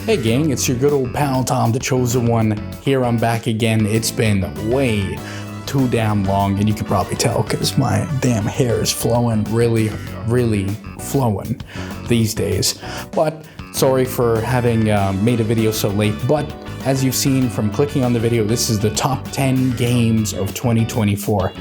Hey gang, it's your good old pal Tomthechosen1. Here I'm back again. It's been way too damn long, and you can probably tell because my damn hair is flowing, really flowing these days. But sorry for having made a video so late, but as you've seen from clicking on the video, this is the top 10 games of 2024.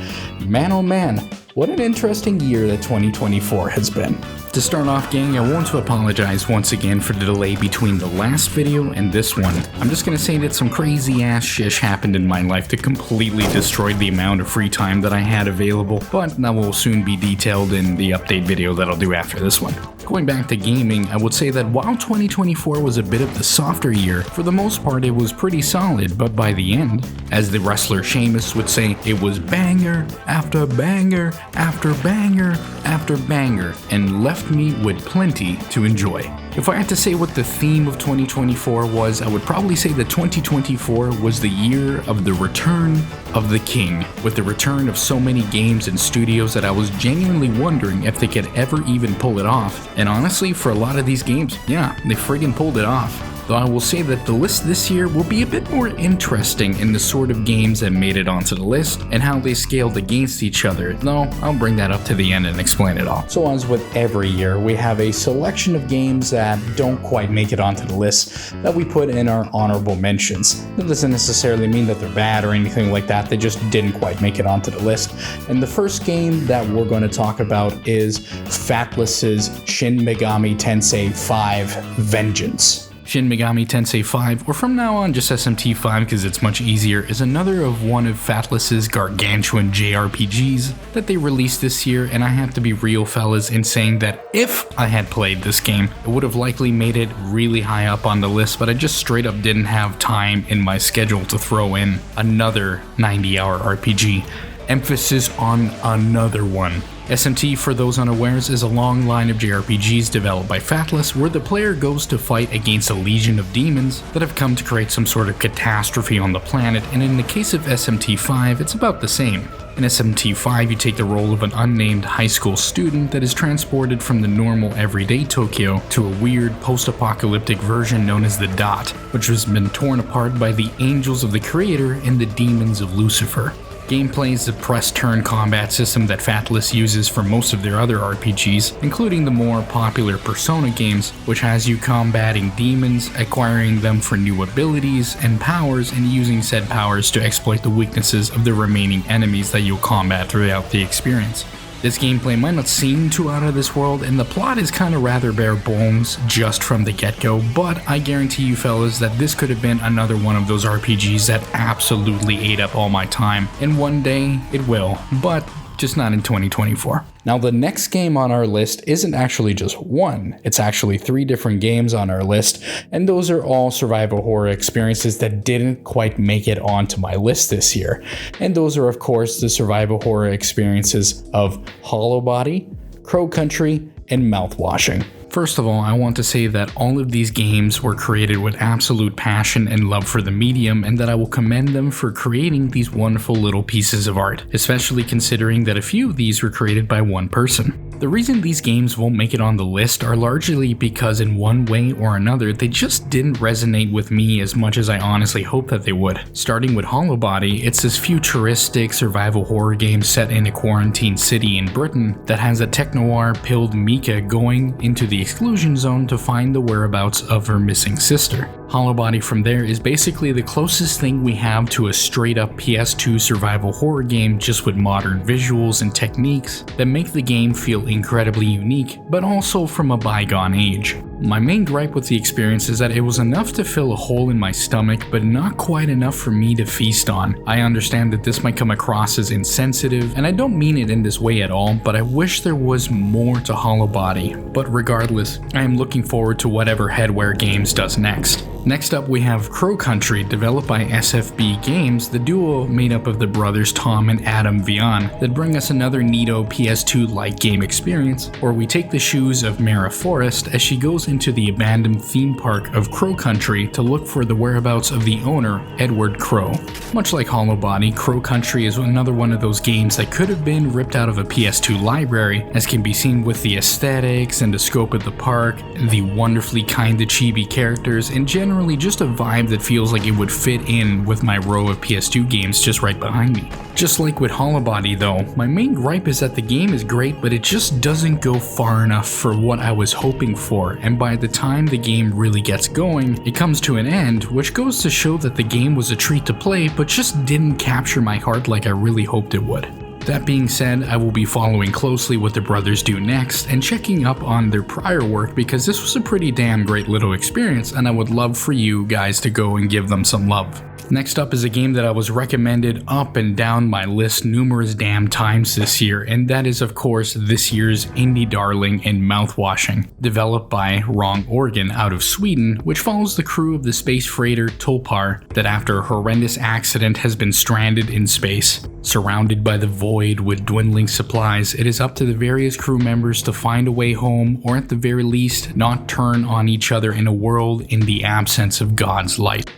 Man oh man, what an interesting year that 2024 has been. To start off, gang, I want to apologize once again for the delay between the last video and this one. I'm just gonna say that some crazy ass shish happened in my life that completely destroyed the amount of free time that I had available, but that will soon be detailed in the update video that I'll do after this one. Going back to gaming, I would say that while 2024 was a bit of the softer year, for the most part it was pretty solid, but by the end, as the wrestler Sheamus would say, it was banger after banger after banger after banger, and left me with plenty to enjoy. If I had to say what the theme of 2024 was, I would probably say that 2024 was the year of the return of the king, with the return of so many games and studios that I was genuinely wondering if they could ever even pull it off. And honestly, for a lot of these games, yeah, they friggin' pulled it off. Though I will say that the list this year will be a bit more interesting in the sort of games that made it onto the list and how they scaled against each other, though I'll bring that up to the end and explain it all. So as with every year, we have a selection of games that don't quite make it onto the list that we put in our honorable mentions. That doesn't necessarily mean that they're bad or anything like that, they just didn't quite make it onto the list. And the first game that we're going to talk about is Fatless's Shin Megami Tensei 5 Vengeance. Shin Megami Tensei 5, or from now on just SMT 5 because it's much easier, is another of one of Fatless's gargantuan JRPGs that they released this year, and I have to be real fellas in saying that if I had played this game, it would have likely made it really high up on the list, but I just straight up didn't have time in my schedule to throw in another 90-hour RPG. Emphasis on another one. SMT, for those unawares, is a long line of JRPGs developed by Fatless where the player goes to fight against a legion of demons that have come to create some sort of catastrophe on the planet, and in the case of SMT 5, it's about the same. In SMT 5, you take the role of an unnamed high school student that is transported from the normal everyday Tokyo to a weird post-apocalyptic version known as the Dot, which has been torn apart by the angels of the creator and the demons of Lucifer. Gameplay is the press-turn combat system that Fatless uses for most of their other RPGs, including the more popular Persona games, which has you combating demons, acquiring them for new abilities and powers, and using said powers to exploit the weaknesses of the remaining enemies that you'll combat throughout the experience. This gameplay might not seem too out of this world, and the plot is kinda rather bare bones just from the get-go, but I guarantee you fellas that this could have been another one of those RPGs that absolutely ate up all my time, and one day it will, but just not in 2024. Now the next game on our list isn't actually just one, it's actually 3 different games on our list, and those are all survival horror experiences that didn't quite make it onto my list this year. And those are of course the survival horror experiences of Hollow Body, Crow Country, and Mouthwashing. First of all, I want to say that all of these games were created with absolute passion and love for the medium, and that I will commend them for creating these wonderful little pieces of art, especially considering that a few of these were created by one person. The reason these games won't make it on the list are largely because in one way or another they just didn't resonate with me as much as I honestly hoped that they would. Starting with Hollow Body, it's this futuristic survival horror game set in a quarantine city in Britain that has a tech-noir pilled Mika going into the exclusion zone to find the whereabouts of her missing sister. Hollow Body from there is basically the closest thing we have to a straight up PS2 survival horror game, just with modern visuals and techniques that make the game feel incredibly unique, but also from a bygone age. My main gripe with the experience is that it was enough to fill a hole in my stomach, but not quite enough for me to feast on. I understand that this might come across as insensitive, and I don't mean it in this way at all, but I wish there was more to Hollow Body. But regardless, I am looking forward to whatever Headwear Games does next. Next up, we have Crow Country, developed by SFB Games, the duo made up of the brothers Tom and Adam Vian, that bring us another neato PS2-like game experience, where we take the shoes of Mara Forrest as she goes into the abandoned theme park of Crow Country to look for the whereabouts of the owner, Edward Crow. Much like Hollow Body, Crow Country is another one of those games that could have been ripped out of a PS2 library, as can be seen with the aesthetics and the scope of the park, the wonderfully kinda chibi characters, and generally just a vibe that feels like it would fit in with my row of PS2 games just right behind me. Just like with Hollow Body though, my main gripe is that the game is great, but it just doesn't go far enough for what I was hoping for, and by the time the game really gets going, it comes to an end, which goes to show that the game was a treat to play, but just didn't capture my heart like I really hoped it would. That being said, I will be following closely what the brothers do next and checking up on their prior work because this was a pretty damn great little experience and I would love for you guys to go and give them some love. Next up is a game that I was recommended up and down my list numerous damn times this year, and that is of course this year's indie darling and mouthwashing, developed by Wrong Organ out of Sweden, which follows the crew of the space freighter Tulpar that after a horrendous accident has been stranded in space. Surrounded by the void with dwindling supplies, it is up to the various crew members to find a way home, or at the very least, not turn on each other in a world in the absence of God's light.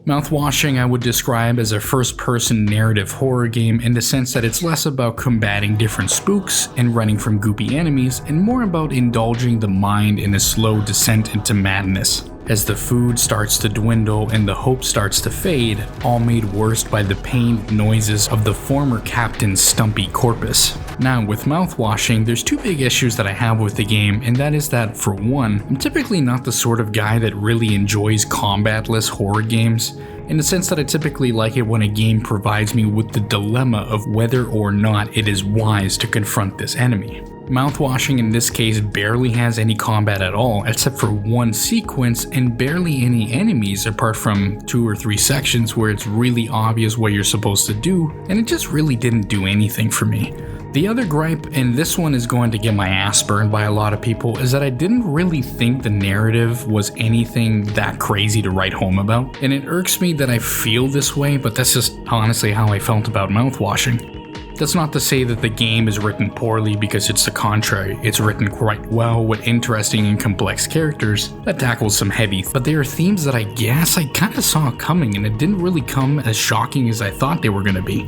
Mouthwashing I would describe as a first-person narrative horror game in the sense that it's less about combating different spooks and running from goopy enemies, and more about indulging the mind in a slow descent into madness. As the food starts to dwindle and the hope starts to fade, all made worse by the pained noises of the former captain's stumpy corpus. Now, with mouthwashing, there's two big issues that I have with the game, and that is that, for one, I'm typically not the sort of guy that really enjoys combatless horror games, in the sense that I typically like it when a game provides me with the dilemma of whether or not it is wise to confront this enemy. Mouthwashing in this case barely has any combat at all, except for one sequence and barely any enemies apart from 2 or 3 sections where it's really obvious what you're supposed to do, and it just really didn't do anything for me. The other gripe, and this one is going to get my ass burned by a lot of people, is that I didn't really think the narrative was anything that crazy to write home about, and it irks me that I feel this way, but that's just honestly how I felt about mouthwashing. That's not to say that the game is written poorly, because it's the contrary. It's written quite well with interesting and complex characters that tackle some heavy, but they are themes that I guess I kinda saw coming, and it didn't really come as shocking as I thought they were gonna be.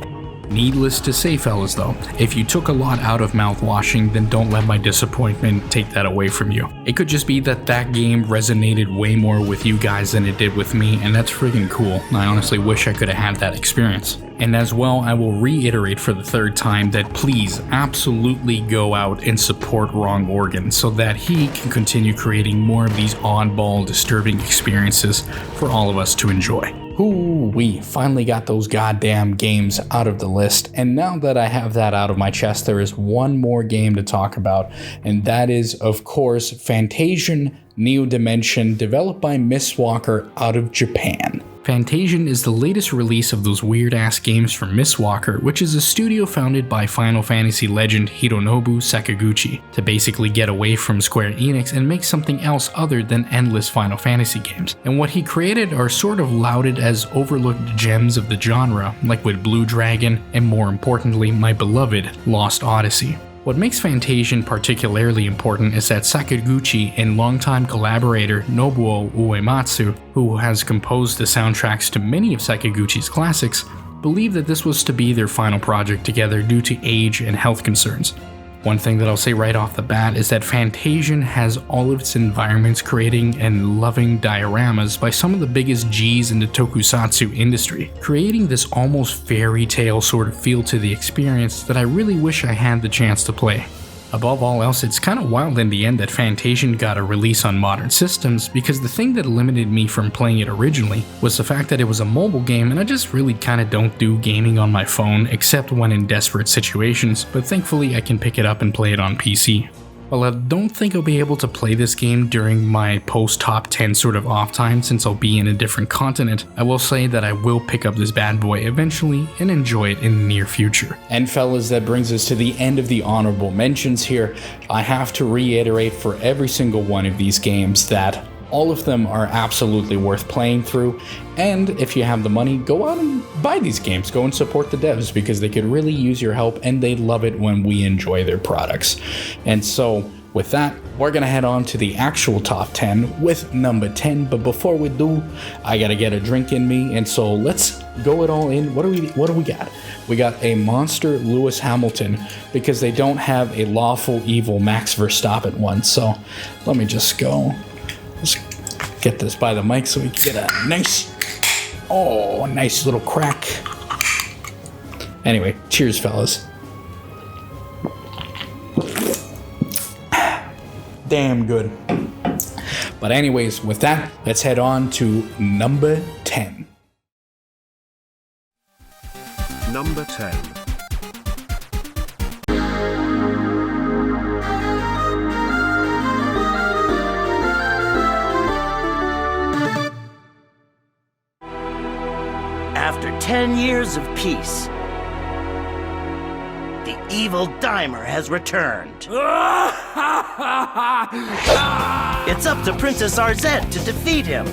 Needless to say, fellas, though, if you took a lot out of mouthwashing, then don't let my disappointment take that away from you. It could just be that that game resonated way more with you guys than it did with me, and that's freaking cool. I honestly wish I could have had that experience. And as well, I will reiterate for the third time that please absolutely go out and support Wrong Organ so that he can continue creating more of these oddball, disturbing experiences for all of us to enjoy. Ooh, we finally got those goddamn games out of the list, and now that I have that out of my chest, there is one more game to talk about, and that is, of course, Fantasian Neo Dimension, developed by Mistwalker out of Japan. Fantasian is the latest release of those weird-ass games from Mistwalker, which is a studio founded by Final Fantasy legend Hironobu Sakaguchi, to basically get away from Square Enix and make something else other than endless Final Fantasy games. And what he created are sort of lauded as overlooked gems of the genre, like with Blue Dragon, and more importantly, my beloved Lost Odyssey. What makes Fantasian particularly important is that Sakaguchi and longtime collaborator Nobuo Uematsu, who has composed the soundtracks to many of Sakaguchi's classics, believe that this was to be their final project together due to age and health concerns. One thing that I'll say right off the bat is that Fantasian has all of its environments creating and loving dioramas by some of the biggest G's in the tokusatsu industry, creating this almost fairy tale sort of feel to the experience that I really wish I had the chance to play. Above all else, it's kind of wild in the end that Fantasian got a release on modern systems, because the thing that limited me from playing it originally was the fact that it was a mobile game, and I just really kind of don't do gaming on my phone except when in desperate situations, but thankfully I can pick it up and play it on PC. While I don't think I'll be able to play this game during my post-top 10 sort of off time since I'll be in a different continent, I will say that I will pick up this bad boy eventually and enjoy it in the near future. And fellas, that brings us to the end of the honorable mentions here. I have to reiterate for every single one of these games that All of them are absolutely worth playing through, and if you have the money, go out and buy these games. Go and support the devs because they could really use your help, and they love it when we enjoy their products. And so with that, we're gonna head on to the actual top 10 with number 10. But before we do, I gotta get a drink in me, and so let's go it all in. What do we got? We got a Monster Lewis Hamilton because they don't have a Lawful Evil Max Verstappen one. So let me just go. Let's get this by the mic so we can get a nice little crack. Anyway, cheers, fellas. Damn good. But anyways, with that, let's head on to number 10. Number 10. After 10 years of peace, the evil Dimer has returned. It's up to Princess Arzette to defeat him.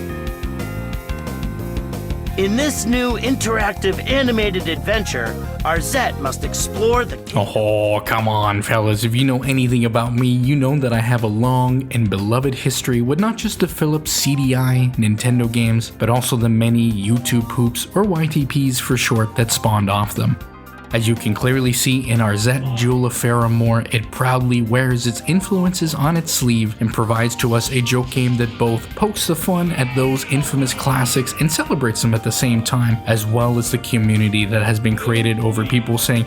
In this new interactive animated adventure, Arzette must explore the... Oh, come on, fellas. If you know anything about me, you know that I have a long and beloved history with not just the Philips CDI Nintendo games, but also the many YouTube poops, or YTPs for short, that spawned off them. As you can clearly see in Arzette Jewel of Faramore, it proudly wears its influences on its sleeve and provides to us a joke game that both pokes the fun at those infamous classics and celebrates them at the same time, as well as the community that has been created over people saying,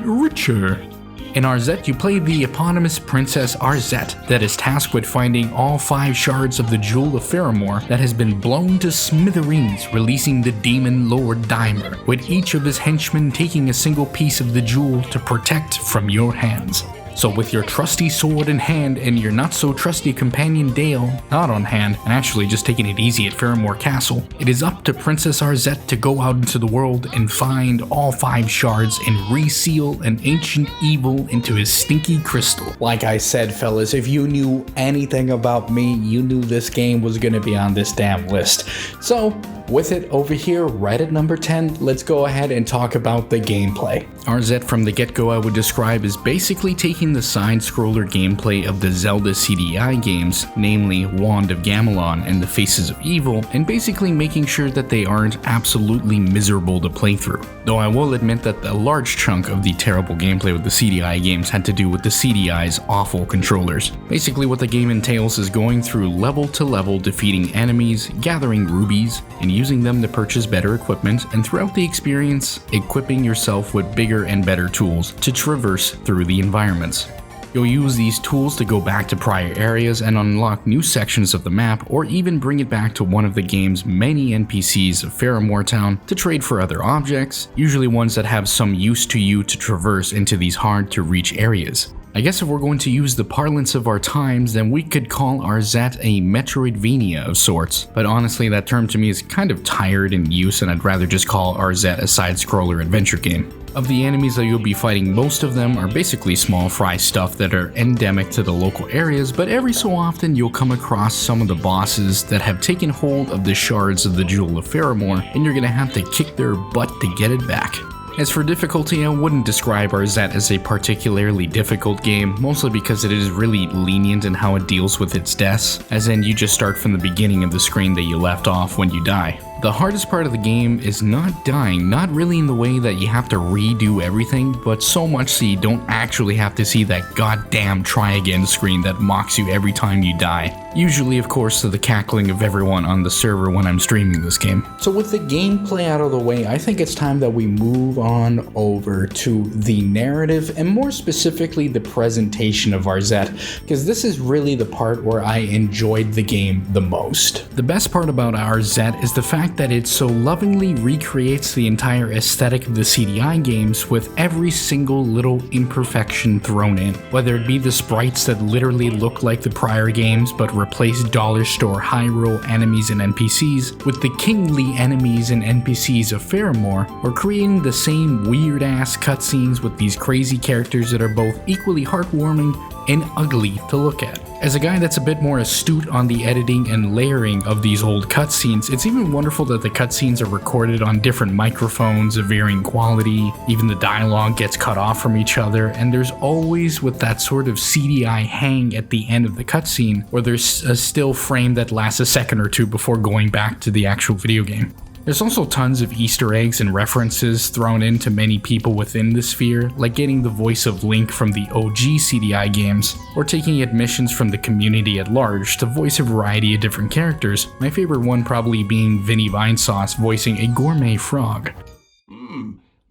richer. In Arzette, you play the eponymous Princess Arzette that is tasked with finding all 5 shards of the Jewel of Faramore that has been blown to smithereens, releasing the demon Lord Dimer, with each of his henchmen taking a single piece of the jewel to protect from your hands. So with your trusty sword in hand and your not so trusty companion Dale not on hand, and actually just taking it easy at Faramore Castle, it is up to Princess Arzette to go out into the world and find all 5 shards and reseal an ancient evil into his stinky crystal. Like I said, fellas, if you knew anything about me, you knew this game was gonna be on this damn list. So with it over here, right at number 10, let's go ahead and talk about the gameplay. Arzette from the get-go I would describe as basically taking the side-scroller gameplay of the Zelda CDI games, namely Wand of Gamelon and the Faces of Evil, and basically making sure that they aren't absolutely miserable to play through. Though I will admit that a large chunk of the terrible gameplay with the CDI games had to do with the CDI's awful controllers. Basically what the game entails is going through level to level, defeating enemies, gathering rubies, and using them to purchase better equipment, and throughout the experience, equipping yourself with bigger and better tools to traverse through the environments. You'll use these tools to go back to prior areas and unlock new sections of the map, or even bring it back to one of the game's many NPCs of Faramore Town to trade for other objects, usually ones that have some use to you to traverse into these hard to reach areas. I guess if we're going to use the parlance of our times, then we could call Arzette a Metroidvania of sorts, but honestly that term to me is kind of tired in use, and I'd rather just call Arzette a side-scroller adventure game. Of the enemies that you'll be fighting, most of them are basically small fry stuff that are endemic to the local areas, but every so often you'll come across some of the bosses that have taken hold of the shards of the Jewel of Faramore, and you're gonna have to kick their butt to get it back. As for difficulty, I wouldn't describe Arzette as a particularly difficult game, mostly because it is really lenient in how it deals with its deaths, as in you just start from the beginning of the screen that you left off when you die. The hardest part of the game is not dying, not really in the way that you have to redo everything, but so much so you don't actually have to see that goddamn try again screen that mocks you every time you die. Usually, of course, to the cackling of everyone on the server when I'm streaming this game. So with the gameplay out of the way, I think it's time that we move on over to the narrative, and more specifically the presentation of Arzette, because this is really the part where I enjoyed the game the most. The best part about Arzette is the fact that it so lovingly recreates the entire aesthetic of the CDI games with every single little imperfection thrown in. Whether it be the sprites that literally look like the prior games but replace dollar store high-roll enemies and NPCs with the kingly enemies and NPCs of Faramore, or creating the same weird-ass cutscenes with these crazy characters that are both equally heartwarming and ugly to look at. As a guy that's a bit more astute on the editing and layering of these old cutscenes, it's even wonderful that the cutscenes are recorded on different microphones of varying quality, even the dialogue gets cut off from each other, and there's always with that sort of CDI hang at the end of the cutscene, where there's a still frame that lasts a second or two before going back to the actual video game. There's also tons of Easter eggs and references thrown into many people within the sphere, like getting the voice of Link from the OG CDI games, or taking admissions from the community at large to voice a variety of different characters, my favorite one probably being Vinny Vinesauce voicing a gourmet frog.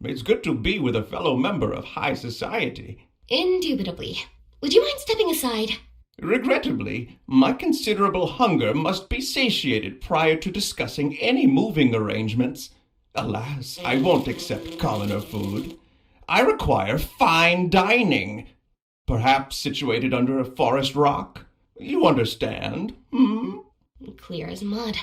It's good to be with a fellow member of high society. Indubitably. Would you mind stepping aside? Regrettably, my considerable hunger must be satiated prior to discussing any moving arrangements. Alas, I won't accept commoner food. I require fine dining. Perhaps situated under a forest rock? You understand, Clear as mud.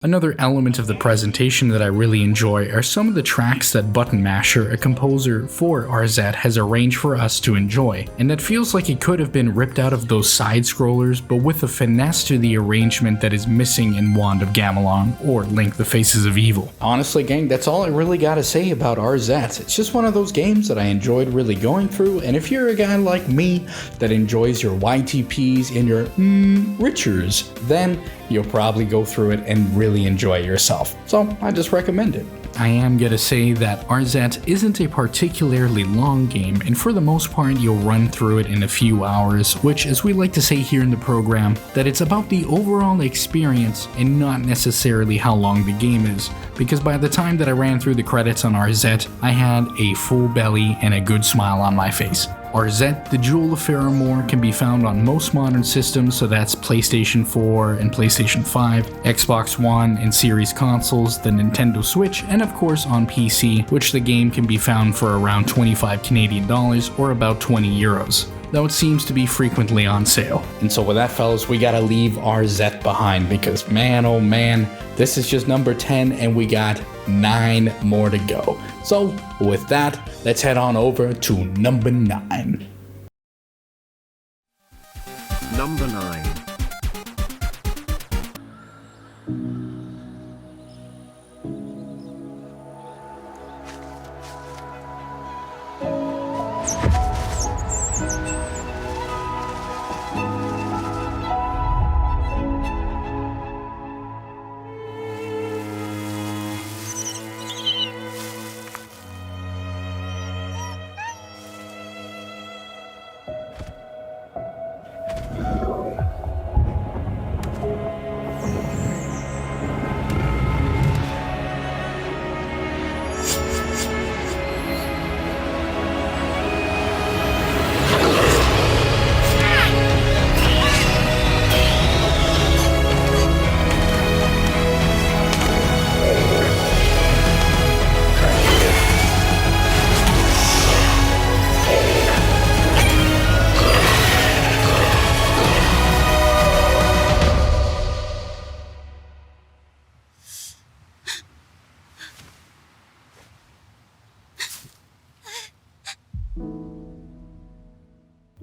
Another element of the presentation that I really enjoy are some of the tracks that Button Masher, a composer for RZ, has arranged for us to enjoy, and that feels like it could have been ripped out of those side-scrollers, but with a finesse to the arrangement that is missing in Wand of Gamelon or Link the Faces of Evil. Honestly, gang, that's all I really gotta say about RZ. It's just one of those games that I enjoyed really going through, and if you're a guy like me that enjoys your YTPs and your Richers, then you'll probably go through it and really enjoy yourself. So I just recommend it. I am gonna say that RZ isn't a particularly long game, and for the most part you'll run through it in a few hours, which, as we like to say here in the program, that it's about the overall experience and not necessarily how long the game is, because by the time that I ran through the credits on RZ, I had a full belly and a good smile on my face. RZ, the Jewel of Faramore, can be found on most modern systems, so that's PlayStation 4 and PlayStation 5, Xbox One and Series consoles, the Nintendo Switch, and of course on PC, which the game can be found for around 25 Canadian dollars or about 20 euros, though it seems to be frequently on sale. And so with that, fellas, we gotta leave RZ behind, because man oh man, this is just number 10 and we got 9 more to go. So with that, let's head on over to number 9. Number 9.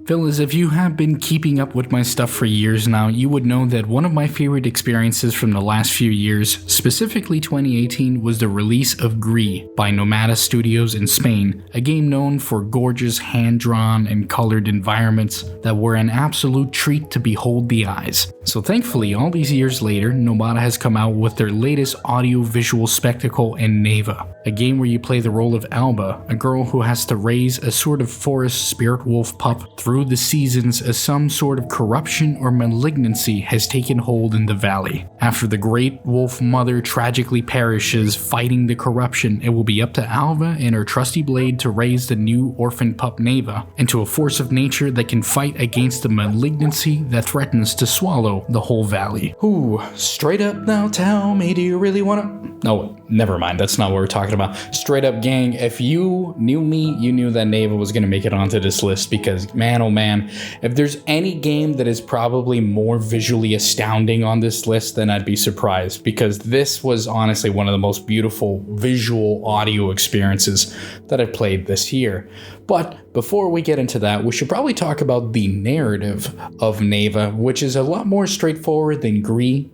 Fellas, if you have been keeping up with my stuff for years now, you would know that one of my favorite experiences from the last few years, specifically 2018, was the release of Gris by Nomada Studios in Spain, a game known for gorgeous hand-drawn and colored environments that were an absolute treat to behold the eyes. So thankfully, all these years later, Nomada has come out with their latest audio-visual spectacle in Neva, a game where you play the role of Alba, a girl who has to raise a sort of forest spirit wolf pup through the seasons as some sort of corruption or malignancy has taken hold in the valley. After the great wolf mother tragically perishes fighting the corruption, it will be up to Alba and her trusty blade to raise the new orphan pup Neva into a force of nature that can fight against the malignancy that threatens to swallow the whole valley. Ooh, straight up now tell me, do you really wanna? No, never mind, that's not what we're talking about. Straight up, gang, if you knew me, you knew that Neva was gonna make it onto this list, because man oh man, if there's any game that is probably more visually astounding on this list, then I'd be surprised, because this was honestly one of the most beautiful visual audio experiences that I played this year. But before we get into that, we should probably talk about the narrative of Neva, which is a lot more straightforward than Gree,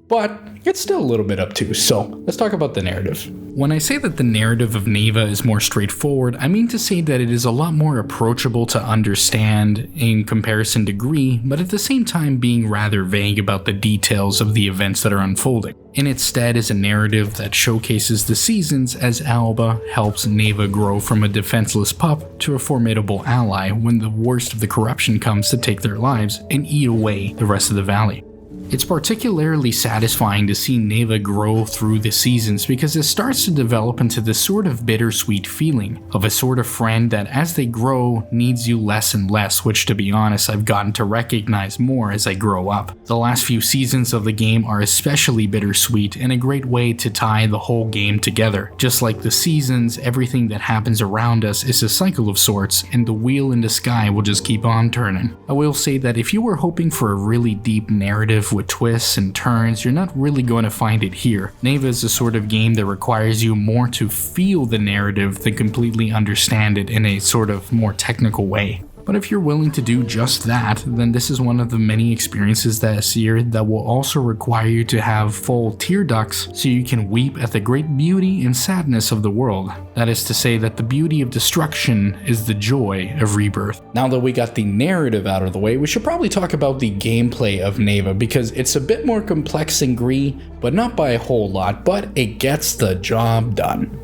but it's still a little bit obtuse, so let's talk about the narrative. When I say that the narrative of Neva is more straightforward, I mean to say that it is a lot more approachable to understand in comparison to Gree, but at the same time being rather vague about the details of the events that are unfolding. In its stead is a narrative that showcases the seasons as Alba helps Neva grow from a defenseless pup to a formidable ally when the worst of the corruption comes to take their lives and eat away the rest of the valley. It's particularly satisfying to see Neva grow through the seasons because it starts to develop into this sort of bittersweet feeling of a sort of friend that as they grow needs you less and less, which to be honest I've gotten to recognize more as I grow up. The last few seasons of the game are especially bittersweet and a great way to tie the whole game together. Just like the seasons, everything that happens around us is a cycle of sorts and the wheel in the sky will just keep on turning. I will say that if you were hoping for a really deep narrative with twists and turns, you're not really going to find it here. Neva is the sort of game that requires you more to feel the narrative than completely understand it in a sort of more technical way. But if you're willing to do just that, then this is one of the many experiences this year that will also require you to have full tear ducts so you can weep at the great beauty and sadness of the world. That is to say that the beauty of destruction is the joy of rebirth. Now that we got the narrative out of the way, we should probably talk about the gameplay of Neva because it's a bit more complex than Gree, but not by a whole lot, but it gets the job done.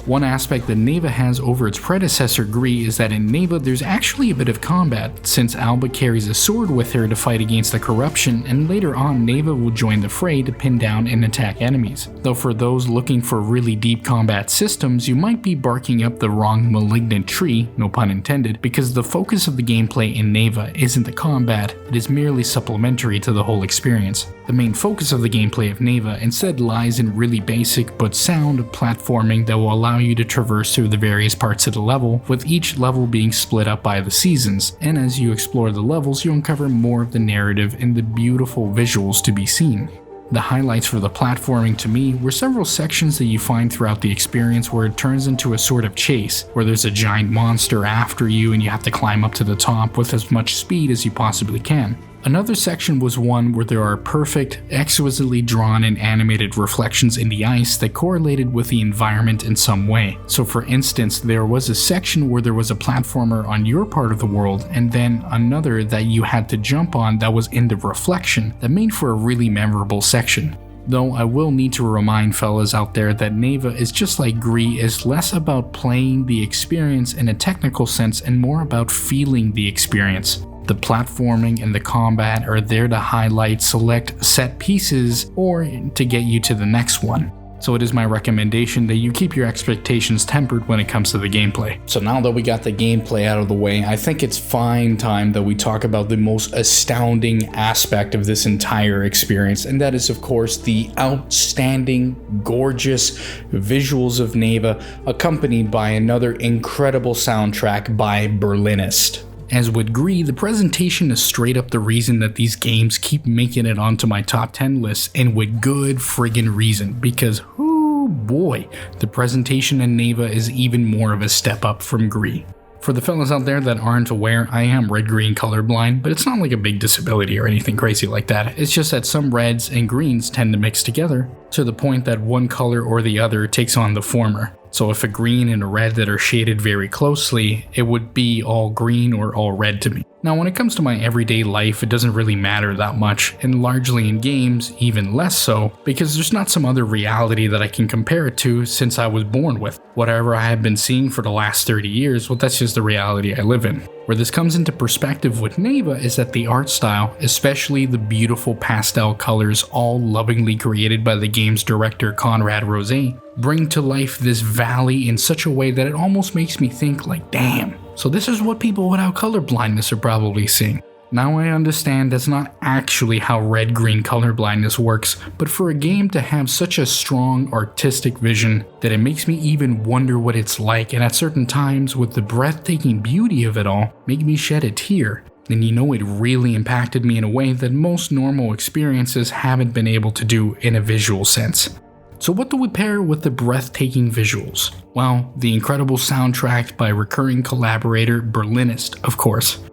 One aspect that Neva has over its predecessor Gree is that in Neva there's actually a bit of combat, since Alba carries a sword with her to fight against the corruption, and later on Neva will join the fray to pin down and attack enemies. Though for those looking for really deep combat systems, you might be barking up the wrong malignant tree, no pun intended, because the focus of the gameplay in Neva isn't the combat, it is merely supplementary to the whole experience. The main focus of the gameplay of Neva instead lies in really basic but sound platforming that will allow you to traverse through the various parts of the level, with each level being split up by the seasons, and as you explore the levels you uncover more of the narrative and the beautiful visuals to be seen. The highlights for the platforming to me were several sections that you find throughout the experience where it turns into a sort of chase, where there's a giant monster after you and you have to climb up to the top with as much speed as you possibly can. Another section was one where there are perfect, exquisitely drawn and animated reflections in the ice that correlated with the environment in some way. So for instance, there was a section where there was a platformer on your part of the world and then another that you had to jump on that was in the reflection that made for a really memorable section. Though I will need to remind fellas out there that Neva is just like Gree, is less about playing the experience in a technical sense and more about feeling the experience. The platforming and the combat are there to highlight select set pieces or to get you to the next one. So it is my recommendation that you keep your expectations tempered when it comes to the gameplay. So now that we got the gameplay out of the way, I think it's fine time that we talk about the most astounding aspect of this entire experience, and that is of course the outstanding, gorgeous visuals of Neva, accompanied by another incredible soundtrack by Berlinist. As with Gree, the presentation is straight up the reason that these games keep making it onto my top 10 lists, and with good friggin' reason, because oh boy, the presentation in Neva is even more of a step up from Gree. For the fellas out there that aren't aware, I am red-green colorblind, but it's not like a big disability or anything crazy like that. It's just that some reds and greens tend to mix together, to the point that one color or the other takes on the former. So if a green and a red that are shaded very closely, it would be all green or all red to me. Now when it comes to my everyday life, it doesn't really matter that much, and largely in games, even less so, because there's not some other reality that I can compare it to since I was born with. Whatever I have been seeing for the last 30 years, well that's just the reality I live in. Where this comes into perspective with Neva is that the art style, especially the beautiful pastel colors all lovingly created by the game's director Conrad Rose, bring to life this valley in such a way that it almost makes me think like, damn, so this is what people without color blindness are probably seeing. Now I understand that's not actually how red-green color blindness works, but for a game to have such a strong artistic vision that it makes me even wonder what it's like, and at certain times with the breathtaking beauty of it all, make me shed a tear, then you know it really impacted me in a way that most normal experiences haven't been able to do in a visual sense. So what do we pair with the breathtaking visuals? Well, the incredible soundtrack by recurring collaborator Berlinist, of course.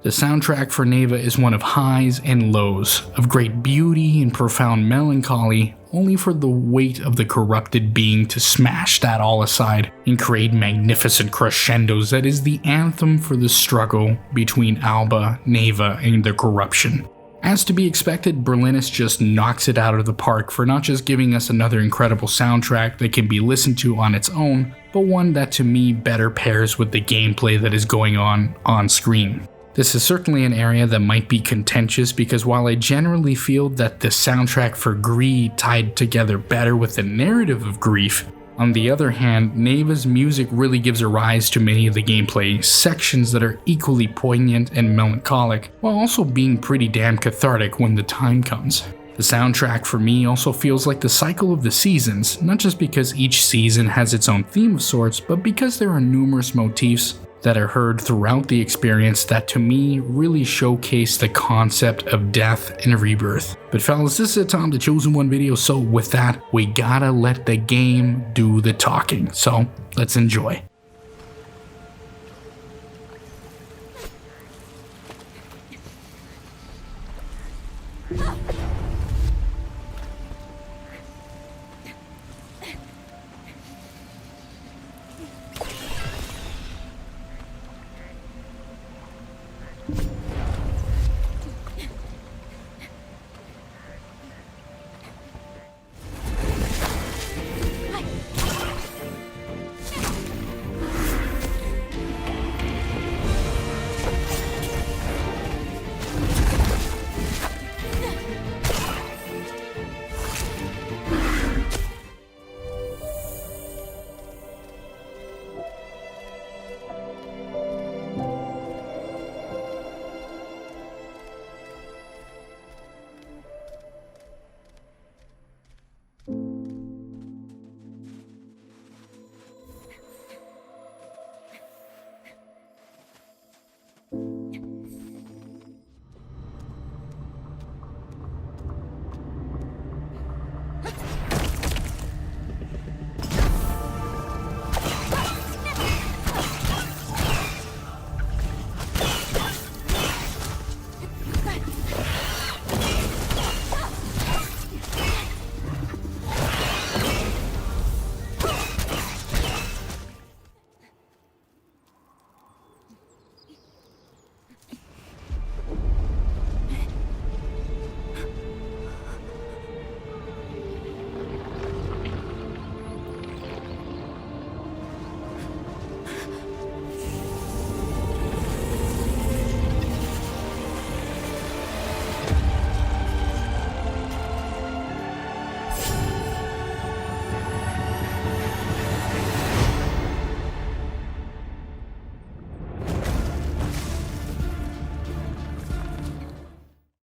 The soundtrack for Neva is one of highs and lows, of great beauty and profound melancholy, only for the weight of the corrupted being to smash that all aside and create magnificent crescendos that is the anthem for the struggle between Alba, Neva, and the corruption. As to be expected, Berlinist just knocks it out of the park for not just giving us another incredible soundtrack that can be listened to on its own, but one that to me better pairs with the gameplay that is going on screen. This is certainly an area that might be contentious because while I generally feel that the soundtrack for Greed tied together better with the narrative of Grief, on the other hand, Neva's music really gives a rise to many of the gameplay sections that are equally poignant and melancholic, while also being pretty damn cathartic when the time comes. The soundtrack for me also feels like the cycle of the seasons, not just because each season has its own theme of sorts, but because there are numerous motifs that are heard throughout the experience that to me really showcase the concept of death and rebirth. But fellas, this is a Tomthechosen1 video, so with that, we gotta let the game do the talking. So let's enjoy.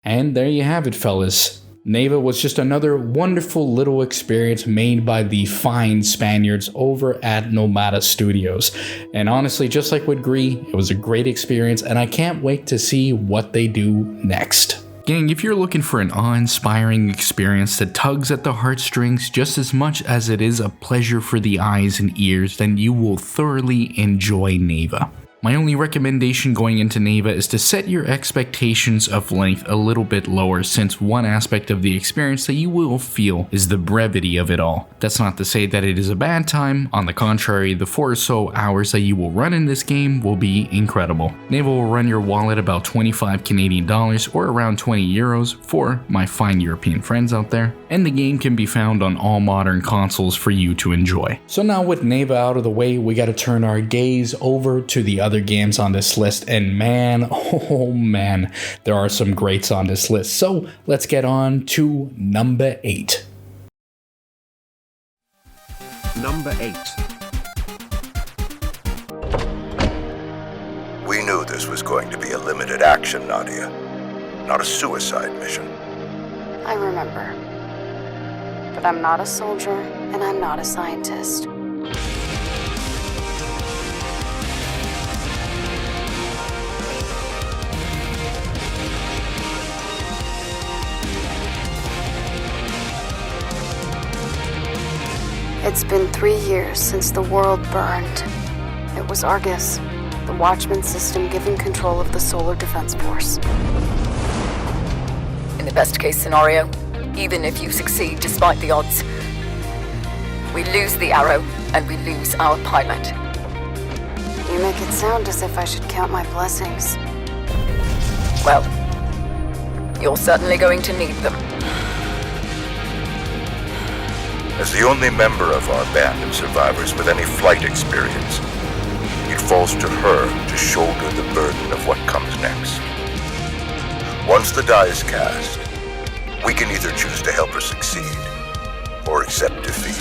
And there you have it, fellas. Neva was just another wonderful little experience made by the fine Spaniards over at Numba Studios. And honestly, just like with Gree, it was a great experience and I can't wait to see what they do next. Gang, if you're looking for an awe-inspiring experience that tugs at the heartstrings just as much as it is a pleasure for the eyes and ears, then you will thoroughly enjoy Neva. My only recommendation going into Neva is to set your expectations of length a little bit lower, since one aspect of the experience that you will feel is the brevity of it all. That's not to say that it is a bad time, on the contrary, the 4 or so hours that you will run in this game will be incredible. Neva will run your wallet about 25 Canadian dollars or around 20 euros for my fine European friends out there, and the game can be found on all modern consoles for you to enjoy. So now with Neva out of the way, we gotta turn our gaze over to the other games on this list, and man, oh man, there are some greats on this list. So let's get on to number 8. Number 8. We knew this was going to be a limited action, Nadia. Not a suicide mission. I remember. But I'm not a soldier, and I'm not a scientist. It's been 3 years since the world burned. It was Argus, the Watchman system given control of the Solar Defense Force. In the best-case scenario, even if you succeed despite the odds, we lose the Arrow and we lose our pilot. You make it sound as if I should count my blessings. Well, you're certainly going to need them. As the only member of our band of survivors with any flight experience, it falls to her to shoulder the burden of what comes next. Once the die is cast, we can either choose to help her succeed or accept defeat.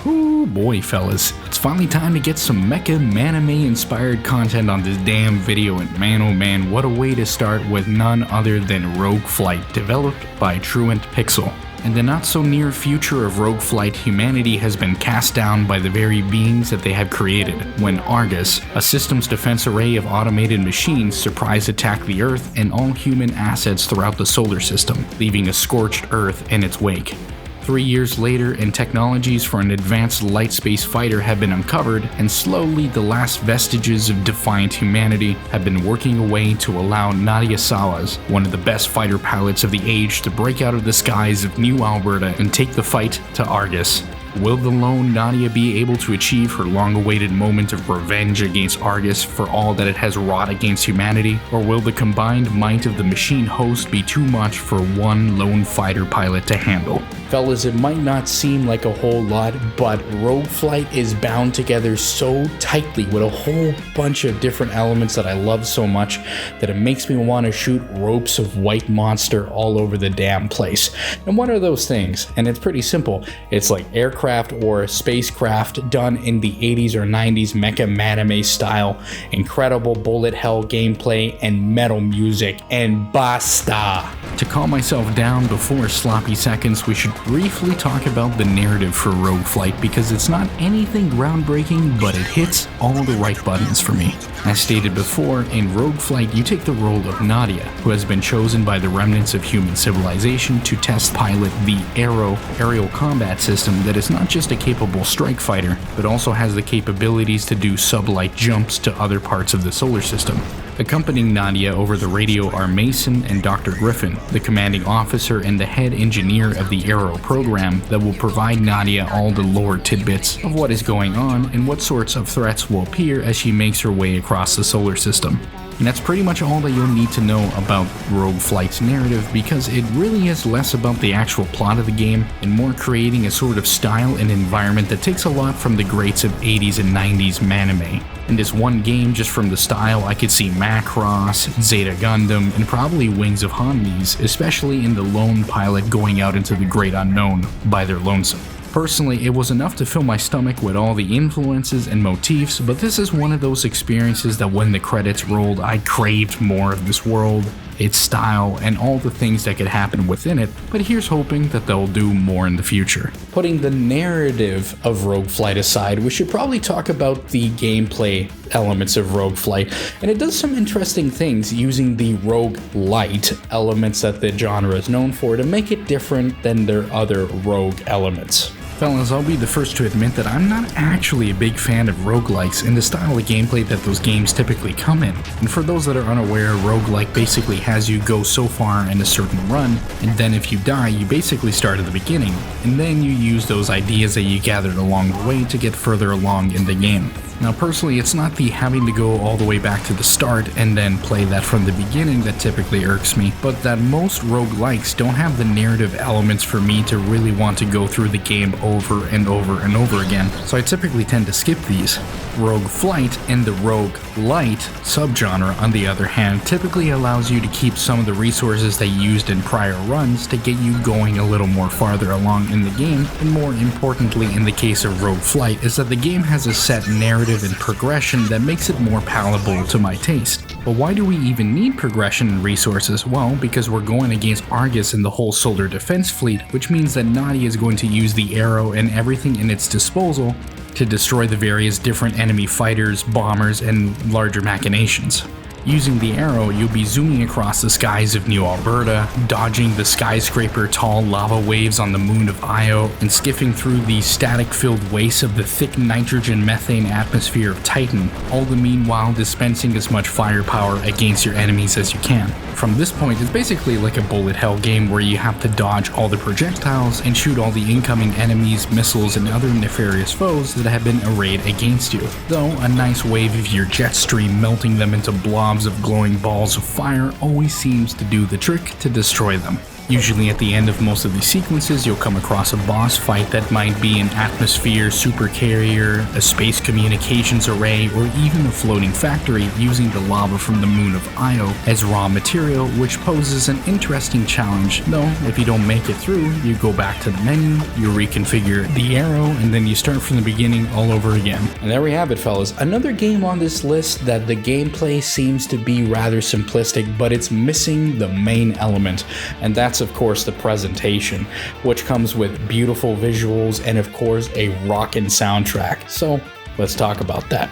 Ooh boy, fellas. It's finally time to get some mecha manime inspired content on this damn video, and man oh man, what a way to start with none other than Rogue Flight, developed by Truant Pixel. In the not so near future of Rogue Flight, humanity has been cast down by the very beings that they have created, when Argus, a systems defense array of automated machines, surprise attacked the Earth and all human assets throughout the solar system, leaving a scorched Earth in its wake. 3 years later, and technologies for an advanced light space fighter have been uncovered, and slowly the last vestiges of defiant humanity have been working away to allow Nadia Sawas, one of the best fighter pilots of the age, to break out of the skies of New Alberta and take the fight to Argus. Will the lone Nadia be able to achieve her long-awaited moment of revenge against Argus for all that it has wrought against humanity, or will the combined might of the machine host be too much for one lone fighter pilot to handle? Fellas, it might not seem like a whole lot, but Rogue Flight is bound together so tightly with a whole bunch of different elements that I love so much that it makes me want to shoot ropes of white monster all over the damn place. And what are those things? And it's pretty simple. It's like aircraft or spacecraft done in the 80s or 90s mecha manime style, incredible bullet hell gameplay, and metal music, and basta. To calm myself down before sloppy seconds, we should briefly talk about the narrative for Rogue Flight, because it's not anything groundbreaking, but it hits all the right buttons for me. As stated before, in Rogue Flight you take the role of Nadia, who has been chosen by the remnants of human civilization to test pilot the Arrow aerial combat system that is not just a capable strike fighter, but also has the capabilities to do sublight jumps to other parts of the solar system. Accompanying Nadia over the radio are Mason and Dr. Griffin, the commanding officer and the head engineer of the Arrow program that will provide Nadia all the lore tidbits of what is going on and what sorts of threats will appear as she makes her way across the solar system. And that's pretty much all that you'll need to know about Rogue Flight's narrative, because it really is less about the actual plot of the game and more creating a sort of style and environment that takes a lot from the greats of 80s and 90s manime. In this one game, just from the style, I could see Macross, Zeta Gundam, and probably Wings of Hanmis, especially in the lone pilot going out into the great unknown by their lonesome. Personally, it was enough to fill my stomach with all the influences and motifs, but this is one of those experiences that when the credits rolled, I craved more of this world, its style, and all the things that could happen within it, but here's hoping that they'll do more in the future. Putting the narrative of Rogue Flight aside, we should probably talk about the gameplay elements of Rogue Flight, and it does some interesting things using the rogue light elements that the genre is known for to make it different than their other rogue elements. Fellas, I'll be the first to admit that I'm not actually a big fan of roguelikes and the style of gameplay that those games typically come in. And for those that are unaware, roguelike basically has you go so far in a certain run, and then if you die, you basically start at the beginning, and then you use those ideas that you gathered along the way to get further along in the game. Now personally, it's not the having to go all the way back to the start and then play that from the beginning that typically irks me, but that most roguelikes don't have the narrative elements for me to really want to go through the game over and over and over again, so I typically tend to skip these. Rogue Flight and the rogue light subgenre, on the other hand, typically allows you to keep some of the resources they used in prior runs to get you going a little more farther along in the game, and more importantly in the case of Rogue Flight is that the game has a set narrative and progression that makes it more palatable to my taste. But why do we even need progression and resources? Well, because we're going against Argus and the whole solar defense fleet, which means that Nadia is going to use the Arrow and everything in its disposal to destroy the various different enemy fighters, bombers, and larger machinations. Using the arrow, you'll be zooming across the skies of New Alberta, dodging the skyscraper tall lava waves on the moon of Io, and skiffing through the static-filled wastes of the thick nitrogen methane atmosphere of Titan, all the meanwhile dispensing as much firepower against your enemies as you can. From this point, it's basically like a bullet hell game where you have to dodge all the projectiles and shoot all the incoming enemies, missiles, and other nefarious foes that have been arrayed against you. Though, a nice wave of your jet stream melting them into blobs of glowing balls of fire always seems to do the trick to destroy them. Usually at the end of most of these sequences, you'll come across a boss fight that might be an atmosphere supercarrier, a space communications array, or even a floating factory using the lava from the moon of Io as raw material, which poses an interesting challenge. Though, if you don't make it through, you go back to the menu, you reconfigure the arrow, and then you start from the beginning all over again. And there we have it, fellas. Another game on this list that the gameplay seems to be rather simplistic, but it's missing the main element, and that's of course the presentation, which comes with beautiful visuals and of course a rockin' soundtrack. So let's talk about that.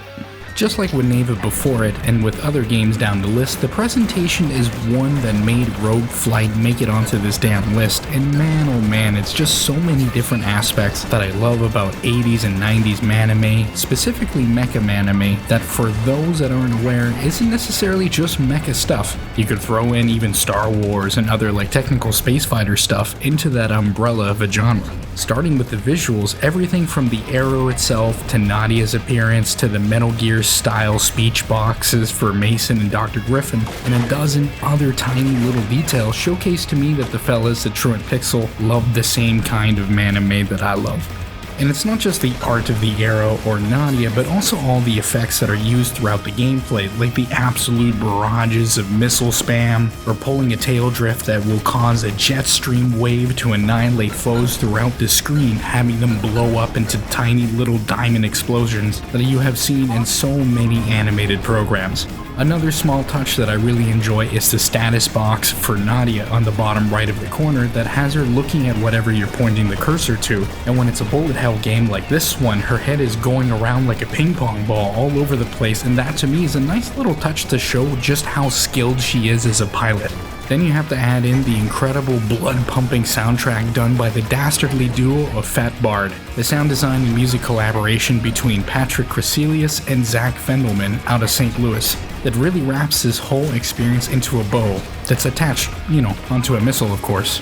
Just like with Neva before it, and with other games down the list, the presentation is one that made Rogue Flight make it onto this damn list, and man oh man, it's just so many different aspects that I love about 80s and 90s manime, specifically mecha manime, that for those that aren't aware, isn't necessarily just mecha stuff. You could throw in even Star Wars and other like technical space fighter stuff into that umbrella of a genre. Starting with the visuals, everything from the arrow itself, to Nadia's appearance, to the Metal Gear style speech boxes for Mason and Dr. Griffin, and a dozen other tiny little details showcase to me that the fellas at Truant Pixel love the same kind of manime that I love. And it's not just the art of the arrow or Nadia, but also all the effects that are used throughout the gameplay, like the absolute barrages of missile spam, or pulling a tail drift that will cause a jet stream wave to annihilate foes throughout the screen, having them blow up into tiny little diamond explosions that you have seen in so many animated programs. Another small touch that I really enjoy is the status box for Nadia on the bottom right of the corner that has her looking at whatever you're pointing the cursor to, and when it's a bullet hell game like this one, her head is going around like a ping pong ball all over the place, and that to me is a nice little touch to show just how skilled she is as a pilot. Then you have to add in the incredible blood-pumping soundtrack done by the dastardly duo of Fat Bard, the sound design and music collaboration between Patrick Crecelius and Zach Fendelman out of St. Louis, that really wraps this whole experience into a bow that's attached, onto a missile, of course.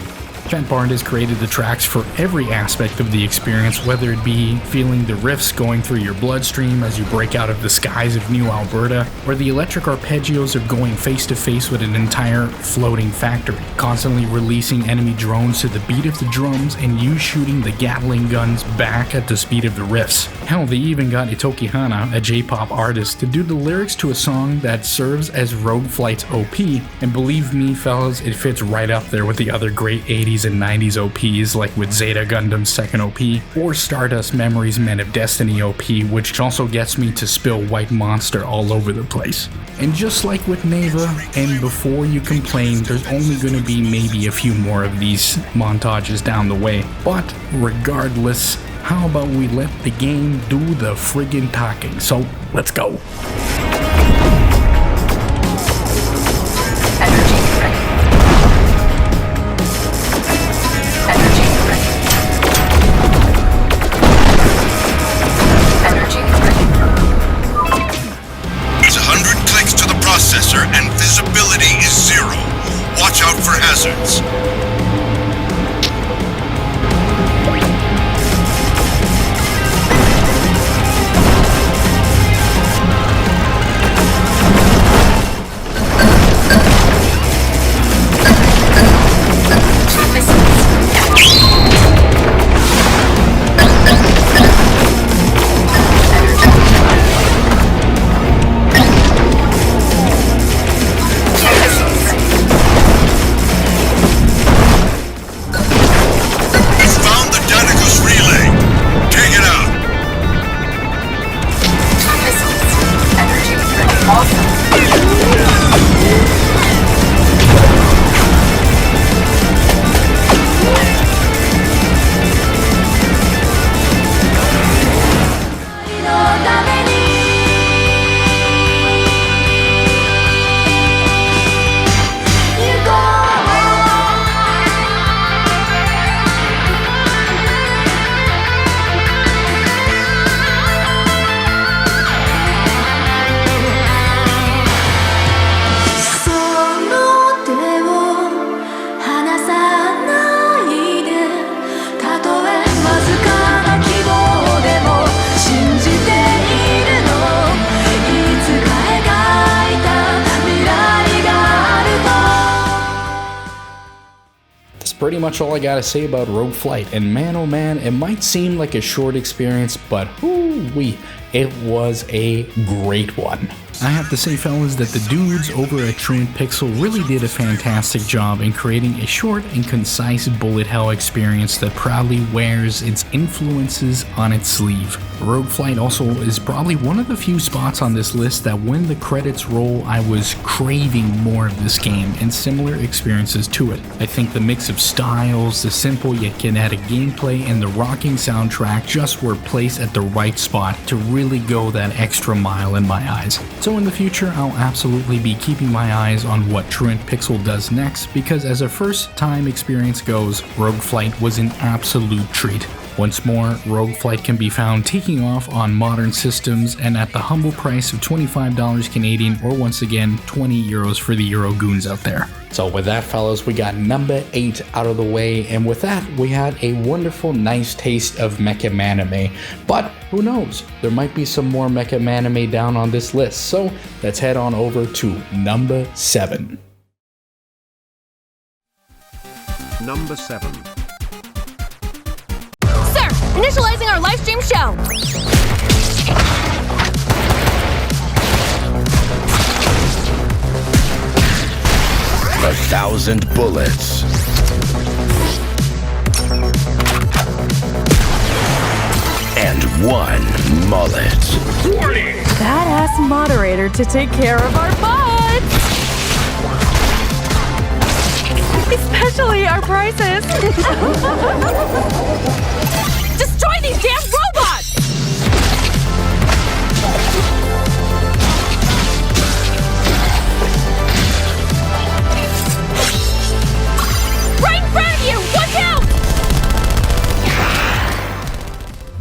Fat Bard has created the tracks for every aspect of the experience, whether it be feeling the riffs going through your bloodstream as you break out of the skies of New Alberta, or the electric arpeggios of going face to face with an entire floating factory, constantly releasing enemy drones to the beat of the drums and you shooting the Gatling guns back at the speed of the riffs. Hell, they even got Itoki Hana, a J-pop artist, to do the lyrics to a song that serves as Rogue Flight's OP, and believe me fellas, it fits right up there with the other great 80s and 90s OPs like with Zeta Gundam's second OP, or Stardust Memories Men of Destiny OP, which also gets me to spill White Monster all over the place. And just like with Neva, and before you complain, there's only gonna be maybe a few more of these montages down the way, but regardless, how about we let the game do the friggin' talking? So let's go. And visibility is 0. Watch out for hazards. pretty much all I gotta say about Rogue Flight, and man oh man, it might seem like a short experience, but whoo-wee, it was a great one. I have to say, fellas, that the dudes over at Truant Pixel really did a fantastic job in creating a short and concise bullet hell experience that proudly wears its influences on its sleeve. Rogue Flight also is probably one of the few spots on this list that when the credits roll, I was craving more of this game and similar experiences to it. I think the mix of styles, the simple yet kinetic gameplay, and the rocking soundtrack just were placed at the right spot to really go that extra mile in my eyes. So in the future, I'll absolutely be keeping my eyes on what Truant Pixel does next, because as a first time experience goes, Rogue Flight was an absolute treat. Once more, Rogue Flight can be found taking off on modern systems and at the humble price of $25 Canadian, or once again, 20 euros for the Euro goons out there. So with that, fellas, we got number 8 out of the way, and with that, we had a wonderful, nice taste of Mecha Manime. But who knows? There might be some more Mecha Manime down on this list, so let's head on over to number 7. Number 7. Initializing our live stream show. A 1,000 bullets. And 1 mullet. Badass moderator to take care of our butts. Especially our prices. Destroy these damn robots! Right in front of you! Watch out!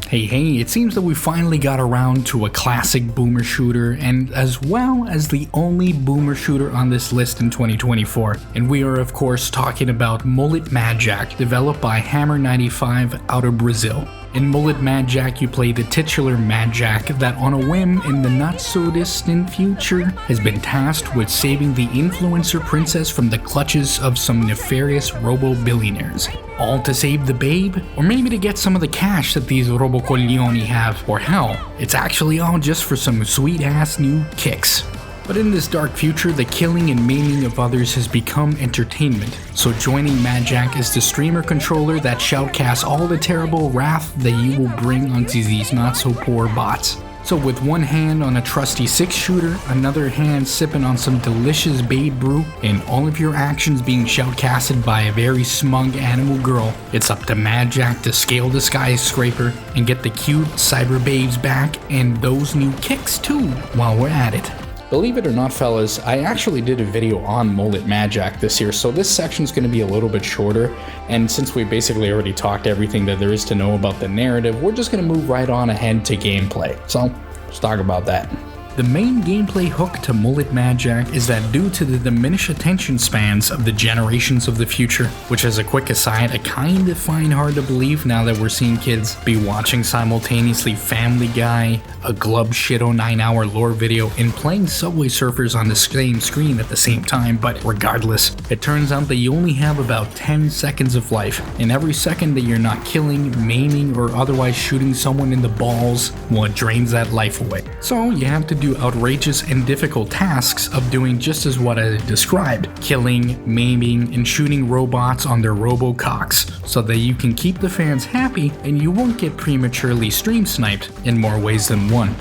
Hey, it seems that we finally got around to a classic boomer shooter, and as well as the only boomer shooter on this list in 2024. And we are of course talking about Mullet Mad Jack, developed by Hammer 95 out of Brazil. In Mullet Mad Jack, you play the titular Mad Jack that on a whim in the not so distant future has been tasked with saving the influencer princess from the clutches of some nefarious robo-billionaires. All to save the babe? Or maybe to get some of the cash that these robocoglioni have? Or hell, it's actually all just for some sweet ass new kicks. But in this dark future, the killing and maiming of others has become entertainment. So joining Mad Jack is the streamer controller that shoutcasts all the terrible wrath that you will bring onto these not so poor bots. So with one hand on a trusty 6-shooter, another hand sipping on some delicious babe brew, and all of your actions being shoutcasted by a very smug animal girl, it's up to Mad Jack to scale the skyscraper and get the cute cyber babes back and those new kicks too while we're at it. Believe it or not, fellas, I actually did a video on Mullet Mad Jack this year, so this section's going to be a little bit shorter, and since we basically already talked everything that there is to know about the narrative, we're just going to move right on ahead to gameplay. So, let's talk about that. The main gameplay hook to Mullet Mad Jack is that due to the diminished attention spans of the generations of the future, which as a quick aside, I kinda find hard to believe now that we're seeing kids be watching simultaneously Family Guy, a Glub Shitto 9-hour lore video, and playing Subway Surfers on the same screen at the same time, but regardless, it turns out that you only have about 10 seconds of life, and every second that you're not killing, maiming, or otherwise shooting someone in the balls, well, it drains that life away. So you have to do outrageous and difficult tasks of doing just as what I described, killing, maiming, and shooting robots on their robococks, so that you can keep the fans happy and you won't get prematurely stream sniped in more ways than one.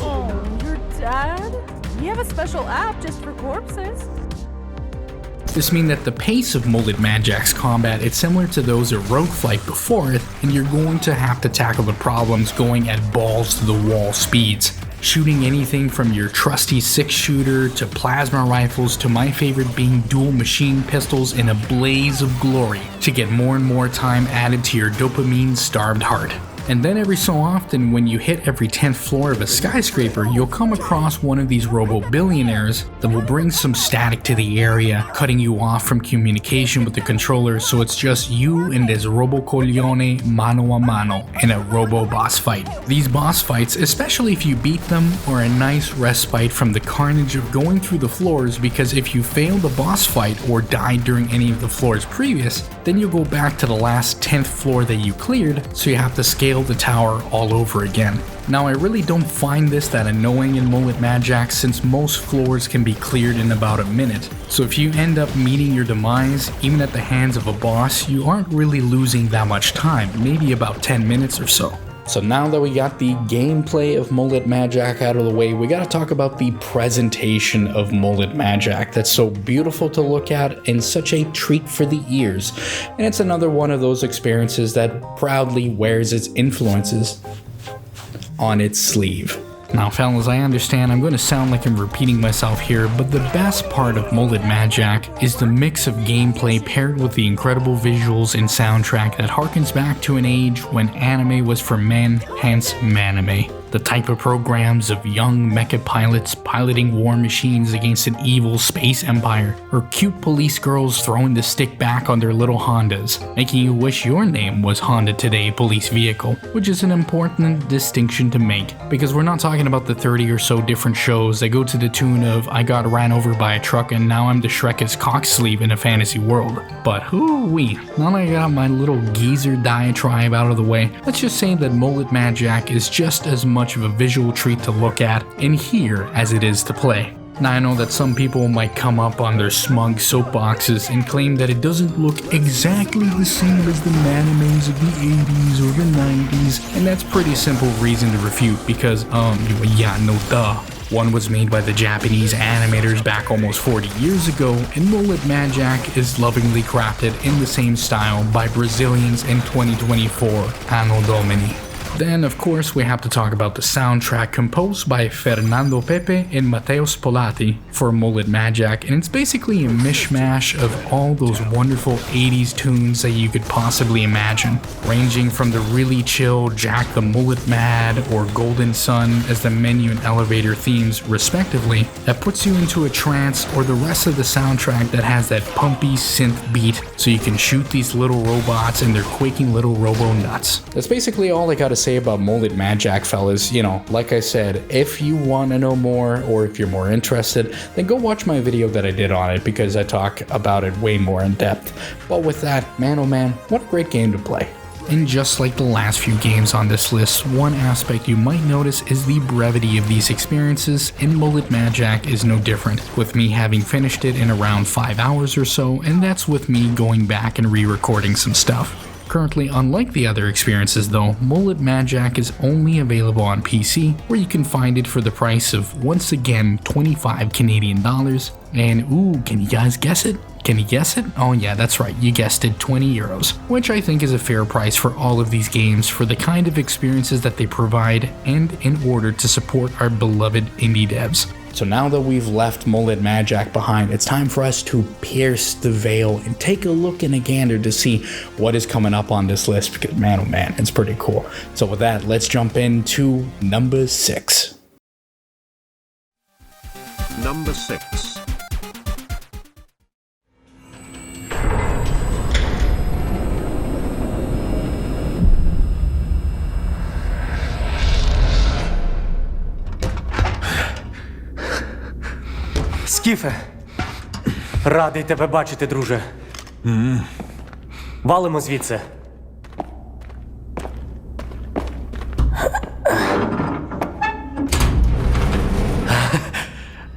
Oh, you're dead? We have a special app just for corpses. This means that the pace of Mullet Mad Jack's combat is similar to those of Rogue Flight before it, and you're going to have to tackle the problems going at balls to the wall speeds. Shooting anything from your trusty 6-shooter to plasma rifles to my favorite being dual machine pistols in a blaze of glory to get more and more time added to your dopamine-starved heart. And then every so often, when you hit every 10th floor of a skyscraper, you'll come across one of these robo-billionaires that will bring some static to the area, cutting you off from communication with the controller, so it's just you and this robo-coglione mano a mano in a robo-boss fight. These boss fights, especially if you beat them, are a nice respite from the carnage of going through the floors, because if you fail the boss fight or died during any of the floors previous, then you'll go back to the last 10th floor that you cleared, so you have to scale the tower all over again. Now, I really don't find this that annoying in Mullet Majak, since most floors can be cleared in about a minute. So if you end up meeting your demise, even at the hands of a boss, you aren't really losing that much time, maybe about 10 minutes or so. So now that we got the gameplay of Mullet Majak out of the way, we gotta talk about the presentation of Mullet Majak that's so beautiful to look at and such a treat for the ears. And it's another one of those experiences that proudly wears its influences on its sleeve. Now fellas, I understand I'm going to sound like I'm repeating myself here, but the best part of Mullet Majak is the mix of gameplay paired with the incredible visuals and soundtrack that harkens back to an age when anime was for men, hence manime. The type of programs of young mecha pilots piloting war machines against an evil space empire, or cute police girls throwing the stick back on their little Hondas, making you wish your name was Honda Today Police Vehicle, which is an important distinction to make, because we're not talking about the 30 or so different shows that go to the tune of I got ran over by a truck and now I'm the Shrek's cock sleeve in a fantasy world. But hoo-wee, now that I got my little geezer diatribe out of the way, let's just say that Mullet Majak is just as much of a visual treat to look at and hear as it is to play. Now I know that some people might come up on their smug soapboxes and claim that it doesn't look exactly the same as the animes of the 80s or the 90s, and that's pretty simple reason to refute because, duh. One was made by the Japanese animators back almost 40 years ago, and Mullet Majak is lovingly crafted in the same style by Brazilians in 2024, Anno Domini. Then, of course, we have to talk about the soundtrack composed by Fernando Pepe and Mateus Polati for Mullet Majak, and it's basically a mishmash of all those wonderful 80s tunes that you could possibly imagine, ranging from the really chill Jack the Mullet Mad or Golden Sun as the menu and elevator themes, respectively, that puts you into a trance, or the rest of the soundtrack that has that pumpy synth beat so you can shoot these little robots and their quaking little robo nuts. That's basically all I gotta say about Mullet Majak, fellas. Like I said, if you want to know more or if you're more interested, then go watch my video that I did on it, because I talk about it way more in depth. But with that, man oh man, what a great game to play. And just like the last few games on this list, one aspect you might notice is the brevity of these experiences, and Mullet Majak is no different, with me having finished it in around 5 hours or so, and that's with me going back and re-recording some stuff. Currently, unlike the other experiences though, Mullet Majak is only available on PC, where you can find it for the price of, once again, 25 Canadian dollars. And ooh, can you guys guess it? Can you guess it? Oh yeah, that's right, you guessed it, 20 euros, which I think is a fair price for all of these games for the kind of experiences that they provide, and in order to support our beloved indie devs. So now that we've left Mullet Majak behind, it's time for us to pierce the veil and take a look and a gander to see what is coming up on this list, because man oh man, it's pretty cool. So with that, let's jump into number 6. Number 6. Скіфе, радий тебе бачити, друже. Валимо звідси.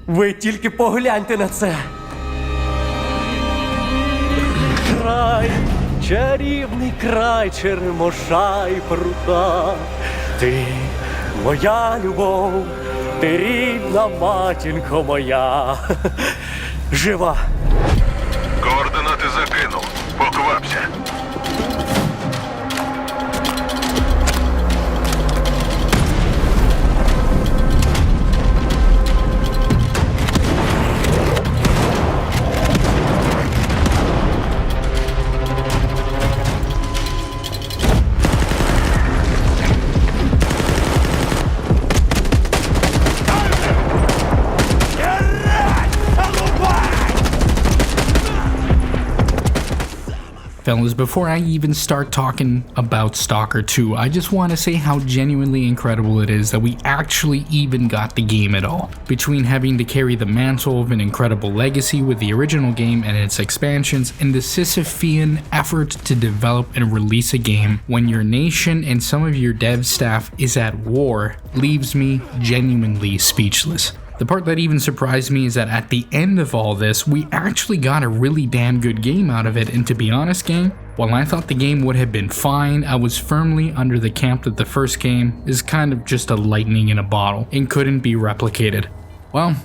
Ви тільки погляньте на це. Край, чарівний край черемоша й прута. Ти моя любов. Ти рідна матінко моя, жива. Координати закинув. Поквапся. fellas, before I even start talking about Stalker 2, I just want to say how genuinely incredible it is that we actually even got the game at all. Between having to carry the mantle of an incredible legacy with the original game and its expansions, and the Sisyphean effort to develop and release a game when your nation and some of your dev staff is at war, leaves me genuinely speechless. The part that even surprised me is that at the end of all this, we actually got a really damn good game out of it, and to be honest, gang, while I thought the game would have been fine, I was firmly under the camp that the first game is kind of just a lightning in a bottle and couldn't be replicated. Well,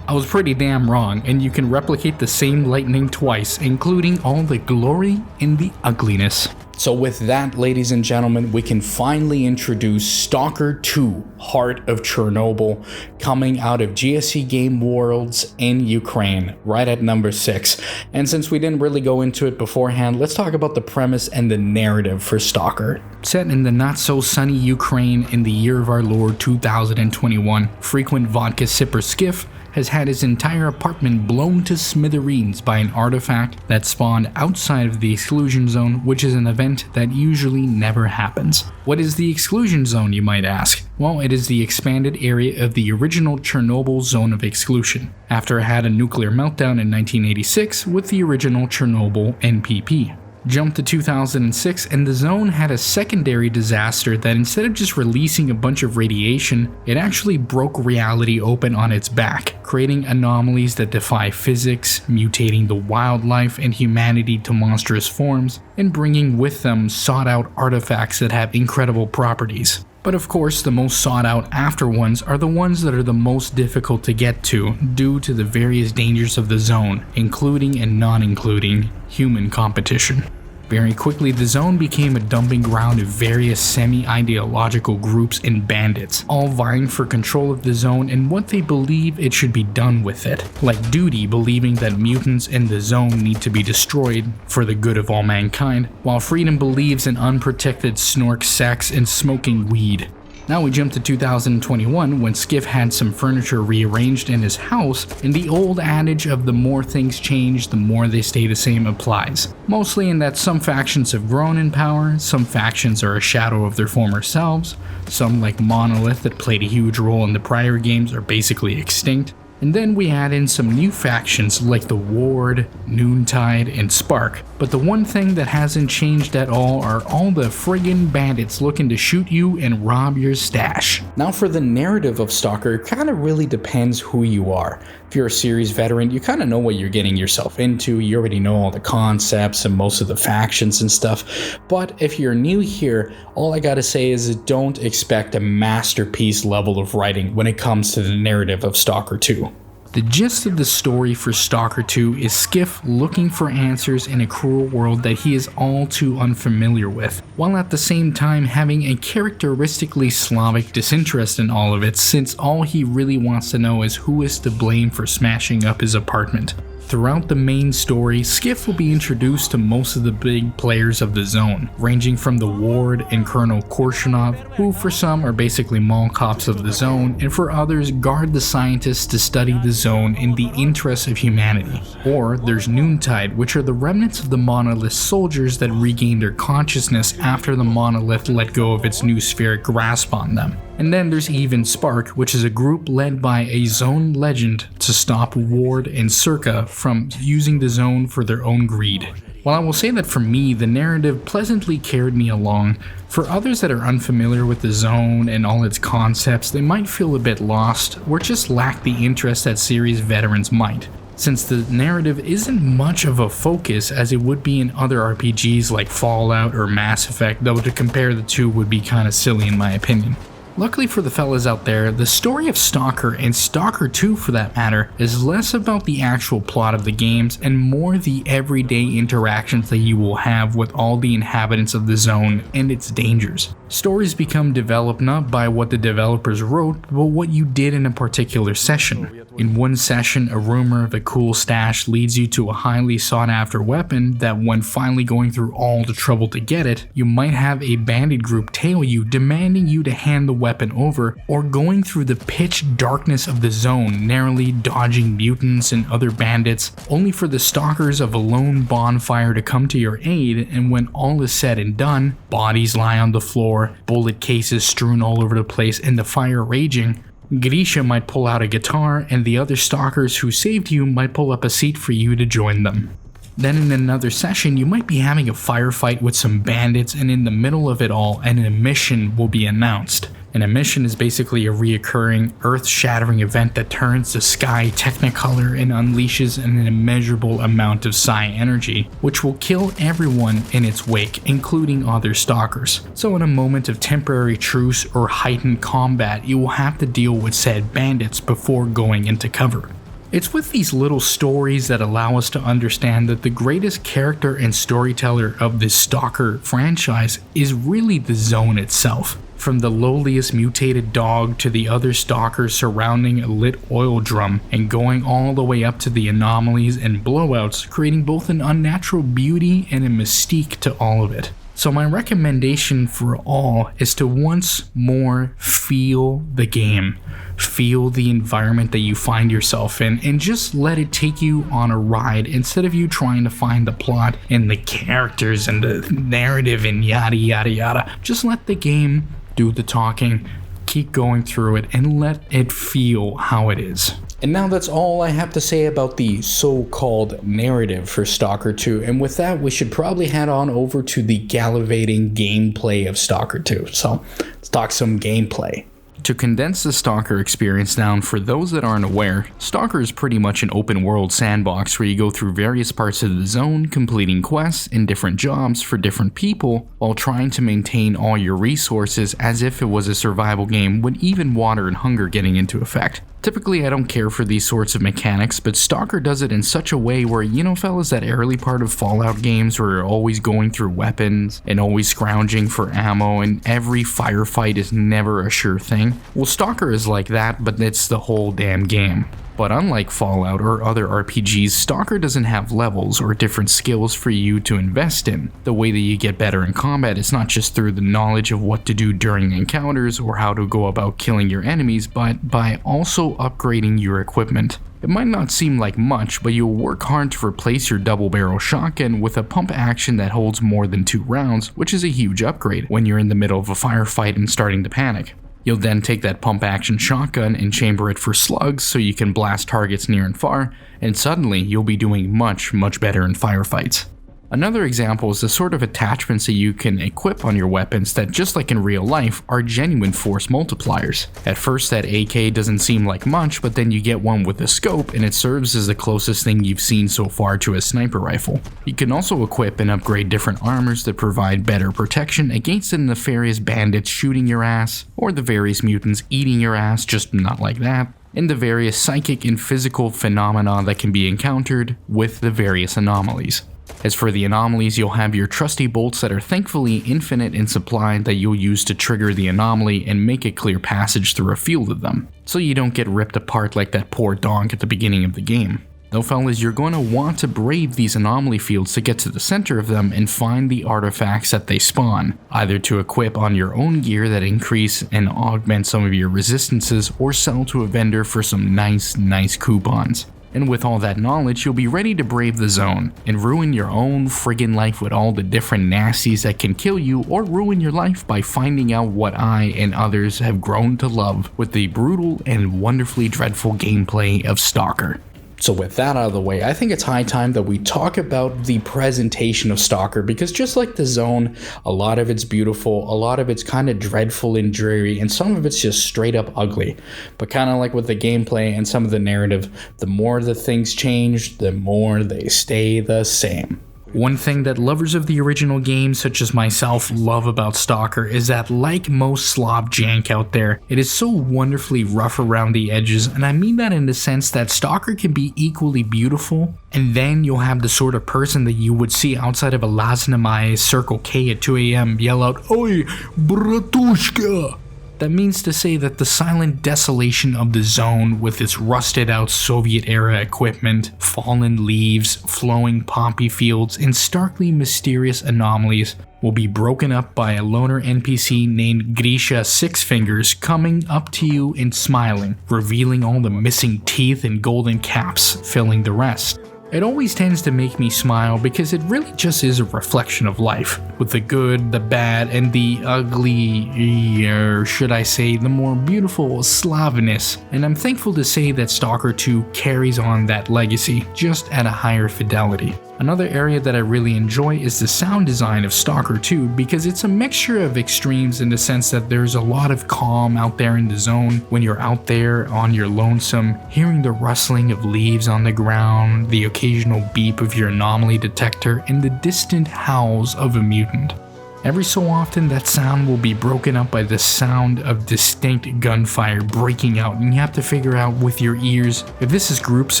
I was pretty damn wrong, and you can replicate the same lightning twice, including all the glory and the ugliness. So with that, ladies and gentlemen, we can finally introduce Stalker 2, Heart of Chernobyl, coming out of GSC Game Worlds in Ukraine, right at number 6. And since we didn't really go into it beforehand, let's talk about the premise and the narrative for Stalker. Set in the not-so-sunny Ukraine in the year of our Lord 2021, frequent vodka sipper Skiff has had his entire apartment blown to smithereens by an artifact that spawned outside of the exclusion zone, which is an event that usually never happens. What is the exclusion zone, you might ask? Well, it is the expanded area of the original Chernobyl zone of exclusion, after it had a nuclear meltdown in 1986 with the original Chernobyl NPP. Jump to 2006, and the zone had a secondary disaster that instead of just releasing a bunch of radiation, it actually broke reality open on its back, creating anomalies that defy physics, mutating the wildlife and humanity to monstrous forms, and bringing with them sought-out artifacts that have incredible properties. But of course, the most sought out after ones are the ones that are the most difficult to get to due to the various dangers of the zone, including and non-including human competition. Very quickly, the zone became a dumping ground of various semi-ideological groups and bandits, all vying for control of the zone and what they believe it should be done with it, like Duty believing that mutants in the zone need to be destroyed for the good of all mankind, while Freedom believes in unprotected snork sex and smoking weed. Now we jump to 2021 when Skiff had some furniture rearranged in his house, and the old adage of the more things change, the more they stay the same applies. Mostly in that some factions have grown in power, some factions are a shadow of their former selves, some like Monolith that played a huge role in the prior games are basically extinct. And then we add in some new factions like the Ward, Noontide, and Spark. But the one thing that hasn't changed at all are all the friggin' bandits looking to shoot you and rob your stash. Now for the narrative of Stalker, it kinda really depends who you are. If you're a series veteran, you kinda know what you're getting yourself into, you already know all the concepts and most of the factions and stuff. But if you're new here, all I gotta say is don't expect a masterpiece level of writing when it comes to the narrative of Stalker 2. The gist of the story for Stalker 2 is Skiff looking for answers in a cruel world that he is all too unfamiliar with, while at the same time having a characteristically Slavic disinterest in all of it, since all he really wants to know is who is to blame for smashing up his apartment. Throughout the main story, Skiff will be introduced to most of the big players of the zone, ranging from the Ward and Colonel Korshinov, who for some are basically mall cops of the zone, and for others guard the scientists to study the zone in the interests of humanity. Or there's Noontide, which are the remnants of the Monolith soldiers that regained their consciousness after the Monolith let go of its new spheric grasp on them. And then there's even Spark, which is a group led by a zone legend to stop Ward and Circa from using the zone for their own greed. While I will say that for me, the narrative pleasantly carried me along, for others that are unfamiliar with the zone and all its concepts, they might feel a bit lost or just lack the interest that series veterans might, since the narrative isn't much of a focus as it would be in other RPGs like Fallout or Mass Effect, though to compare the two would be kinda silly in my opinion. Luckily for the fellas out there, the story of Stalker, and Stalker 2 for that matter, is less about the actual plot of the games and more the everyday interactions that you will have with all the inhabitants of the zone and its dangers. Stories become developed not by what the developers wrote, but what you did in a particular session. In one session, a rumor of a cool stash leads you to a highly sought after weapon that when finally going through all the trouble to get it, you might have a bandit group tail you demanding you to hand the weapon weapon over, or going through the pitch darkness of the zone, narrowly dodging mutants and other bandits, only for the stalkers of a lone bonfire to come to your aid, and when all is said and done, bodies lie on the floor, bullet cases strewn all over the place, and the fire raging, Grisha might pull out a guitar, and the other stalkers who saved you might pull up a seat for you to join them. Then in another session, you might be having a firefight with some bandits, and in the middle of it all, an emission will be announced. An emission is basically a reoccurring, earth-shattering event that turns the sky technicolor and unleashes an immeasurable amount of psi energy, which will kill everyone in its wake, including other stalkers. So in a moment of temporary truce or heightened combat, you will have to deal with said bandits before going into cover. It's with these little stories that allow us to understand that the greatest character and storyteller of this Stalker franchise is really the zone itself. From the lowliest mutated dog to the other stalkers surrounding a lit oil drum, and going all the way up to the anomalies and blowouts, creating both an unnatural beauty and a mystique to all of it. So my recommendation for all is to once more feel the game. Feel the environment that you find yourself in, and just let it take you on a ride instead of you trying to find the plot and the characters and the narrative and yada yada yada. Just let the game do the talking, keep going through it, and let it feel how it is. And now that's all I have to say about the so-called narrative for Stalker 2, and with that we should probably head on over to the gallivanting gameplay of Stalker 2. So let's talk some gameplay. To condense the Stalker experience down for those that aren't aware, Stalker is pretty much an open world sandbox where you go through various parts of the zone, completing quests and different jobs for different people, while trying to maintain all your resources as if it was a survival game with even water and hunger getting into effect. Typically I don't care for these sorts of mechanics, but Stalker does it in such a way where, you know fellas, that early part of Fallout games where you're always going through weapons and always scrounging for ammo and every firefight is never a sure thing? Well, Stalker is like that, but it's the whole damn game. But unlike Fallout or other RPGs, Stalker doesn't have levels or different skills for you to invest in. The way that you get better in combat is not just through the knowledge of what to do during encounters or how to go about killing your enemies, but by also upgrading your equipment. It might not seem like much, but you'll work hard to replace your double-barrel shotgun with a pump action that holds more than 2 rounds, which is a huge upgrade when you're in the middle of a firefight and starting to panic. You'll then take that pump action shotgun and chamber it for slugs so you can blast targets near and far, and suddenly you'll be doing much better in firefights. Another example is the sort of attachments that you can equip on your weapons that, just like in real life, are genuine force multipliers. At first that AK doesn't seem like much, but then you get one with a scope and it serves as the closest thing you've seen so far to a sniper rifle. You can also equip and upgrade different armors that provide better protection against the nefarious bandits shooting your ass, or the various mutants eating your ass, just not like that, and the various psychic and physical phenomena that can be encountered with the various anomalies. As for the anomalies, you'll have your trusty bolts that are thankfully infinite in supply that you'll use to trigger the anomaly and make a clear passage through a field of them, so you don't get ripped apart like that poor donk at the beginning of the game. Though fellas, you're going to want to brave these anomaly fields to get to the center of them and find the artifacts that they spawn, either to equip on your own gear that increase and augment some of your resistances, or sell to a vendor for some nice coupons. And with all that knowledge, you'll be ready to brave the zone and ruin your own friggin' life with all the different nasties that can kill you, or ruin your life by finding out what I and others have grown to love with the brutal and wonderfully dreadful gameplay of Stalker. So with that out of the way, I think it's high time that we talk about the presentation of Stalker, because just like the zone, a lot of it's beautiful, a lot of it's kind of dreadful and dreary, and some of it's just straight up ugly. But kind of like with the gameplay and some of the narrative, the more the things change, the more they stay the same. One thing that lovers of the original game, such as myself, love about Stalker is that, like most slob jank out there, it is so wonderfully rough around the edges, and I mean that in the sense that Stalker can be equally beautiful, and then you'll have the sort of person that you would see outside of a Laznamai Circle K at 2 AM yell out, "Oi, bratushka!" That means to say that the silent desolation of the zone, with its rusted out Soviet-era equipment, fallen leaves, flowing poppy fields, and starkly mysterious anomalies, will be broken up by a loner NPC named Grisha Six Fingers coming up to you and smiling, revealing all the missing teeth and golden caps filling the rest. It always tends to make me smile because it really just is a reflection of life, with the good, the bad, and the ugly, or should I say, the more beautiful sloveness, and I'm thankful to say that Stalker 2 carries on that legacy, just at a higher fidelity. Another area that I really enjoy is the sound design of Stalker 2 because it's a mixture of extremes in the sense that there's a lot of calm out there in the zone when you're out there on your lonesome, hearing the rustling of leaves on the ground, the occasional beep of your anomaly detector, and the distant howls of a mutant. Every so often, that sound will be broken up by the sound of distinct gunfire breaking out, and you have to figure out with your ears if this is groups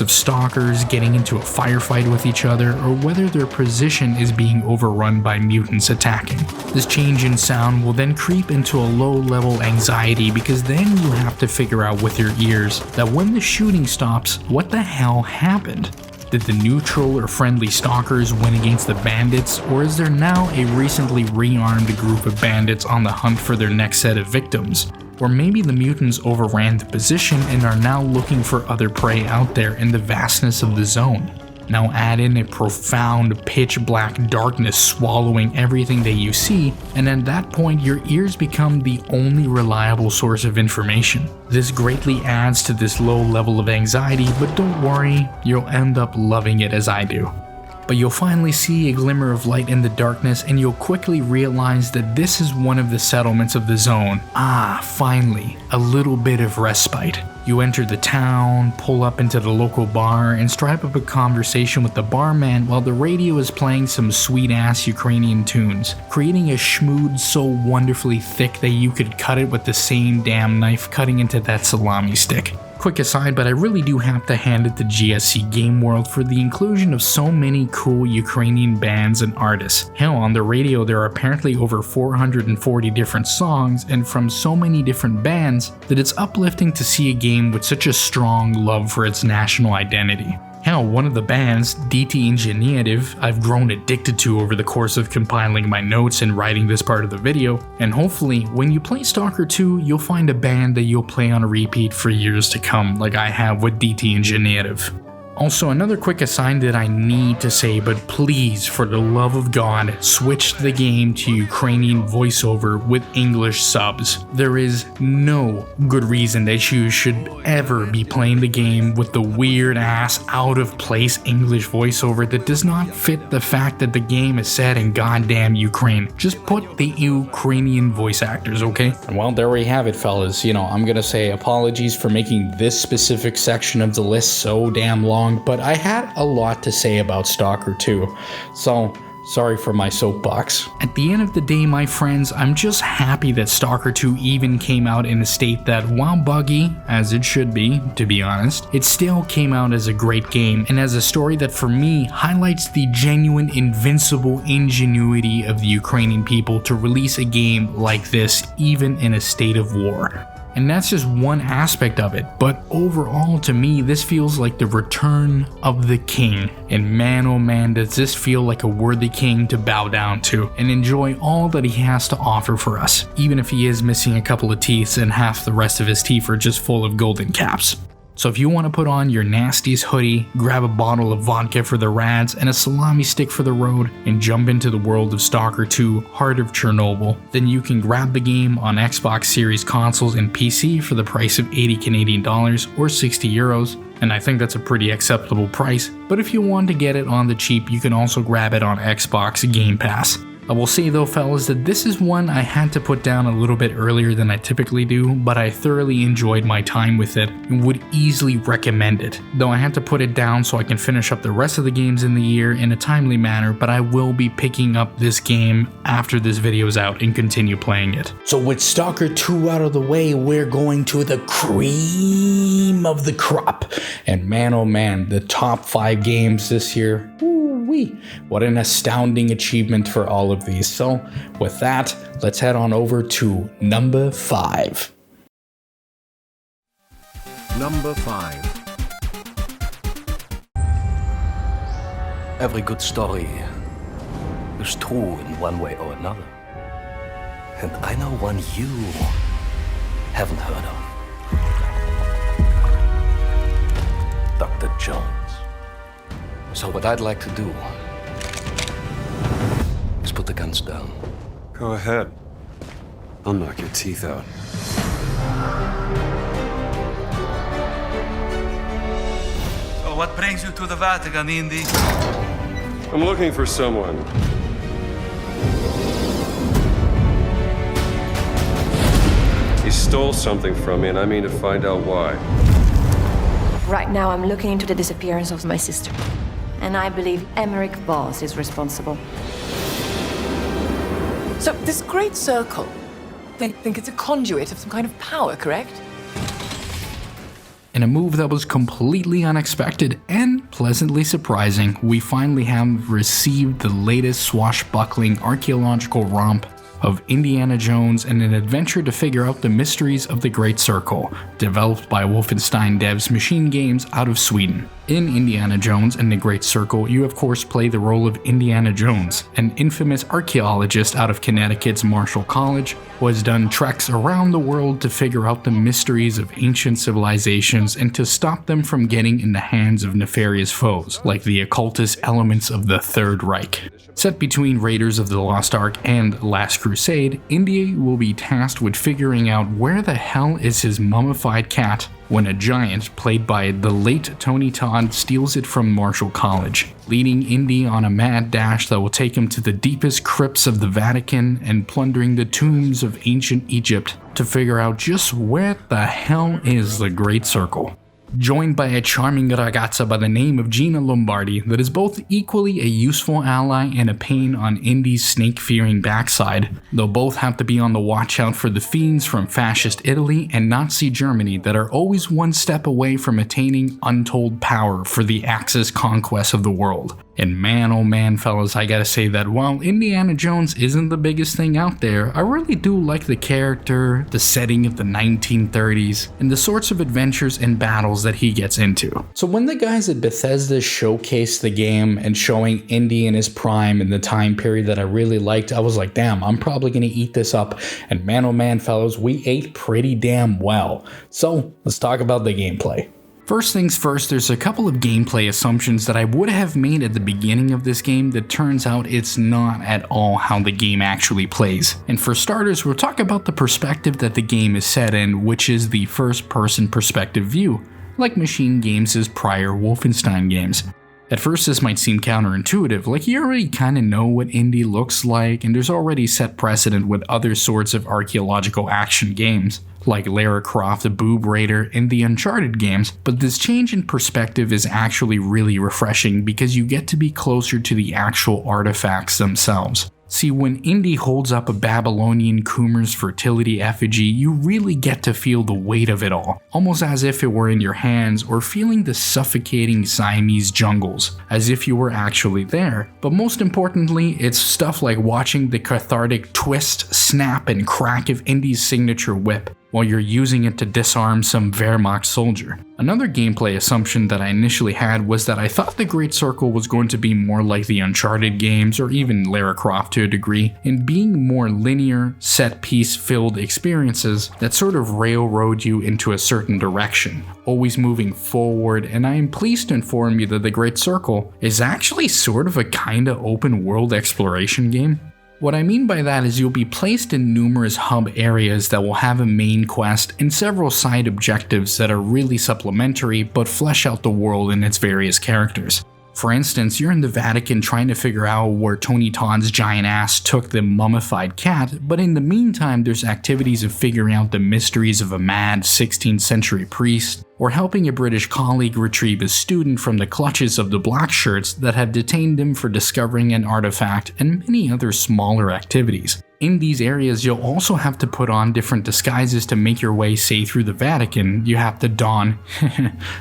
of stalkers getting into a firefight with each other, or whether their position is being overrun by mutants attacking. This change in sound will then creep into a low-level anxiety because then you have to figure out with your ears that when the shooting stops, what the hell happened? Did the neutral or friendly stalkers win against the bandits, or is there now a recently rearmed group of bandits on the hunt for their next set of victims? Or maybe the mutants overran the position and are now looking for other prey out there in the vastness of the zone. Now add in a profound pitch black darkness swallowing everything that you see, and at that point your ears become the only reliable source of information. This greatly adds to this low level of anxiety, but don't worry, you'll end up loving it as I do. But you'll finally see a glimmer of light in the darkness, and you'll quickly realize that this is one of the settlements of the zone. Finally, a little bit of respite. You enter the town, pull up into the local bar, and strike up a conversation with the barman while the radio is playing some sweet-ass Ukrainian tunes, creating a schmood so wonderfully thick that you could cut it with the same damn knife cutting into that salami stick. Quick aside, but I really do have to hand it to GSC Game World for the inclusion of so many cool Ukrainian bands and artists. Hell, on the radio there are apparently over 440 different songs and from so many different bands that it's uplifting to see a game with such a strong love for its national identity. Hell, one of the bands, DT Ingenietive, I've grown addicted to over the course of compiling my notes and writing this part of the video, and hopefully, when you play Stalker 2, you'll find a band that you'll play on a repeat for years to come, like I have with DT Ingenietive. Also, another quick aside that I need to say, but please, for the love of God, switch the game to Ukrainian voiceover with English subs. There is no good reason that you should ever be playing the game with the weird ass, out of place English voiceover that does not fit the fact that the game is set in goddamn Ukraine. Just put the Ukrainian voice actors, okay? And well, there we have it, fellas. I'm gonna say apologies for making this specific section of the list so damn long, but I had a lot to say about Stalker 2, so sorry for my soapbox. At the end of the day, my friends, I'm just happy that Stalker 2 even came out in a state that, while buggy, as it should be, to be honest, it still came out as a great game and as a story that for me highlights the genuine invincible ingenuity of the Ukrainian people to release a game like this even in a state of war. And that's just one aspect of it, but overall to me this feels like the return of the king, and man oh man does this feel like a worthy king to bow down to and enjoy all that he has to offer for us, even if he is missing a couple of teeth and half the rest of his teeth are just full of golden caps. So if you want to put on your nastiest hoodie, grab a bottle of vodka for the rads and a salami stick for the road, and jump into the world of Stalker 2 Heart of Chernobyl, then you can grab the game on Xbox Series consoles and PC for the price of 80 Canadian dollars or 60 euros, and I think that's a pretty acceptable price, but if you want to get it on the cheap, you can also grab it on Xbox Game Pass. I will say though, fellas, that this is one I had to put down a little bit earlier than I typically do, but I thoroughly enjoyed my time with it and would easily recommend it. Though I had to put it down so I can finish up the rest of the games in the year in a timely manner, but I will be picking up this game after this video is out and continue playing it. So with Stalker 2 out of the way, we're going to the cream of the crop. And man oh man, the top 5 games this year, what an astounding achievement for all of these. So with that, let's head on over to number 5. Number 5. Every good story There's two in one way or another. And I know one you haven't heard of. Dr. Jones. So what I'd like to do is put the guns down. Go ahead. I'll knock your teeth out. So what brings you to the Vatican, Indy? I'm looking for someone. He stole something from me, and I mean to find out why. Right now, I'm looking into the disappearance of my sister. And I believe Emmerich Voss is responsible. So, this great circle, they think it's a conduit of some kind of power, correct? In a move that was completely unexpected and pleasantly surprising, we finally have received the latest swashbuckling archaeological romp of Indiana Jones and an adventure to figure out the mysteries of the Great Circle, developed by Wolfenstein Devs Machine Games out of Sweden. In Indiana Jones and the Great Circle, you of course play the role of Indiana Jones, an infamous archaeologist out of Connecticut's Marshall College, who has done treks around the world to figure out the mysteries of ancient civilizations and to stop them from getting in the hands of nefarious foes, like the occultist elements of the Third Reich. Set between Raiders of the Lost Ark and Last Crusade, Indy will be tasked with figuring out where the hell is his mummified cat when a giant, played by the late Tony Todd, steals it from Marshall College, leading Indy on a mad dash that will take him to the deepest crypts of the Vatican and plundering the tombs of ancient Egypt to figure out just where the hell is the Great Circle. Joined by a charming ragazza by the name of Gina Lombardi that is both equally a useful ally and a pain on Indy's snake-fearing backside. They'll both have to be on the watch out for the fiends from fascist Italy and Nazi Germany that are always one step away from attaining untold power for the Axis conquest of the world. And man, oh man, fellas, I gotta say that while Indiana Jones isn't the biggest thing out there, I really do like the character, the setting of the 1930s, and the sorts of adventures and battles that he gets into. So when the guys at Bethesda showcased the game and showing Indy in his prime in the time period that I really liked, I was like, damn, I'm probably gonna eat this up. And man, oh man, fellas, we ate pretty damn well. So let's talk about the gameplay. First things first, there's a couple of gameplay assumptions that I would have made at the beginning of this game that turns out it's not at all how the game actually plays. And for starters, we'll talk about the perspective that the game is set in, which is the first-person perspective view, like Machine Games' prior Wolfenstein games. At first this might seem counterintuitive, like you already kinda know what Indy looks like and there's already set precedent with other sorts of archaeological action games, like Lara Croft, the Boob Raider, and the Uncharted games, but this change in perspective is actually really refreshing because you get to be closer to the actual artifacts themselves. See, when Indy holds up a Babylonian Coomer's fertility effigy, you really get to feel the weight of it all, almost as if it were in your hands, or feeling the suffocating Siamese jungles, as if you were actually there. But most importantly, it's stuff like watching the cathartic twist, snap, and crack of Indy's signature whip, while you're using it to disarm some Wehrmacht soldier. Another gameplay assumption that I initially had was that I thought the Great Circle was going to be more like the Uncharted games, or even Lara Croft to a degree, in being more linear, set-piece filled experiences that sort of railroad you into a certain direction, always moving forward, and I am pleased to inform you that the Great Circle is actually sort of a kinda open world exploration game. What I mean by that is you'll be placed in numerous hub areas that will have a main quest and several side objectives that are really supplementary but flesh out the world and its various characters. For instance, you're in the Vatican trying to figure out where Tony Todd's giant ass took the mummified cat, but in the meantime there's activities of figuring out the mysteries of a mad 16th century priest, or helping a British colleague retrieve a student from the clutches of the black shirts that have detained him for discovering an artifact, and many other smaller activities. In these areas, you'll also have to put on different disguises to make your way, say, through the Vatican. You have to don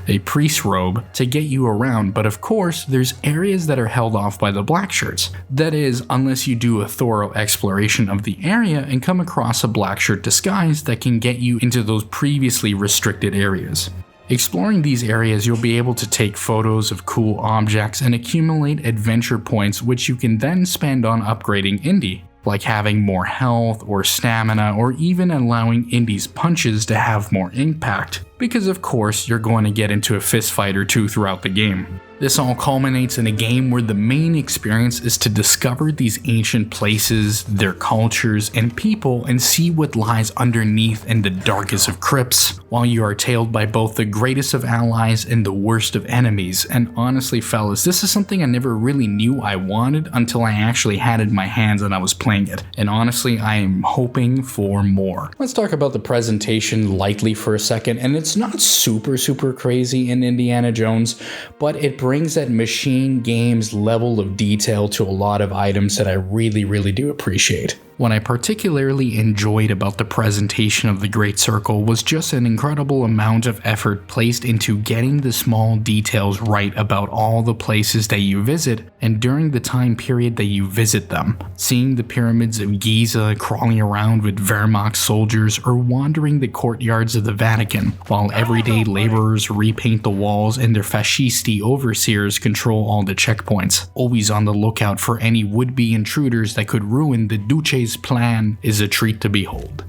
a priest robe to get you around, but of course, there's areas that are held off by the black shirts. That is, unless you do a thorough exploration of the area and come across a black shirt disguise that can get you into those previously restricted areas. Exploring these areas, you'll be able to take photos of cool objects and accumulate adventure points which you can then spend on upgrading Indy, like having more health or stamina, or even allowing Indy's punches to have more impact, because of course you're going to get into a fist fight or two throughout the game. This all culminates in a game where the main experience is to discover these ancient places, their cultures, and people, and see what lies underneath in the darkest of crypts, while you are tailed by both the greatest of allies and the worst of enemies. And honestly fellas, this is something I never really knew I wanted until I actually had it in my hands and I was playing it. And honestly, I am hoping for more. Let's talk about the presentation lightly for a second, and it's not super crazy in Indiana Jones, but it brings that Machine Games level of detail to a lot of items that I really do appreciate. What I particularly enjoyed about the presentation of the Great Circle was just an incredible amount of effort placed into getting the small details right about all the places that you visit and during the time period that you visit them. Seeing the pyramids of Giza crawling around with Wehrmacht soldiers, or wandering the courtyards of the Vatican, while everyday laborers repaint the walls and their fascisti overseers control all the checkpoints, always on the lookout for any would-be intruders that could ruin the Duce's plan, is a treat to behold.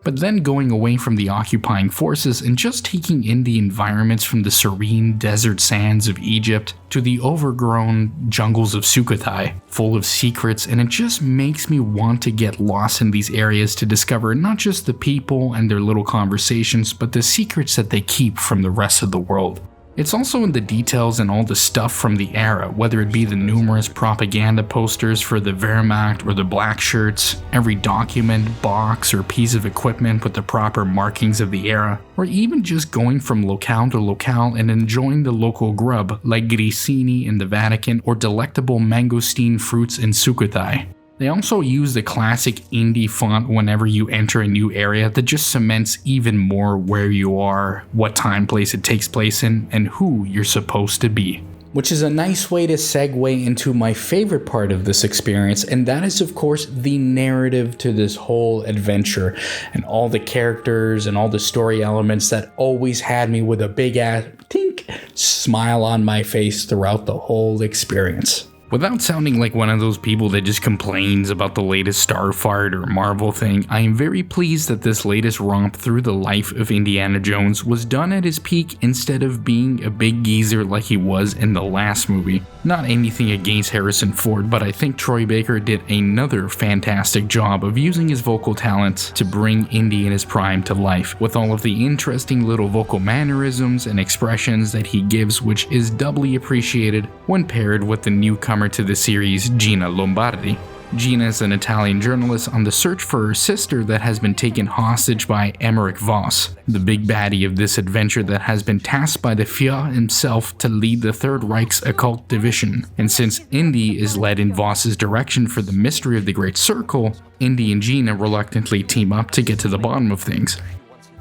But then going away from the occupying forces and just taking in the environments from the serene desert sands of Egypt to the overgrown jungles of Sukhothai, full of secrets, and it just makes me want to get lost in these areas to discover not just the people and their little conversations, but the secrets that they keep from the rest of the world. It's also in the details and all the stuff from the era, whether it be the numerous propaganda posters for the Wehrmacht or the black shirts, every document, box, or piece of equipment with the proper markings of the era, or even just going from locale to locale and enjoying the local grub like grissini in the Vatican or delectable mangosteen fruits in Sukhothai. They also use the classic Indy font whenever you enter a new area that just cements even more where you are, what time place it takes place in, and who you're supposed to be. Which is a nice way to segue into my favorite part of this experience, and that is of course the narrative to this whole adventure, and all the characters and all the story elements that always had me with a big ass tink smile on my face throughout the whole experience. Without sounding like one of those people that just complains about the latest Starfire or Marvel thing, I am very pleased that this latest romp through the life of Indiana Jones was done at his peak instead of being a big geezer like he was in the last movie. Not anything against Harrison Ford, but I think Troy Baker did another fantastic job of using his vocal talents to bring Indy in his prime to life, with all of the interesting little vocal mannerisms and expressions that he gives, which is doubly appreciated when paired with the newcomer to the series, Gina Lombardi. Gina is an Italian journalist on the search for her sister that has been taken hostage by Emmerich Voss, the big baddie of this adventure that has been tasked by the Führer himself to lead the Third Reich's occult division. And since Indy is led in Voss's direction for the mystery of the Great Circle, Indy and Gina reluctantly team up to get to the bottom of things.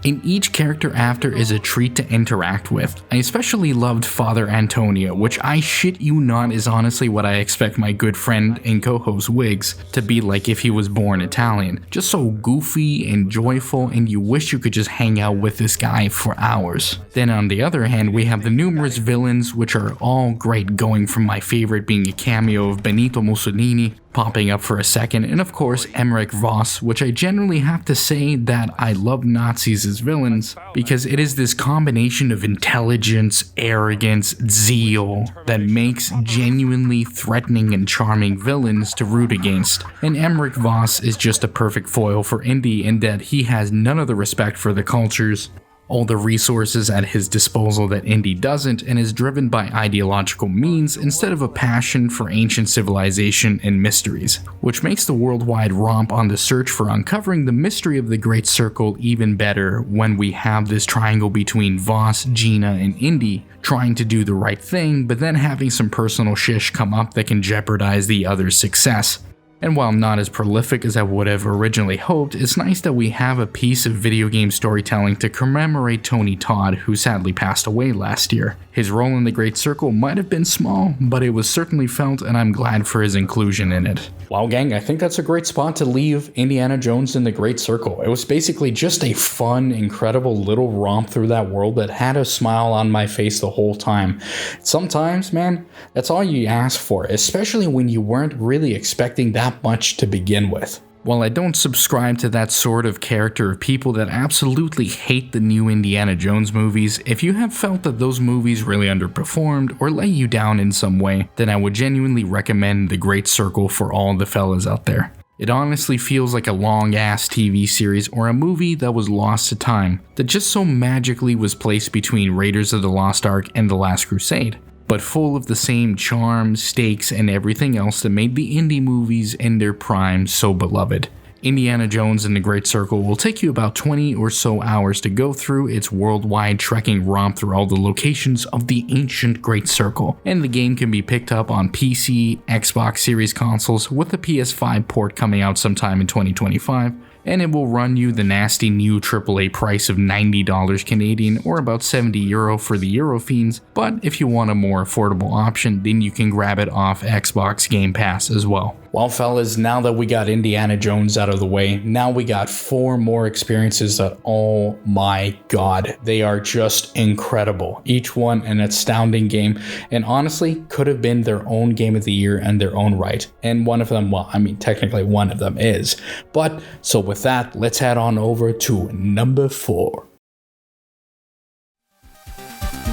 In each character after is a treat to interact with. I especially loved Father Antonio, which I shit you not is honestly what I expect my good friend and co-host Wiggs to be like if he was born Italian. Just so goofy and joyful, and you wish you could just hang out with this guy for hours. Then on the other hand, we have the numerous villains, which are all great, going from my favorite being a cameo of Benito Mussolini, popping up for a second, and of course Emmerich Voss, which I generally have to say that I love Nazis as villains because it is this combination of intelligence, arrogance, zeal that makes genuinely threatening and charming villains to root against. And Emmerich Voss is just a perfect foil for Indy in that he has none of the respect for the cultures, all the resources at his disposal that Indy doesn't, and is driven by ideological means instead of a passion for ancient civilization and mysteries, which makes the worldwide romp on the search for uncovering the mystery of the Great Circle even better when we have this triangle between Voss, Gina, and Indy trying to do the right thing, but then having some personal shish come up that can jeopardize the other's success. And while not as prolific as I would have originally hoped, it's nice that we have a piece of video game storytelling to commemorate Tony Todd, who sadly passed away last year. His role in the Great Circle might have been small, but it was certainly felt, and I'm glad for his inclusion in it. Well, gang, I think that's a great spot to leave Indiana Jones and the Great Circle. It was basically just a fun, incredible little romp through that world that had a smile on my face the whole time. Sometimes, man, that's all you ask for, especially when you weren't really expecting that much to begin with. While I don't subscribe to that sort of character of people that absolutely hate the new Indiana Jones movies, if you have felt that those movies really underperformed or let you down in some way, then I would genuinely recommend The Great Circle for all the fellas out there. It honestly feels like a long-ass TV series or a movie that was lost to time, that just so magically was placed between Raiders of the Lost Ark and The Last Crusade, but full of the same charm, stakes, and everything else that made the indie movies in their prime so beloved. Indiana Jones and the Great Circle will take you about 20 or so hours to go through its worldwide trekking romp through all the locations of the ancient Great Circle, and the game can be picked up on PC, Xbox Series consoles with the PS5 port coming out sometime in 2025, and it will run you the nasty new AAA price of $90 Canadian or about €70 for the Eurofiends, but if you want a more affordable option, then you can grab it off Xbox Game Pass as well. Well, fellas, now that we got Indiana Jones out of the way, now we got 4 more experiences that, oh my god, they are just incredible. Each one an astounding game, and honestly, could have been their own game of the year in their own right. And one of them, well, I mean, technically one of them is. But, so with that, let's head on over to number 4.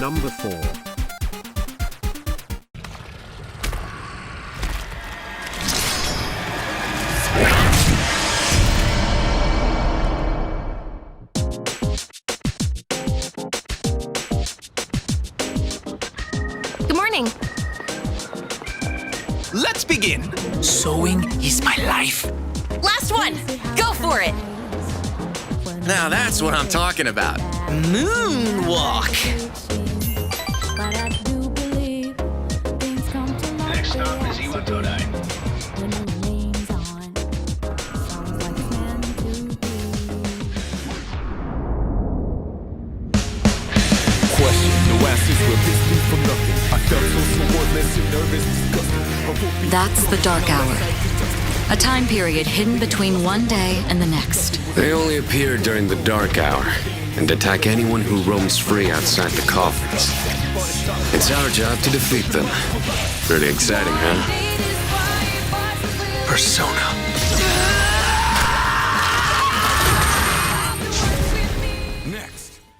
Number 4. Good morning. Let's begin. Sewing is my life. Last one. Go for it. Now that's what I'm talking about. Moonwalk. Next stop is Iwatodai. That's the Dark Hour. A time period hidden between one day and the next. They only appear during the Dark Hour and attack anyone who roams free outside the coffins. It's our job to defeat them. Pretty exciting, huh? Persona.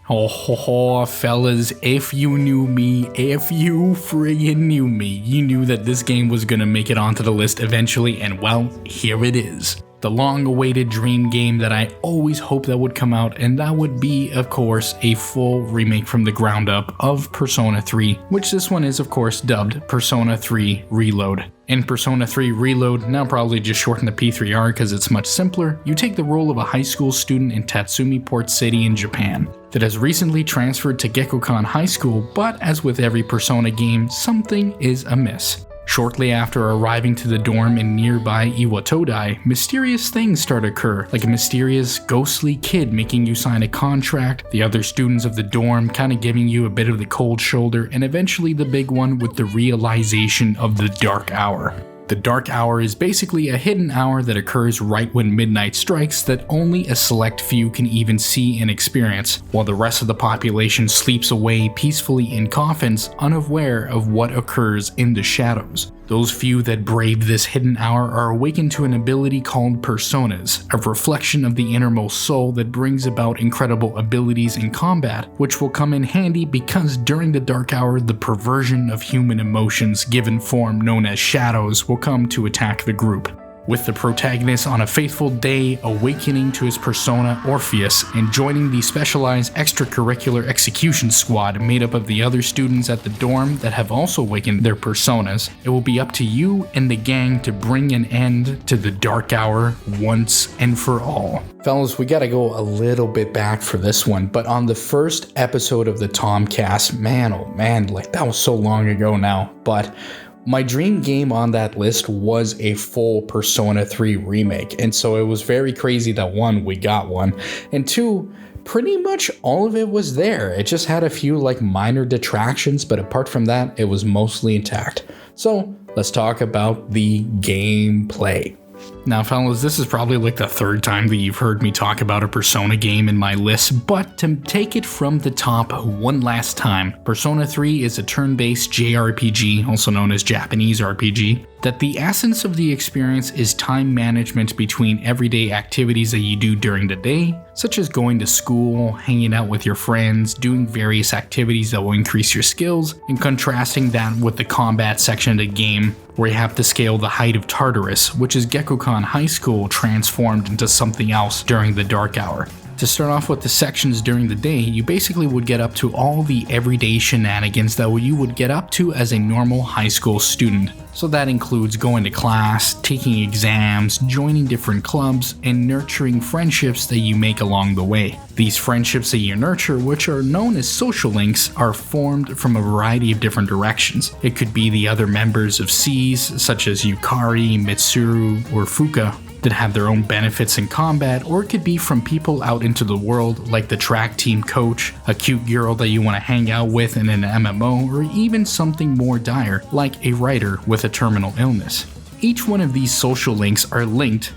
Oh, fellas, if you knew me, if you friggin' knew me, you knew that this game was gonna make it onto the list eventually, and well, here it is. The long-awaited dream game that I always hoped that would come out, and that would be, of course, a full remake from the ground up of Persona 3, which this one is, of course, dubbed Persona 3 Reload. In Persona 3 Reload, now probably just shorten to P3R because it's much simpler, you take the role of a high school student in Tatsumi Port City in Japan that has recently transferred to Gekkoukan High School, but as with every Persona game, something is amiss. Shortly after arriving to the dorm in nearby Iwatodai, mysterious things start to occur, like a mysterious, ghostly kid making you sign a contract, the other students of the dorm kinda giving you a bit of the cold shoulder, and eventually the big one with the realization of the Dark Hour. The Dark Hour is basically a hidden hour that occurs right when midnight strikes that only a select few can even see and experience, while the rest of the population sleeps away peacefully in coffins, unaware of what occurs in the shadows. Those few that brave this hidden hour are awakened to an ability called personas, a reflection of the innermost soul that brings about incredible abilities in combat, which will come in handy because during the Dark Hour, the perversion of human emotions given form known as shadows will come to attack the group. With the protagonist on a fateful day awakening to his persona Orpheus and joining the specialized extracurricular execution squad made up of the other students at the dorm that have also awakened their personas, it will be up to you and the gang to bring an end to the Dark Hour once and for all. Fellas, we gotta go a little bit back for this one, but on the first episode of the Tomcast, man, oh man, like that was so long ago now, but My dream game on that list was a full Persona 3 remake, and so it was very crazy that 1, we got one, and 2, pretty much all of it was there. It just had a few like minor detractions, but apart from that, it was mostly intact. So let's talk about the gameplay. Now fellas, this is probably like the third time that you've heard me talk about a Persona game in my list, but to take it from the top one last time, Persona 3 is a turn-based JRPG, also known as Japanese RPG, that the essence of the experience is time management between everyday activities that you do during the day, such as going to school, hanging out with your friends, doing various activities that will increase your skills, and contrasting that with the combat section of the game, where you have to scale the height of Tartarus, which is Gekukan High School transformed into something else during the Dark Hour. To start off with the sections during the day, you basically would get up to all the everyday shenanigans that you would get up to as a normal high school student. So that includes going to class, taking exams, joining different clubs, and nurturing friendships that you make along the way. These friendships that you nurture, which are known as social links, are formed from a variety of different directions. It could be the other members of C's, such as Yukari, Mitsuru, or Fuka, that have their own benefits in combat, or it could be from people out into the world like the track team coach, a cute girl that you want to hang out with in an MMO, or even something more dire like a writer with a terminal illness. Each one of these social links are linked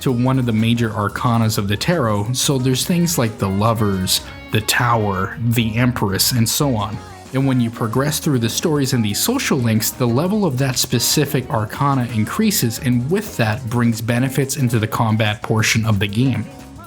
to one of the major arcanas of the tarot, so there's things like the Lovers, the Tower, the Empress, and so on. And when you progress through the stories in these social links, the level of that specific arcana increases, and with that brings benefits into the combat portion of the game.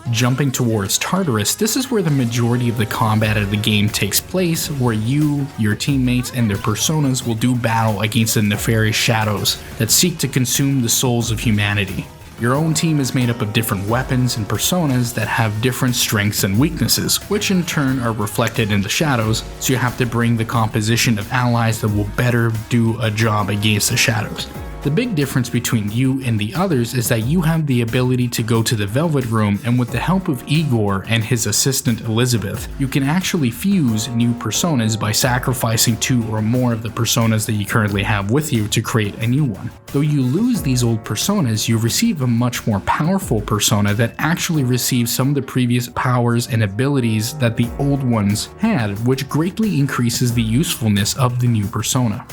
Jumping towards Tartarus, this is where the majority of the combat of the game takes place, where you, your teammates, and their personas will do battle against the nefarious shadows that seek to consume the souls of humanity. Your own team is made up of different weapons and personas that have different strengths and weaknesses, which in turn are reflected in the shadows, so you have to bring the composition of allies that will better do a job against the shadows. The big difference between you and the others is that you have the ability to go to the Velvet Room, and with the help of Igor and his assistant Elizabeth, you can actually fuse new personas by sacrificing 2 or more of the personas that you currently have with you to create a new one. Though you lose these old personas, you receive a much more powerful persona that actually receives some of the previous powers and abilities that the old ones had, which greatly increases the usefulness of the new persona.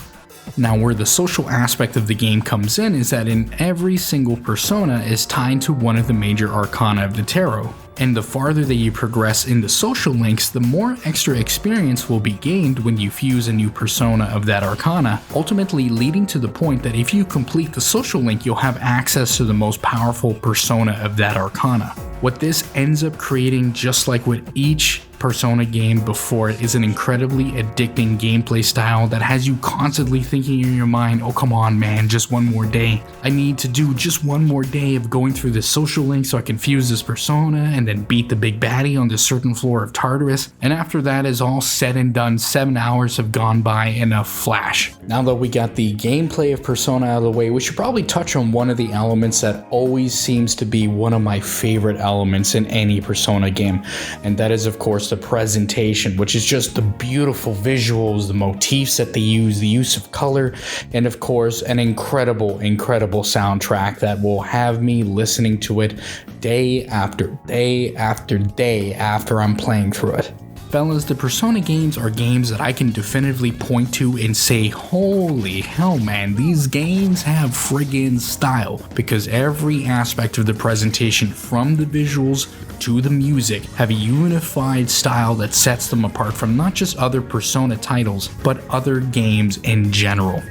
Now, where the social aspect of the game comes in is that in every single persona is tied to one of the major arcana of the tarot. And the farther that you progress in the social links, the more extra experience will be gained when you fuse a new persona of that arcana, ultimately leading to the point that if you complete the social link, you'll have access to the most powerful persona of that arcana. What this ends up creating, just like with each Persona game before it, is an incredibly addicting gameplay style that has you constantly thinking in your mind, oh come on man, just one more day. I need to do just one more day of going through this social link so I can fuse this persona and then beat the big baddie on this certain floor of Tartarus. And after that is all said and done, 7 hours have gone by in a flash. Now that we got the gameplay of Persona out of the way, we should probably touch on one of the elements that always seems to be one of my favorite elements in any Persona game, and that is of course the presentation, which is just the beautiful visuals, the motifs that they use, the use of color, and of course an incredible soundtrack that will have me listening to it day after day after day after I'm playing through it. Fellas, the Persona games are games that I can definitively point to and say, holy hell man, these games have friggin' style, because every aspect of the presentation, from the visuals to the music, have a unified style that sets them apart from not just other Persona titles, but other games in general.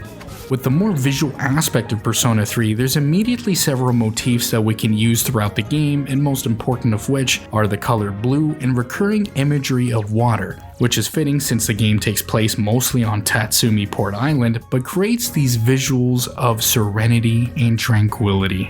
With the more visual aspect of Persona 3, there's immediately several motifs that we can use throughout the game, and most important of which are the color blue and recurring imagery of water, which is fitting since the game takes place mostly on Tatsumi Port Island, but creates these visuals of serenity and tranquility.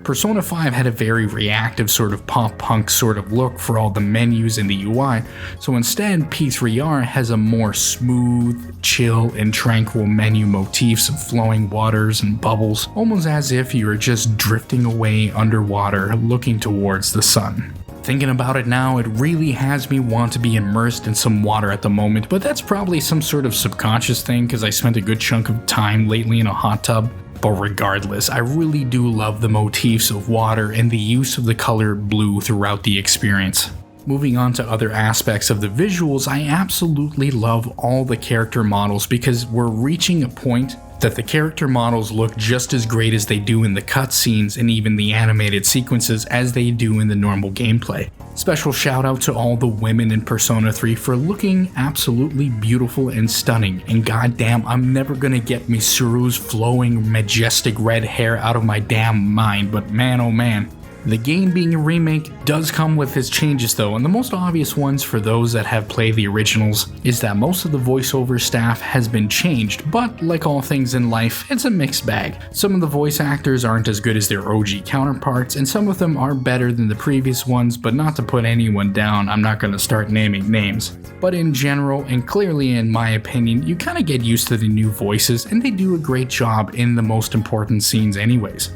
Persona 5 had a very reactive sort of pop-punk sort of look for all the menus in the UI, so instead P3R has a more smooth, chill, and tranquil menu motifs of flowing waters and bubbles, almost as if you were just drifting away underwater looking towards the sun. thinking about it now, it really has me want to be immersed in some water at the moment, but that's probably some sort of subconscious thing because I spent a good chunk of time lately in a hot tub. But regardless, I really do love the motifs of water and the use of the color blue throughout the experience. Moving on to other aspects of the visuals, I absolutely love all the character models because we're reaching a point that the character models look just as great as they do in the cutscenes and even the animated sequences as they do in the normal gameplay. Special shout out to all the women in Persona 3 for looking absolutely beautiful and stunning, and goddamn, I'm never gonna get Misuru's flowing majestic red hair out of my damn mind, but man oh man. The game being a remake does come with its changes though, and the most obvious ones for those that have played the originals is that most of the voiceover staff has been changed, but like all things in life, it's a mixed bag. Some of the voice actors aren't as good as their OG counterparts, and some of them are better than the previous ones, but not to put anyone down, I'm not going to start naming names. But in general, and clearly in my opinion, you kind of get used to the new voices, and they do a great job in the most important scenes anyways.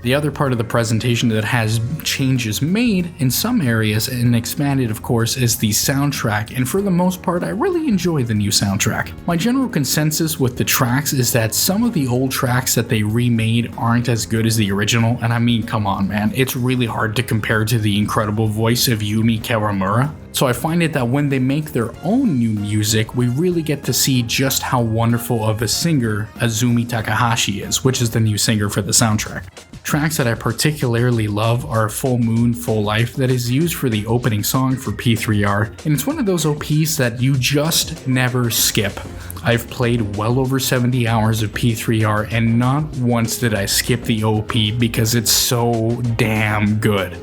The other part of the presentation that has changes made in some areas and expanded of course is the soundtrack, and for the most part I really enjoy the new soundtrack. My general consensus with the tracks is that some of the old tracks that they remade aren't as good as the original, and I mean come on man, it's really hard to compare to the incredible voice of Yumi Kawamura. So I find it that when they make their own new music, we really get to see just how wonderful of a singer Azumi Takahashi is, which is the new singer for the soundtrack. Tracks that I particularly love are Full Moon, Full Life that is used for the opening song for P3R, and it's one of those OPs that you just never skip. I've played well over 70 hours of P3R and not once did I skip the OP because it's so damn good.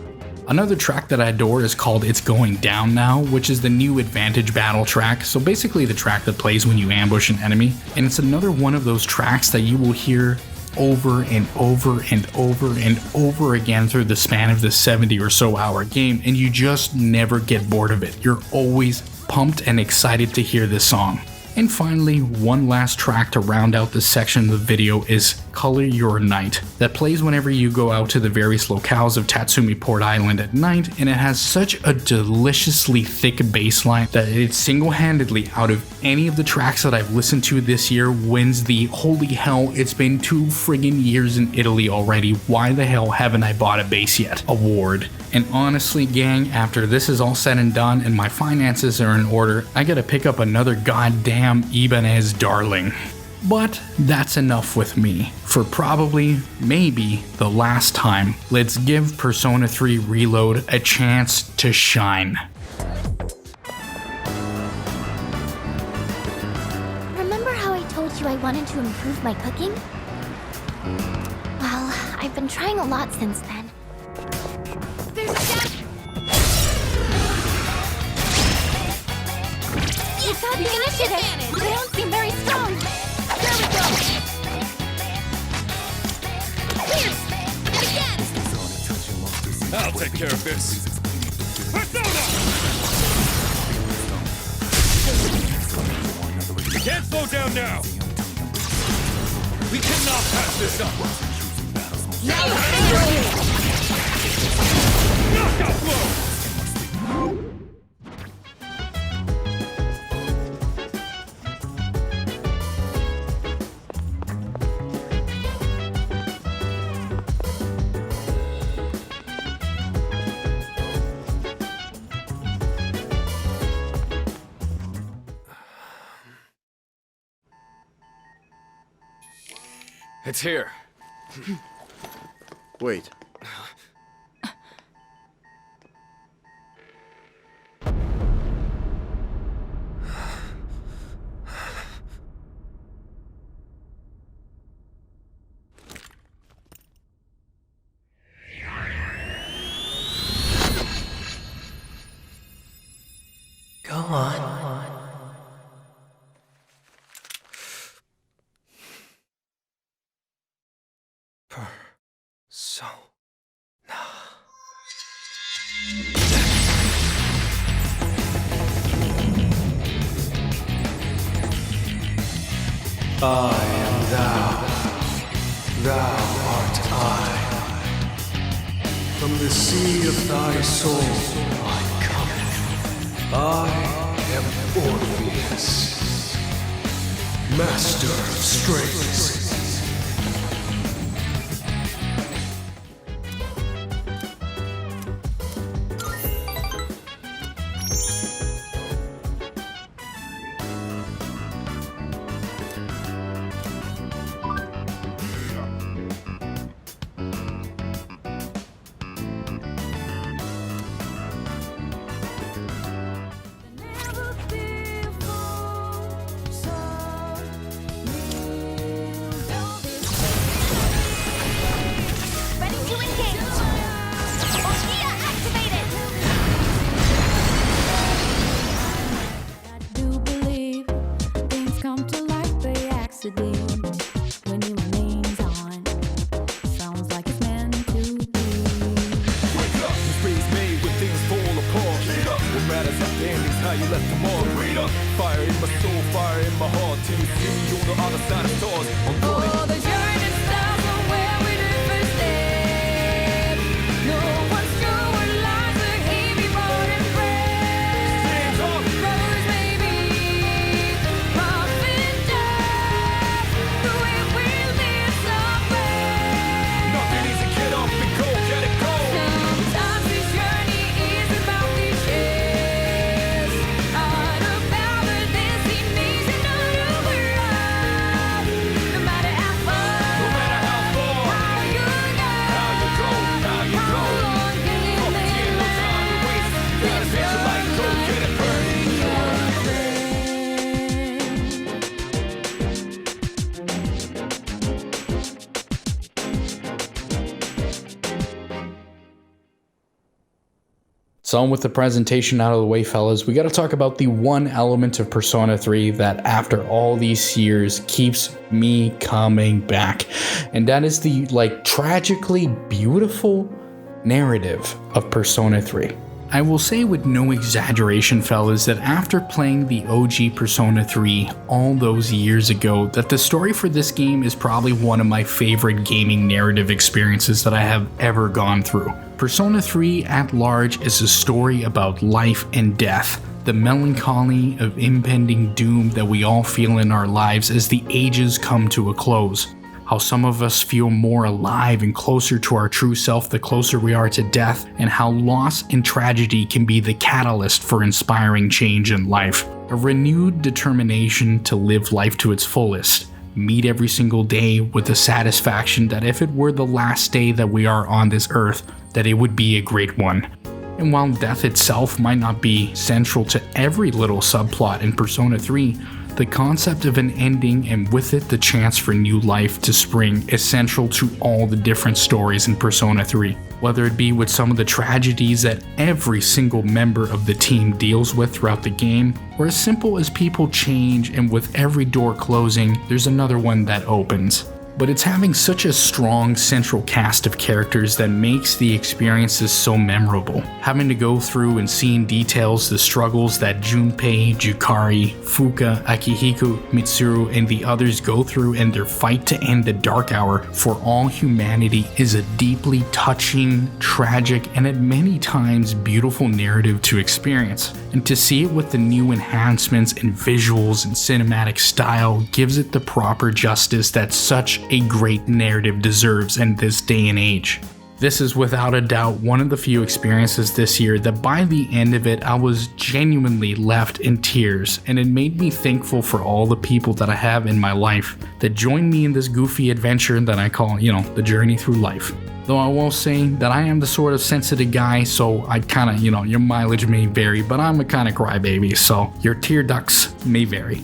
Another track that I adore is called It's Going Down Now, which is the new Advantage Battle track, so basically the track that plays when you ambush an enemy, and it's another one of those tracks that you will hear over and over and over and over again through the span of this 70 or so hour game, and you just never get bored of it. You're always pumped and excited to hear this song. And finally, one last track to round out this section of the video is Color Your Night, that plays whenever you go out to the various locales of Tatsumi Port Island at night, and it has such a deliciously thick bass line that it single-handedly, out of any of the tracks that I've listened to this year, wins the holy hell, it's been 2 friggin' years in Italy already, why the hell haven't I bought a bass yet award. And honestly gang, after this is all said and done and my finances are in order, I gotta pick up another goddamn Ibanez darling. But that's enough with me. For probably, maybe, the last time, let's give Persona 3 Reload a chance to shine. Remember how I told you I wanted to improve my cooking? Well, I've been trying a lot since then. There's a gap! You got the initiative! They don't seem very strong! There we go! Here! Again! I'll take care of this! Persona! We can't slow down now! We cannot pass this up! Now knockout blow! It's here. Wait. Go on. I am thou. Thou art I. From the sea of thy soul I come. I am Orpheus, master of strings. So with the presentation out of the way, fellas, we got to talk about the one element of Persona 3 that after all these years keeps me coming back. And that is the tragically beautiful narrative of Persona 3. I will say with no exaggeration, fellas, that after playing the OG Persona 3 all those years ago, that the story for this game is probably one of my favorite gaming narrative experiences that I have ever gone through. Persona 3 at large is a story about life and death, the melancholy of impending doom that we all feel in our lives as the ages come to a close. How some of us feel more alive and closer to our true self the closer we are to death, and how loss and tragedy can be the catalyst for inspiring change in life. A renewed determination to live life to its fullest. Meet every single day with the satisfaction that if it were the last day that we are on this earth, that it would be a great one. And while death itself might not be central to every little subplot in Persona 3, the concept of an ending and with it the chance for new life to spring is central to all the different stories in Persona 3. Whether it be with some of the tragedies that every single member of the team deals with throughout the game, or as simple as people change and with every door closing, there's another one that opens. But it's having such a strong central cast of characters that makes the experiences so memorable. Having to go through and see in details the struggles that Junpei, Yukari, Fuka, Akihiko, Mitsuru, and the others go through in their fight to end the Dark Hour for all humanity is a deeply touching, tragic, and at many times beautiful narrative to experience. And to see it with the new enhancements in visuals and cinematic style gives it the proper justice that such a great narrative deserves in this day and age. This is without a doubt one of the few experiences this year that by the end of it I was genuinely left in tears, and it made me thankful for all the people that I have in my life that joined me in this goofy adventure that I call, the journey through life. Though I will say that I am the sort of sensitive guy, so I kind of, your mileage may vary, but I'm a kind of crybaby, so your tear ducts may vary.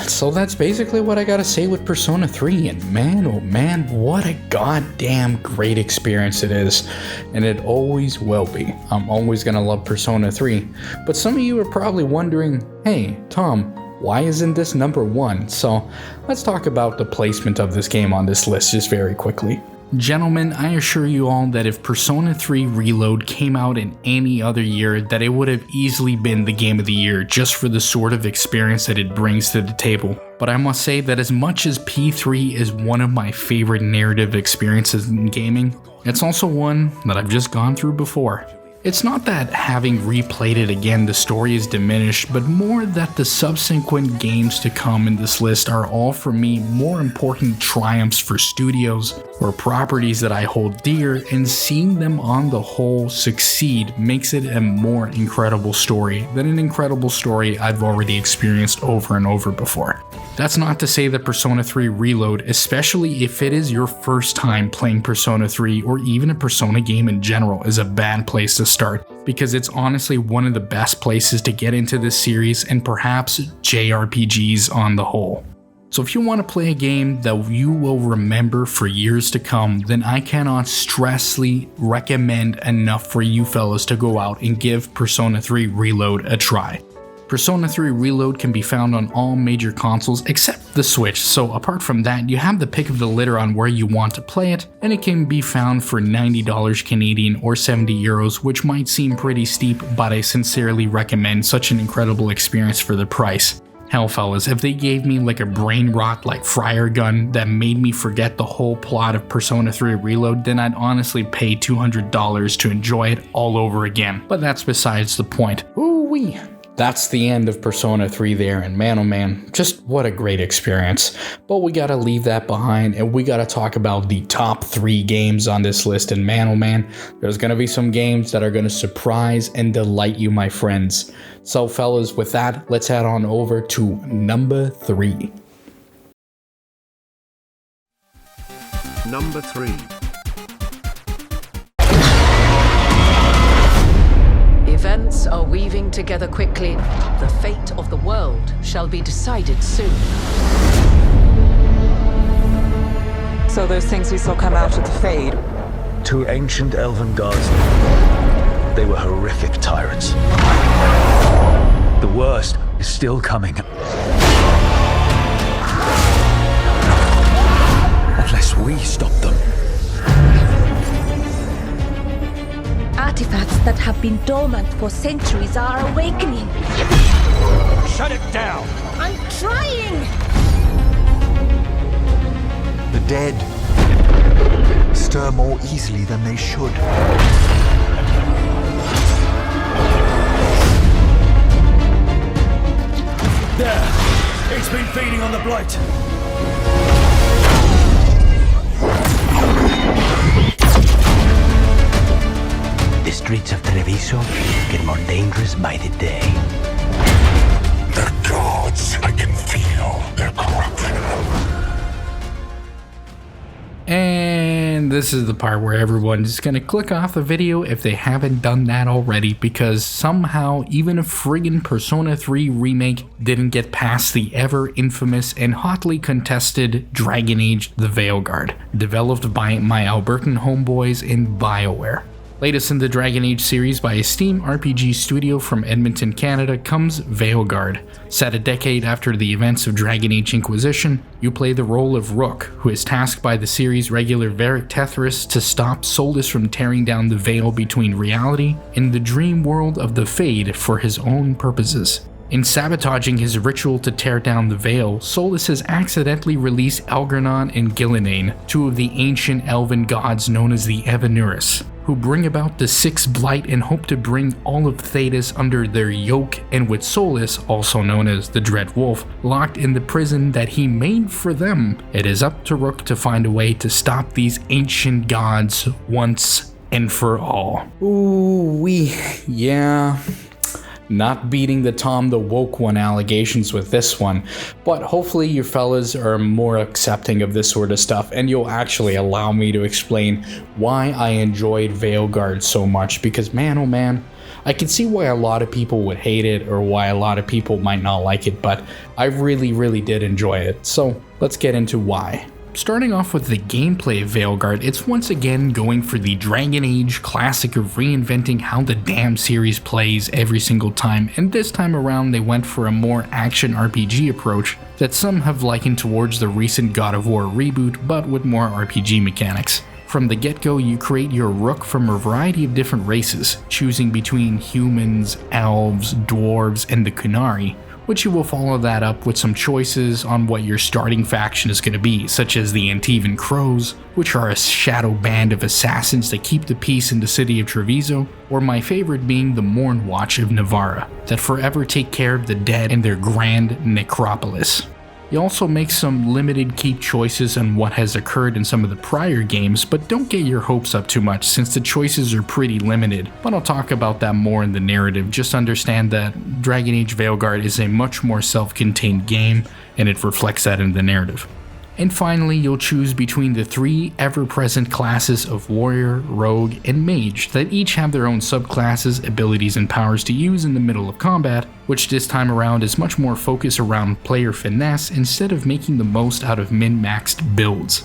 So that's basically what I gotta say with Persona 3, and man, oh man, what a goddamn great experience it is, and it always will be. I'm always gonna love Persona 3, but some of you are probably wondering, hey, Tom, why isn't this number 1? So let's talk about the placement of this game on this list just very quickly. Gentlemen, I assure you all that if Persona 3 Reload came out in any other year, that it would have easily been the game of the year just for the sort of experience that it brings to the table. But I must say that as much as P3 is one of my favorite narrative experiences in gaming, It's also one that I've just gone through before. It's not that having replayed it again the story is diminished, but more that the subsequent games to come in this list are all for me more important triumphs for studios or properties that I hold dear, and seeing them on the whole succeed makes it a more incredible story than an incredible story I've already experienced over and over before. That's not to say that Persona 3 Reload, especially if it is your first time playing Persona 3 or even a Persona game in general, is a bad place to start, because it's honestly one of the best places to get into this series and perhaps JRPGs on the whole. So if you want to play a game that you will remember for years to come, then I cannot stressfully recommend enough for you fellas to go out and give Persona 3 Reload a try. Persona 3 Reload can be found on all major consoles except the Switch, so apart from that, you have the pick of the litter on where you want to play it, and it can be found for $90 Canadian or €70, which might seem pretty steep, but I sincerely recommend such an incredible experience for the price. Hell fellas, if they gave me like a brain rot like Friar Gun that made me forget the whole plot of Persona 3 Reload, then I'd honestly pay $200 to enjoy it all over again, but that's besides the point. Ooh-wee. That's the end of Persona 3 there, and man oh man, just what a great experience. But we gotta leave that behind and we gotta talk about the top 3 games on this list, and man oh man, there's gonna be some games that are gonna surprise and delight you, my friends. So fellas, with that, let's head on over to number 3. Number 3. Events are weaving together quickly. The fate of the world shall be decided soon. So those things we saw come out of the Fade. 2 ancient elven gods. They were horrific tyrants. The worst is still coming. Unless we stop them. Artifacts that have been dormant for centuries are awakening. Shut it down! I'm trying! The dead stir more easily than they should. There! It's been feeding on the blight! The streets of Treviso get more dangerous by the day. The gods, I can feel their corruption. And this is the part where everyone's gonna click off the video if they haven't done that already, because somehow even a friggin' Persona 3 remake didn't get past the ever infamous and hotly contested Dragon Age: The Veilguard, developed by my Albertan homeboys in BioWare. Latest in the Dragon Age series by a Steam RPG studio from Edmonton, Canada, comes Veilguard. Set a decade after the events of Dragon Age Inquisition, you play the role of Rook, who is tasked by the series' regular Varric Tethris to stop Solus from tearing down the veil between reality and the dream world of the Fade for his own purposes. In sabotaging his ritual to tear down the veil, Solus has accidentally released Algernon and Gillinane, 2 of the ancient elven gods known as the Evanuris, who bring about the 6th Blight and hope to bring all of Thedas under their yoke, and with Solus, also known as the Dread Wolf, locked in the prison that he made for them. It is up to Rook to find a way to stop these ancient gods once and for all. Ooh-wee, yeah. Not beating the Tom the Woke One allegations with this one, but hopefully you fellas are more accepting of this sort of stuff and you'll actually allow me to explain why I enjoyed Veilguard so much, because man oh man, I can see why a lot of people would hate it or why a lot of people might not like it, but I really did enjoy it. So let's get into why. Starting off with the gameplay of Veilguard, it's once again going for the Dragon Age classic of reinventing how the damn series plays every single time, and this time around they went for a more action RPG approach that some have likened towards the recent God of War reboot, but with more RPG mechanics. From the get-go, you create your Rook from a variety of different races, choosing between humans, elves, dwarves, and the Kunari, which you will follow that up with some choices on what your starting faction is going to be, such as the Antivan Crows, which are a shadow band of assassins that keep the peace in the city of Treviso, or my favorite being the Morn Watch of Navarra, that forever take care of the dead in their grand necropolis. You also make some limited keep choices on what has occurred in some of the prior games, but don't get your hopes up too much since the choices are pretty limited, but I'll talk about that more in the narrative. Just understand that Dragon Age Veilguard is a much more self-contained game, and it reflects that in the narrative. And finally, you'll choose between the 3 ever-present classes of Warrior, Rogue, and Mage that each have their own subclasses, abilities, and powers to use in the middle of combat, which this time around is much more focused around player finesse instead of making the most out of min-maxed builds.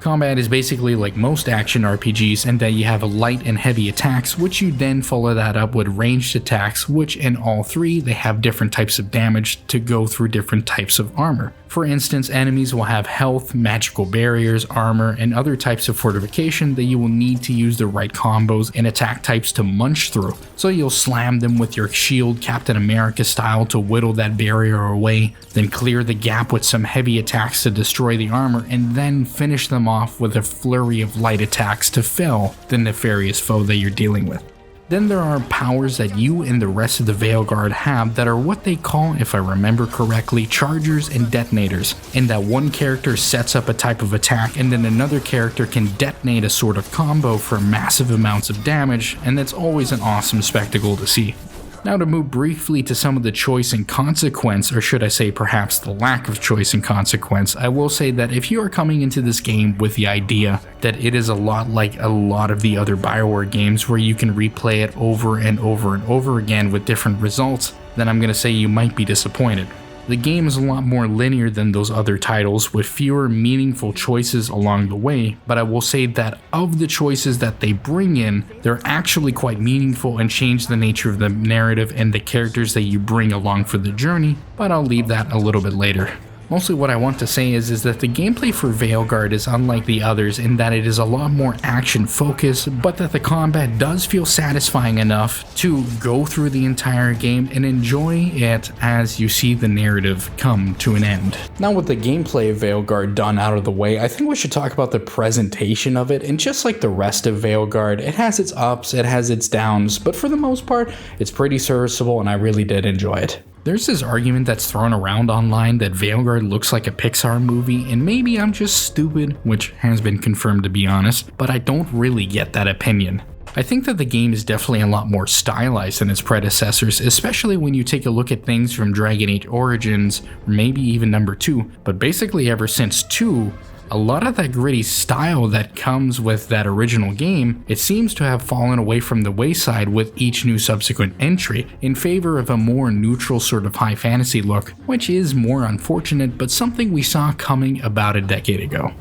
Combat is basically like most action RPGs in that you have light and heavy attacks, which you then follow that up with ranged attacks, which in all 3 they have different types of damage to go through different types of armor. For instance, enemies will have health, magical barriers, armor, and other types of fortification that you will need to use the right combos and attack types to munch through. So you'll slam them with your shield Captain America style to whittle that barrier away, then clear the gap with some heavy attacks to destroy the armor, and then finish them off with a flurry of light attacks to fell the nefarious foe that you're dealing with. Then there are powers that you and the rest of the Veilguard have that are what they call, if I remember correctly, chargers and detonators, in that one character sets up a type of attack and then another character can detonate a sort of combo for massive amounts of damage, and that's always an awesome spectacle to see. Now to move briefly to some of the choice and consequence, or should I say perhaps the lack of choice and consequence, I will say that if you are coming into this game with the idea that it is a lot like a lot of the other BioWare games where you can replay it over and over and over again with different results, then I'm going to say you might be disappointed. The game is a lot more linear than those other titles with fewer meaningful choices along the way, but I will say that of the choices that they bring in, they're actually quite meaningful and change the nature of the narrative and the characters that you bring along for the journey, but I'll leave that a little bit later. Mostly what I want to say is that the gameplay for Veilguard is unlike the others in that it is a lot more action focused, but that the combat does feel satisfying enough to go through the entire game and enjoy it as you see the narrative come to an end. Now with the gameplay of Veilguard done out of the way, I think we should talk about the presentation of it, and just like the rest of Veilguard, it has its ups, it has its downs, but for the most part, it's pretty serviceable and I really did enjoy it. There's this argument that's thrown around online that Veilguard looks like a Pixar movie, and maybe I'm just stupid, which has been confirmed to be honest, but I don't really get that opinion. I think that the game is definitely a lot more stylized than its predecessors, especially when you take a look at things from Dragon Age Origins, or maybe even number 2, but basically ever since 2, a lot of that gritty style that comes with that original game, it seems to have fallen away from the wayside with each new subsequent entry in favor of a more neutral sort of high fantasy look, which is more unfortunate but something we saw coming about a decade ago.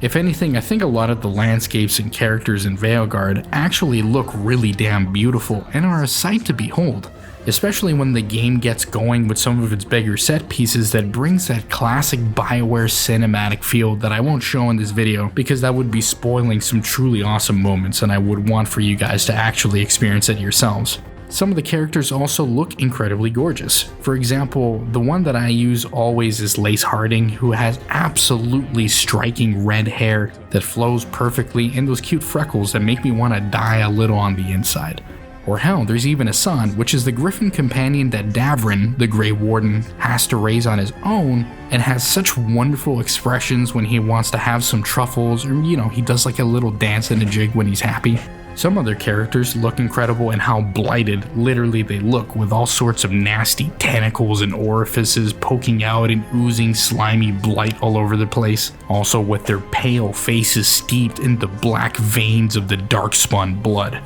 If anything, I think a lot of the landscapes and characters in Veilguard actually look really damn beautiful and are a sight to behold. Especially when the game gets going with some of its bigger set pieces that brings that classic BioWare cinematic feel that I won't show in this video because that would be spoiling some truly awesome moments and I would want for you guys to actually experience it yourselves. Some of the characters also look incredibly gorgeous. For example, the one that I use always is Lace Harding, who has absolutely striking red hair that flows perfectly and those cute freckles that make me want to die a little on the inside. Or hell, there's even Asan, which is the griffin companion that Davrin, the Grey Warden, has to raise on his own, and has such wonderful expressions when he wants to have some truffles, or he does like a little dance and a jig when he's happy. Some other characters look incredible in how blighted literally they look, with all sorts of nasty tentacles and orifices poking out and oozing slimy blight all over the place, also with their pale faces steeped in the black veins of the darkspawn blood.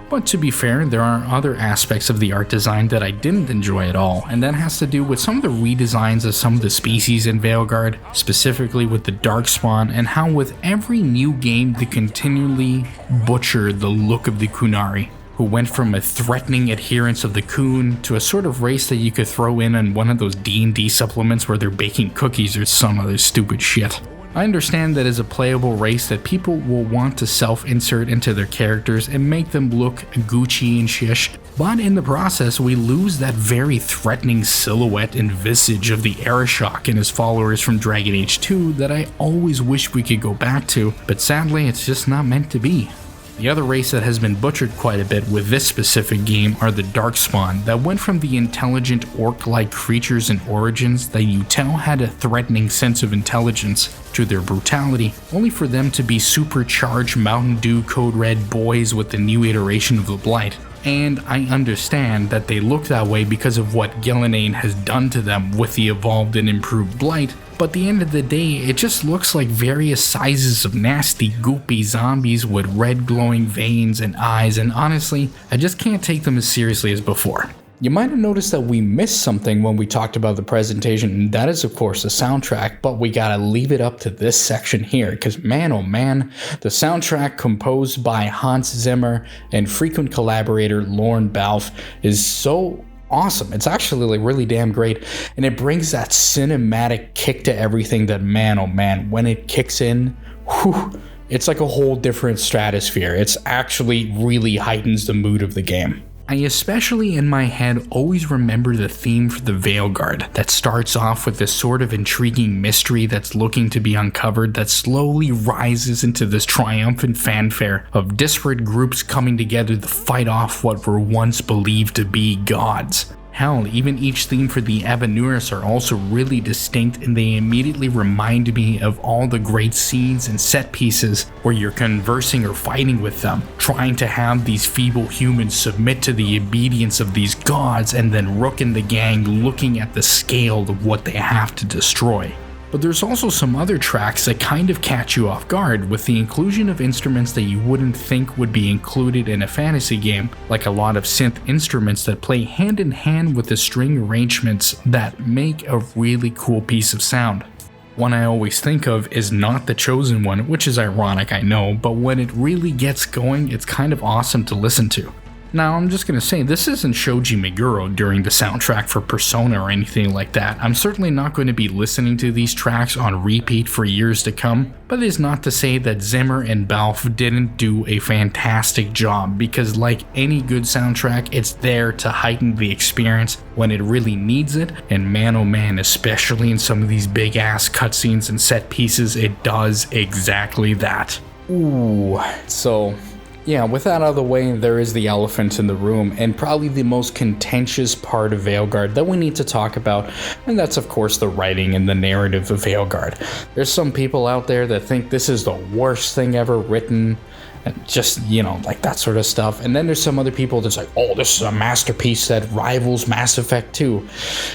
But to be fair, there are other aspects of the art design that I didn't enjoy at all, and that has to do with some of the redesigns of some of the species in Veilguard, specifically with the Darkspawn, and how with every new game they continually butcher the look of the Kunari, who went from a threatening adherence of the Kun to a sort of race that you could throw in on one of those D&D supplements where they're baking cookies or some other stupid shit. I understand that as a playable race that people will want to self-insert into their characters and make them look Gucci and shish, but in the process we lose that very threatening silhouette and visage of the Arishok and his followers from Dragon Age 2 that I always wish we could go back to, but sadly it's just not meant to be. The other race that has been butchered quite a bit with this specific game are the Darkspawn, that went from the intelligent orc-like creatures in Origins that you tell had a threatening sense of intelligence to their brutality, only for them to be supercharged Mountain Dew Code Red boys with the new iteration of the Blight. And I understand that they look that way because of what Gillenane has done to them with the evolved and improved Blight, but at the end of the day, it just looks like various sizes of nasty, goopy zombies with red glowing veins and eyes, and honestly, I just can't take them as seriously as before. You might have noticed that we missed something when we talked about the presentation, and that is of course the soundtrack, but we gotta leave it up to this section here, because man oh man, the soundtrack composed by Hans Zimmer and frequent collaborator Lorne Balfe is so awesome. It's actually like really damn great, and it brings that cinematic kick to everything that man oh man, when it kicks in, whew, it's like a whole different stratosphere. It's actually really heightens the mood of the game. I especially in my head always remember the theme for the Veilguard that starts off with this sort of intriguing mystery that's looking to be uncovered that slowly rises into this triumphant fanfare of disparate groups coming together to fight off what were once believed to be gods. Hell, even each theme for the Abenuris are also really distinct, and they immediately remind me of all the great scenes and set pieces where you're conversing or fighting with them, trying to have these feeble humans submit to the obedience of these gods, and then Rook and the gang looking at the scale of what they have to destroy. But there's also some other tracks that kind of catch you off guard with the inclusion of instruments that you wouldn't think would be included in a fantasy game, like a lot of synth instruments that play hand in hand with the string arrangements that make a really cool piece of sound. One I always think of is not the Chosen One, which is ironic, I know, but when it really gets going, it's kind of awesome to listen to. Now, I'm just gonna say, this isn't Shoji Meguro during the soundtrack for Persona or anything like that. I'm certainly not going to be listening to these tracks on repeat for years to come, but it is not to say that Zimmer and Balfe didn't do a fantastic job, because like any good soundtrack, it's there to heighten the experience when it really needs it, and man oh man, especially in some of these big ass cutscenes and set pieces, it does exactly that. Ooh, so yeah, with that out of the way, there is the elephant in the room, and probably the most contentious part of Veilguard that we need to talk about, and that's of course the writing and the narrative of Veilguard. There's some people out there that think this is the worst thing ever written, and just, you know, like that sort of stuff, and then there's some other people that's like, oh, this is a masterpiece that rivals Mass Effect 2,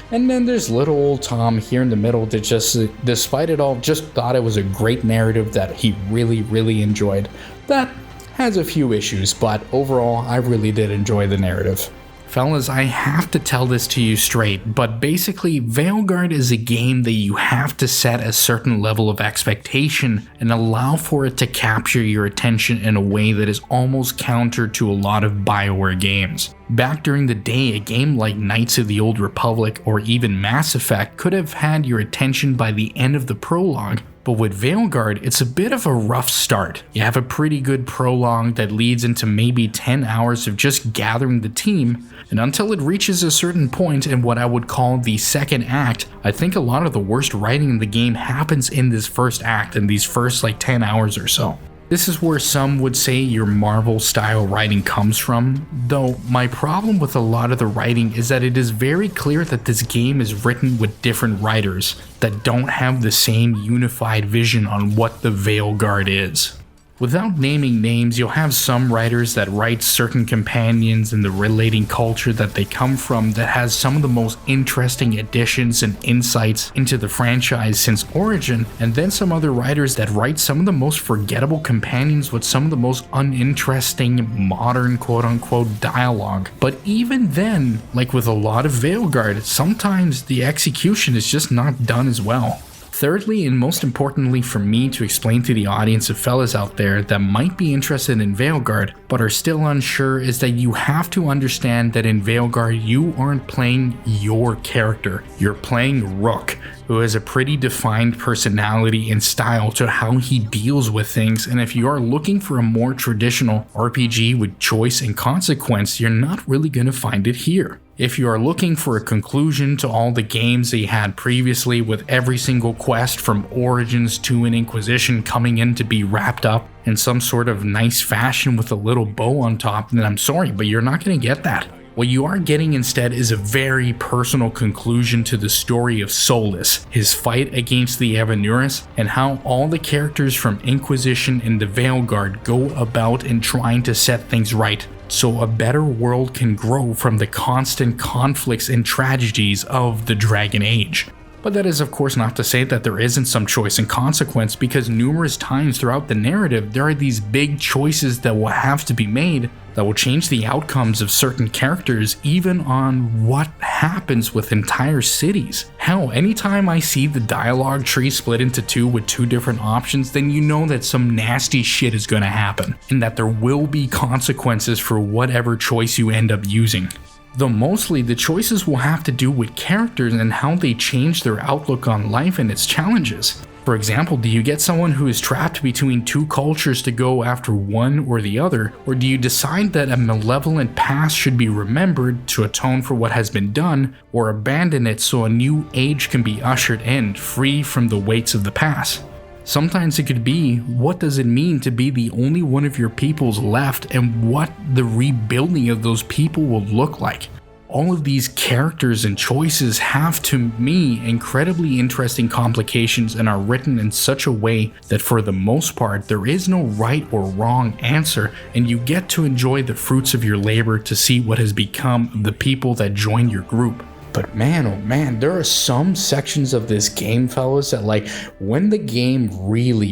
and then there's little old Tom here in the middle that just, despite it all, just thought it was a great narrative that he really enjoyed. That has a few issues, but overall, I really did enjoy the narrative. Fellas, I have to tell this to you straight, but basically, Veilguard is a game that you have to set a certain level of expectation and allow for it to capture your attention in a way that is almost counter to a lot of BioWare games. Back during the day, a game like Knights of the Old Republic or even Mass Effect could have had your attention by the end of the prologue, but with Veilguard, it's a bit of a rough start. You have a pretty good prologue that leads into maybe 10 hours of just gathering the team, and until it reaches a certain point in what I would call the second act, I think a lot of the worst writing in the game happens in this first act, in these first like 10 hours or so. This is where some would say your Marvel style writing comes from, though my problem with a lot of the writing is that it is very clear that this game is written with different writers that don't have the same unified vision on what the Veilguard is. Without naming names, you'll have some writers that write certain companions and the relating culture that they come from that has some of the most interesting additions and insights into the franchise since Origin, and then some other writers that write some of the most forgettable companions with some of the most uninteresting modern quote-unquote dialogue. But even then, like with a lot of Veilguard, sometimes the execution is just not done as well. Thirdly, and most importantly for me to explain to the audience of fellas out there that might be interested in Veilguard but are still unsure, is that you have to understand that in Veilguard you aren't playing your character, you're playing Rook. who has a pretty defined personality and style to how he deals with things, and if you are looking for a more traditional RPG with choice and consequence, you're not really going to find it here. If you are looking for a conclusion to all the games they had previously, with every single quest from Origins to an Inquisition coming in to be wrapped up in some sort of nice fashion with a little bow on top, then I'm sorry, but you're not going to get that. What you are getting instead is a very personal conclusion to the story of Solus, his fight against the Evanuris, and how all the characters from Inquisition and the Veilguard go about in trying to set things right, so a better world can grow from the constant conflicts and tragedies of the Dragon Age. But that is of course not to say that there isn't some choice and consequence, because numerous times throughout the narrative there are these big choices that will have to be made that will change the outcomes of certain characters, even on what happens with entire cities. Hell, anytime I see the dialogue tree split into two with two different options, then you know that some nasty shit is going to happen, and that there will be consequences for whatever choice you end up using. Though mostly the choices will have to do with characters and how they change their outlook on life and its challenges. For example, do you get someone who is trapped between two cultures to go after one or the other, or do you decide that a malevolent past should be remembered to atone for what has been done, or abandon it so a new age can be ushered in, free from the weights of the past? Sometimes it could be, what does it mean to be the only one of your peoples left, and what the rebuilding of those people will look like. All of these characters and choices have, to me, incredibly interesting complications and are written in such a way that for the most part there is no right or wrong answer, and you get to enjoy the fruits of your labor to see what has become of the people that join your group. But man, oh man, there are some sections of this game, fellas, that like when the game really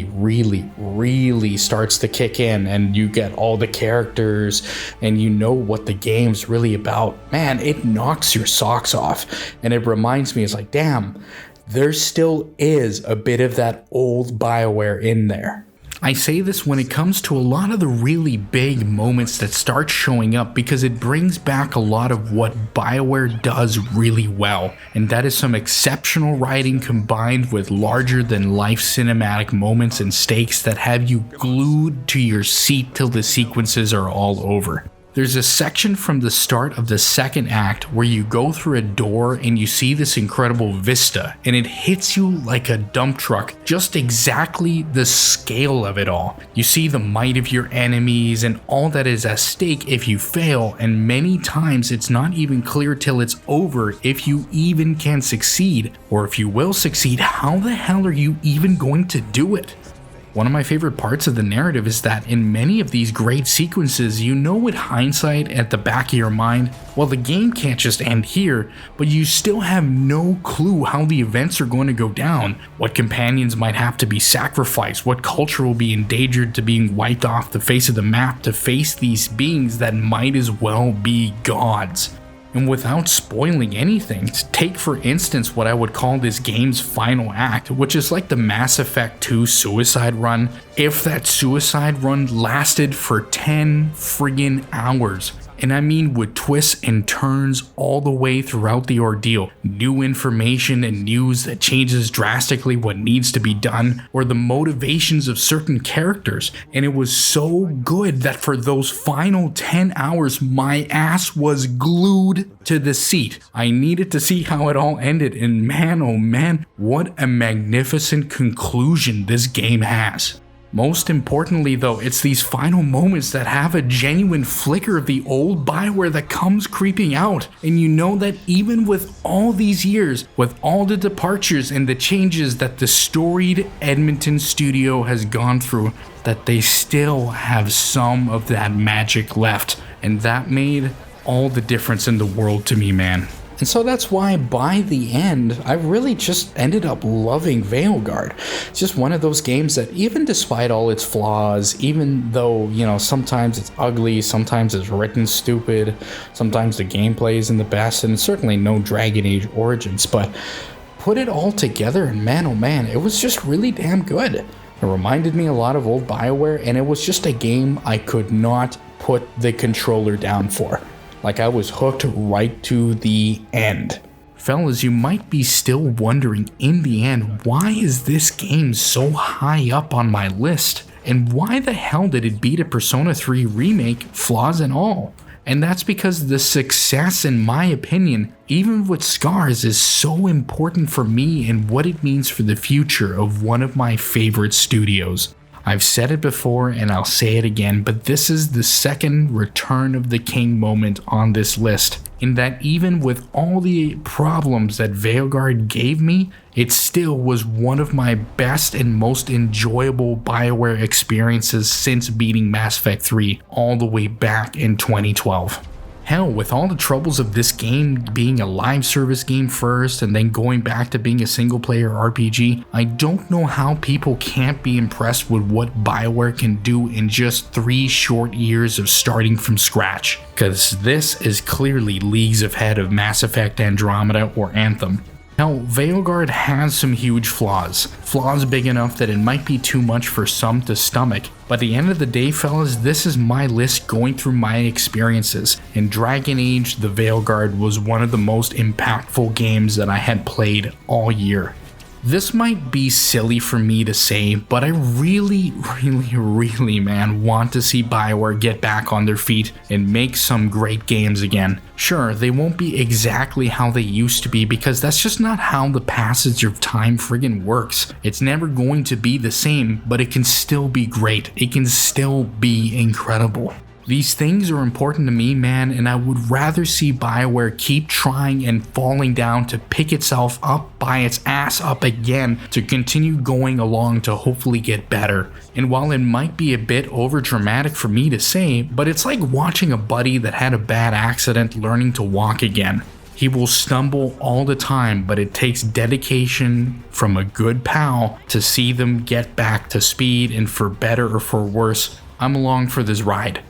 starts to kick in and you get all the characters and you know what the game's really about, man, it knocks your socks off. And it reminds me, it's like, damn, there still is a bit of that old BioWare in there. I say this when it comes to a lot of the really big moments that start showing up, because it brings back a lot of what BioWare does really well, and that is some exceptional writing combined with larger than life cinematic moments and stakes that have you glued to your seat till the sequences are all over. There's a section from the start of the second act where you go through a door and you see this incredible vista, and it hits you like a dump truck, just exactly the scale of it all. You see the might of your enemies and all that is at stake if you fail, and many times it's not even clear till it's over if you even can succeed, or if you will succeed, how the hell are you even going to do it? One of my favorite parts of the narrative is that in many of these great sequences, you know with hindsight at the back of your mind, well, the game can't just end here, but you still have no clue how the events are going to go down, what companions might have to be sacrificed, what culture will be endangered to being wiped off the face of the map to face these beings that might as well be gods. And without spoiling anything, take for instance what I would call this game's final act, which is like the Mass Effect 2 suicide run, if that suicide run lasted for 10 friggin' hours. And I mean with twists and turns all the way throughout the ordeal, new information and news that changes drastically what needs to be done, or the motivations of certain characters. And it was so good that for those final 10 hours, my ass was glued to the seat. I needed to see how it all ended, and man, oh man, what a magnificent conclusion this game has. Most importantly though, it's these final moments that have a genuine flicker of the old BioWare that comes creeping out, and you know that even with all these years, with all the departures and the changes that the storied Edmonton studio has gone through, that they still have some of that magic left, and that made all the difference in the world to me, man. And so that's why by the end, I really just ended up loving Veilguard. It's just one of those games that even despite all its flaws, even though, you know, sometimes it's ugly, sometimes it's written stupid, sometimes the gameplay isn't the best, and certainly no Dragon Age Origins, but put it all together and man, oh man, it was just really damn good. It reminded me a lot of old BioWare, and it was just a game I could not put the controller down for. Like, I was hooked right to the end. Fellas, you might be still wondering in the end, why is this game so high up on my list? And why the hell did it beat a Persona 3 remake, flaws and all? And that's because the success, in my opinion, even with scars, is so important for me and what it means for the future of one of my favorite studios. I've said it before and I'll say it again, but this is the second Return of the King moment on this list, in that even with all the problems that Veilguard gave me, it still was one of my best and most enjoyable BioWare experiences since beating Mass Effect 3 all the way back in 2012. Hell, with all the troubles of this game being a live service game first and then going back to being a single player RPG, I don't know how people can't be impressed with what BioWare can do in just 3 short years of starting from scratch, because this is clearly leagues ahead of Mass Effect Andromeda or Anthem. Now, Veilguard has some huge flaws big enough that it might be too much for some to stomach, but at the end of the day, fellas, this is my list going through my experiences, and Dragon Age The Veilguard was one of the most impactful games that I had played all year. This might be silly for me to say, but I really, man, want to see BioWare get back on their feet and make some great games again. Sure, they won't be exactly how they used to be, because that's just not how the passage of time friggin' works. It's never going to be the same, but it can still be great. It can still be incredible. These things are important to me, man, and I would rather see BioWare keep trying and falling down to pick itself up by its ass up again to continue going along to hopefully get better. And while it might be a bit over dramatic for me to say, but it's like watching a buddy that had a bad accident learning to walk again. He will stumble all the time, but it takes dedication from a good pal to see them get back to speed, and for better or for worse, I'm along for this ride.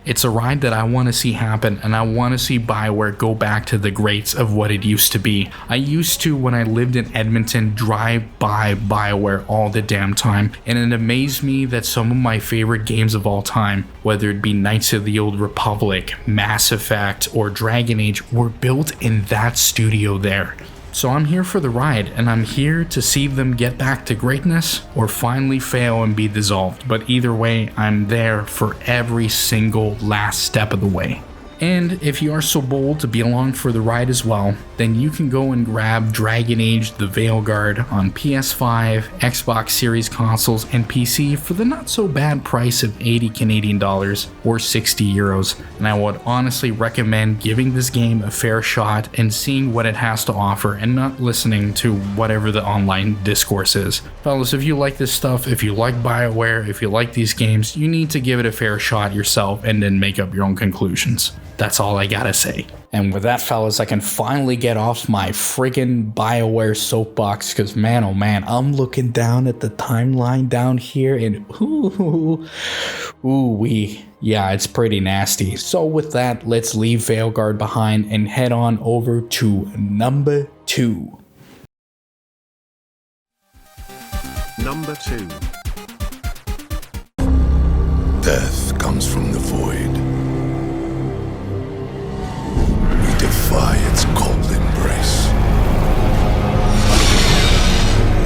It's a ride that I want to see happen, and I want to see BioWare go back to the greats of what it used to be. I used to, when I lived in Edmonton, drive by BioWare all the damn time, and it amazed me that some of my favorite games of all time, whether it be Knights of the Old Republic, Mass Effect, or Dragon Age, were built in that studio there. So I'm here for the ride, and I'm here to see them get back to greatness or finally fail and be dissolved. But either way, I'm there for every single last step of the way. And if you are so bold to be along for the ride as well, then you can go and grab Dragon Age The Veilguard on PS5, Xbox Series consoles, and PC for the not so bad price of 80 Canadian dollars or 60 euros. And I would honestly recommend giving this game a fair shot and seeing what it has to offer and not listening to whatever the online discourse is. Fellas, if you like this stuff, if you like BioWare, if you like these games, you need to give it a fair shot yourself and then make up your own conclusions. That's all I gotta say. And with that, fellas, I can finally get off my friggin' BioWare soapbox, because man, oh man, I'm looking down at the timeline down here and yeah, it's pretty nasty. So with that, let's leave Veilguard behind and head on over to number 2. Number 2. Death comes from the void. Defy its cold embrace.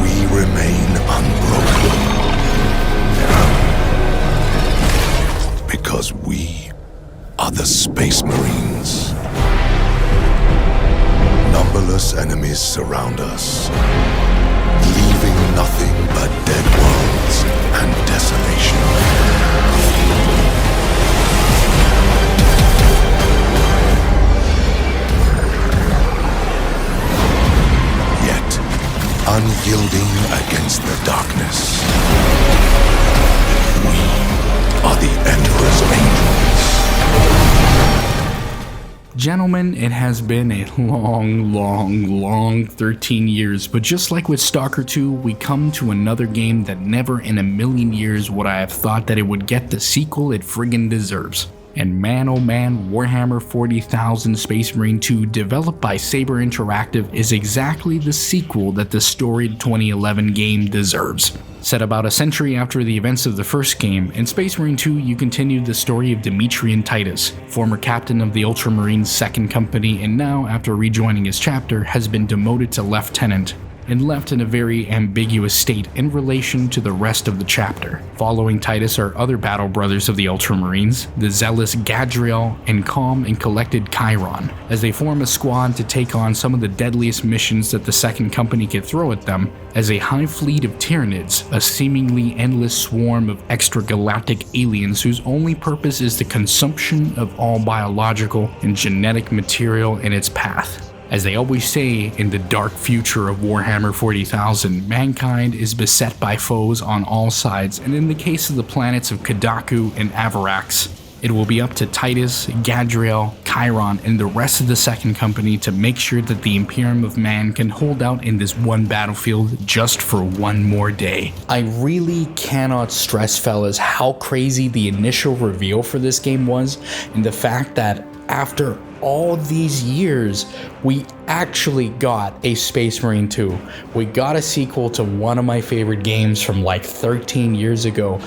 We remain unbroken because we are the Space Marines. Numberless enemies surround us, leaving nothing but dead worlds and desolation. Unyielding against the darkness, we are the Emperor's Angels. Gentlemen, it has been a long 13 years, but just like with Stalker 2, we come to another game that never in a million years would I have thought that it would get the sequel it friggin' deserves. And man oh man, Warhammer 40,000 Space Marine 2, developed by Saber Interactive, is exactly the sequel that the storied 2011 game deserves. Set about a century after the events of the first game, in Space Marine 2 you continued the story of Demetrian Titus, former captain of the Ultramarines 2nd Company, and now, after rejoining his chapter, has been demoted to lieutenant, and left in a very ambiguous state in relation to the rest of the chapter. Following Titus are other battle brothers of the Ultramarines, the zealous Gadriel and calm and collected Chiron, as they form a squad to take on some of the deadliest missions that the 2nd Company could throw at them, as a hive fleet of Tyranids, a seemingly endless swarm of extragalactic aliens whose only purpose is the consumption of all biological and genetic material in its path. As they always say in the dark future of Warhammer 40,000, mankind is beset by foes on all sides, and in the case of the planets of Kadaku and Avarax, it will be up to Titus, Gadriel, Chiron, and the rest of the 2nd Company to make sure that the Imperium of Man can hold out in this one battlefield just for one more day. I really cannot stress, fellas, how crazy the initial reveal for this game was, and the fact that after all these years, we actually got a Space Marine 2. We got a sequel to one of my favorite games from like 13 years ago.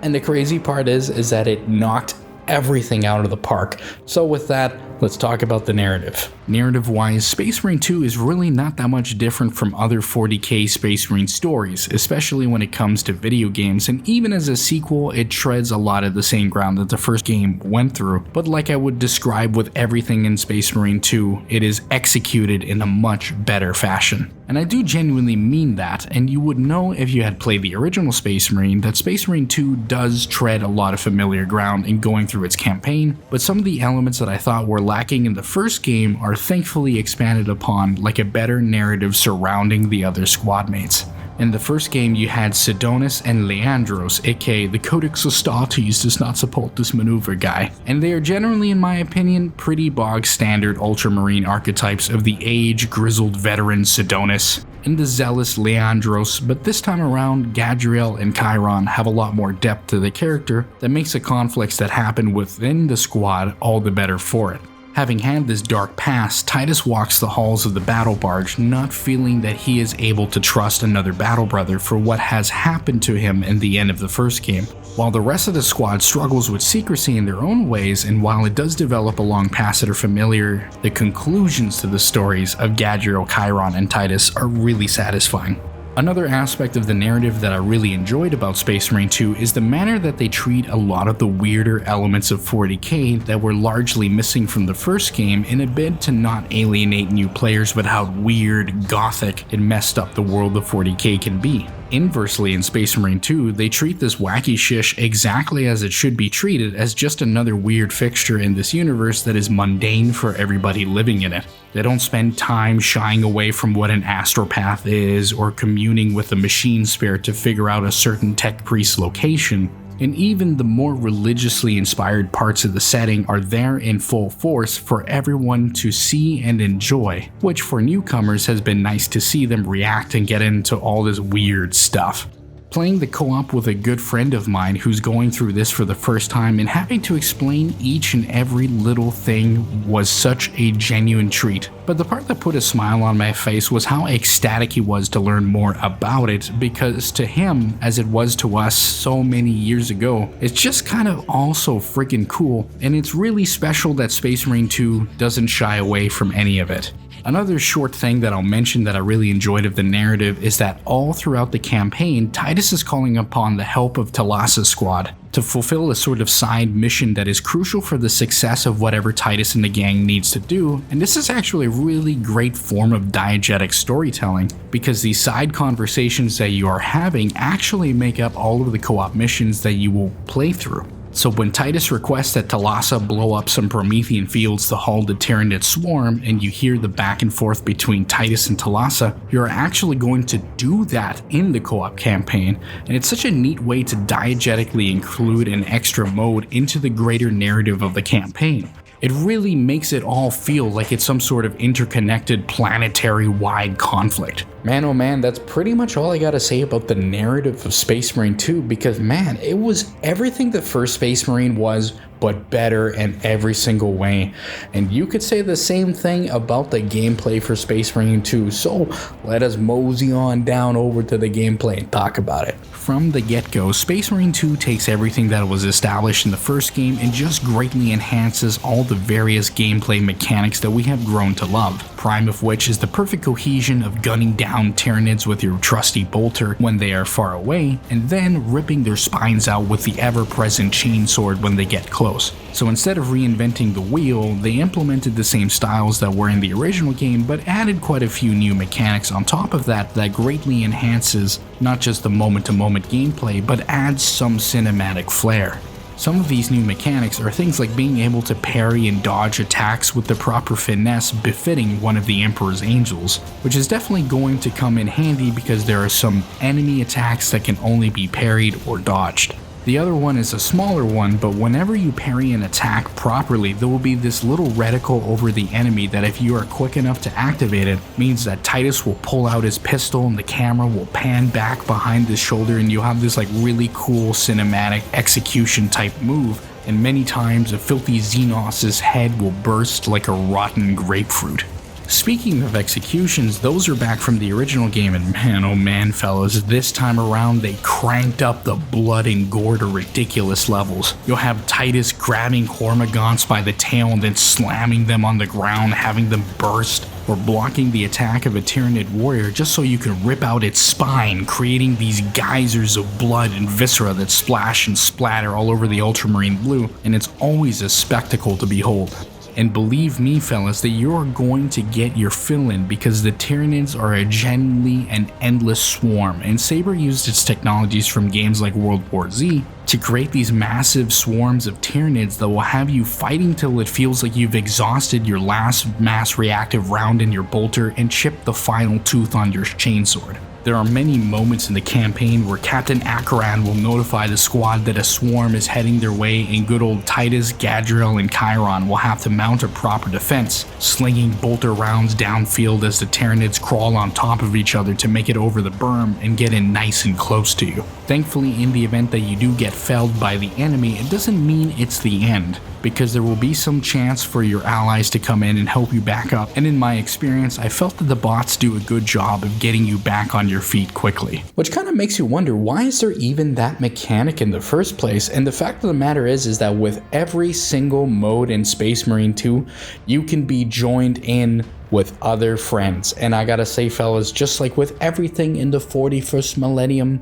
And the crazy part is that it knocked everything out of the park. So with that, let's talk about the narrative. Narrative-wise, Space Marine 2 is really not that much different from other 40k Space Marine stories, especially when it comes to video games, and even as a sequel, it treads a lot of the same ground that the first game went through. But like I would describe with everything in Space Marine 2, it is executed in a much better fashion. And I do genuinely mean that, and you would know if you had played the original Space Marine that Space Marine 2 does tread a lot of familiar ground in going through its campaign, but some of the elements that I thought were lacking in the first game are thankfully expanded upon, like a better narrative surrounding the other squad mates. In the first game, you had Sidonis and Leandros, aka the Codex Astartes does not support this maneuver guy, and they are generally, in my opinion, pretty bog standard Ultramarine archetypes of the age-grizzled veteran Sidonis and the zealous Leandros, but this time around, Gadriel and Chiron have a lot more depth to the character that makes the conflicts that happen within the squad all the better for it. Having had this dark past, Titus walks the halls of the battle barge, not feeling that he is able to trust another battle brother for what has happened to him in the end of the first game, while the rest of the squad struggles with secrecy in their own ways, and while it does develop along paths that are familiar, the conclusions to the stories of Gadriel, Chiron, and Titus are really satisfying. Another aspect of the narrative that I really enjoyed about Space Marine 2 is the manner that they treat a lot of the weirder elements of 40k that were largely missing from the first game in a bid to not alienate new players with how weird, gothic, and messed up the world of 40k can be. Inversely, in Space Marine 2, they treat this wacky shish exactly as it should be treated, as just another weird fixture in this universe that is mundane for everybody living in it. They don't spend time shying away from what an astropath is or communing with a machine spirit to figure out a certain tech priest's location. And even the more religiously inspired parts of the setting are there in full force for everyone to see and enjoy, which for newcomers has been nice to see them react and get into all this weird stuff. Playing the co-op with a good friend of mine who's going through this for the first time and having to explain each and every little thing was such a genuine treat. But the part that put a smile on my face was how ecstatic he was to learn more about it, because to him, as it was to us so many years ago, it's just kind of all so freaking cool, and it's really special that Space Marine 2 doesn't shy away from any of it. Another short thing that I'll mention that I really enjoyed of the narrative is that all throughout the campaign, Titus is calling upon the help of Thalassa's squad to fulfill a sort of side mission that is crucial for the success of whatever Titus and the gang needs to do, and this is actually a really great form of diegetic storytelling, because these side conversations that you are having actually make up all of the co-op missions that you will play through. So when Titus requests that Thalassa blow up some Promethean fields to halt the Tyranid swarm, and you hear the back and forth between Titus and Thalassa, you're actually going to do that in the co-op campaign, and it's such a neat way to diegetically include an extra mode into the greater narrative of the campaign. It really makes it all feel like it's some sort of interconnected planetary-wide conflict. Man, oh man, that's pretty much all I gotta say about the narrative of Space Marine 2, because man, it was everything the first Space Marine was but better in every single way. And you could say the same thing about the gameplay for Space Marine 2. So let us mosey on down over to the gameplay and talk about it. From the get-go, Space Marine 2 takes everything that was established in the first game and just greatly enhances all the various gameplay mechanics that we have grown to love. Prime of which is the perfect cohesion of gunning down Tyranids with your trusty bolter when they are far away, and then ripping their spines out with the ever-present chainsword when they get close. So instead of reinventing the wheel, they implemented the same styles that were in the original game, but added quite a few new mechanics on top of that greatly enhances not just the moment-to-moment gameplay, but adds some cinematic flair. Some of these new mechanics are things like being able to parry and dodge attacks with the proper finesse befitting one of the Emperor's Angels, which is definitely going to come in handy because there are some enemy attacks that can only be parried or dodged. The other one is a smaller one, but whenever you parry an attack properly, there will be this little reticle over the enemy that if you are quick enough to activate it, means that Titus will pull out his pistol and the camera will pan back behind his shoulder and you'll have this really cool cinematic execution type move, and many times a filthy Xenos' head will burst like a rotten grapefruit. Speaking of executions, those are back from the original game, and man oh man fellas, this time around they cranked up the blood and gore to ridiculous levels. You'll have Titus grabbing Hormagaunts by the tail and then slamming them on the ground, having them burst, or blocking the attack of a Tyranid warrior just so you can rip out its spine, creating these geysers of blood and viscera that splash and splatter all over the ultramarine blue, and it's always a spectacle to behold. And believe me fellas that you're going to get your fill in because the Tyranids are a genuinely an endless swarm, and Saber used its technologies from games like World War Z to create these massive swarms of Tyranids that will have you fighting till it feels like you've exhausted your last mass reactive round in your bolter and chipped the final tooth on your chainsword. There are many moments in the campaign where Captain Akaran will notify the squad that a swarm is heading their way, and good old Titus, Gadriel, and Chiron will have to mount a proper defense, slinging bolter rounds downfield as the Tyranids crawl on top of each other to make it over the berm and get in nice and close to you. Thankfully, in the event that you do get felled by the enemy, it doesn't mean it's the end, because there will be some chance for your allies to come in and help you back up, and in my experience, I felt that the bots do a good job of getting you back on your feet quickly. Which kind of makes you wonder, why is there even that mechanic in the first place? And the fact of the matter is that with every single mode in Space Marine 2, you can be joined in with other friends. And I gotta say fellas, just like with everything in the 41st millennium,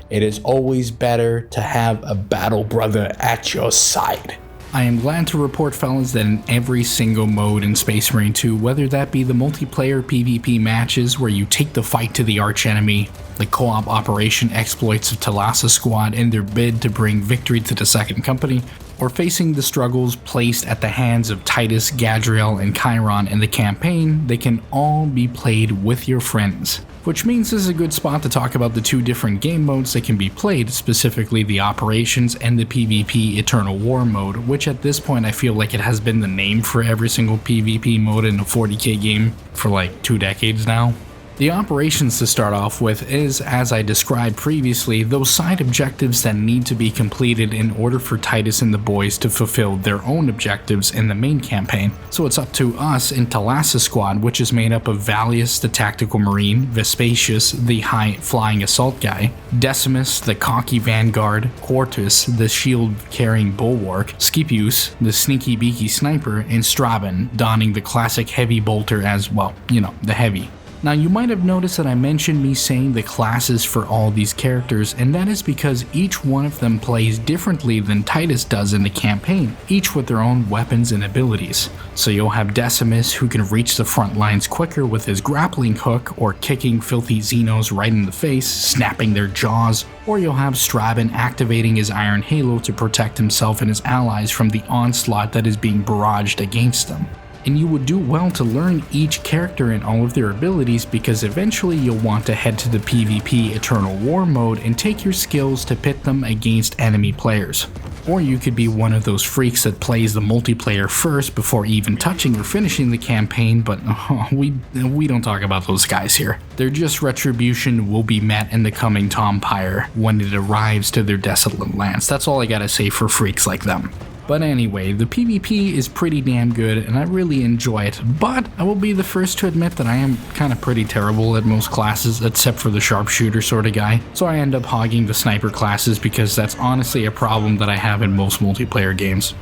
it is always better to have a battle brother at your side. I am glad to report fellas that in every single mode in Space Marine 2, whether that be the multiplayer PvP matches where you take the fight to the archenemy, the co-op operation exploits of Thalassa Squad in their bid to bring victory to the Second Company, or facing the struggles placed at the hands of Titus, Gadriel, and Chiron in the campaign, they can all be played with your friends. Which means this is a good spot to talk about the two different game modes that can be played, specifically the Operations and the PvP Eternal War mode, which at this point I feel like it has been the name for every single PvP mode in a 40k game for like 2 decades now. The Operations to start off with is, as I described previously, those side objectives that need to be completed in order for Titus and the boys to fulfill their own objectives in the main campaign. So it's up to us in Thalassa Squad, which is made up of Valius, the tactical marine, Vespasius, the high-flying assault guy, Decimus, the cocky vanguard, Quartus, the shield-carrying bulwark, Scipius, the sneaky-beaky sniper, and Straben, donning the classic heavy bolter as, well, you know, the heavy. Now you might have noticed that I mentioned me saying the classes for all these characters, and that is because each one of them plays differently than Titus does in the campaign, each with their own weapons and abilities. So you'll have Decimus, who can reach the front lines quicker with his grappling hook or kicking filthy Xenos right in the face, snapping their jaws, or you'll have Straben activating his iron halo to protect himself and his allies from the onslaught that is being barraged against them. And you would do well to learn each character and all of their abilities, because eventually you'll want to head to the PvP Eternal War mode and take your skills to pit them against enemy players. Or you could be one of those freaks that plays the multiplayer first before even touching or finishing the campaign, but we don't talk about those guys here. Their just retribution will be met in the coming Tompire when it arrives to their desolate lands. That's all I gotta say for freaks like them. But anyway, the PvP is pretty damn good and I really enjoy it, but I will be the first to admit that I am kind of pretty terrible at most classes except for the sharpshooter sort of guy, so I end up hogging the sniper classes because that's honestly a problem that I have in most multiplayer games.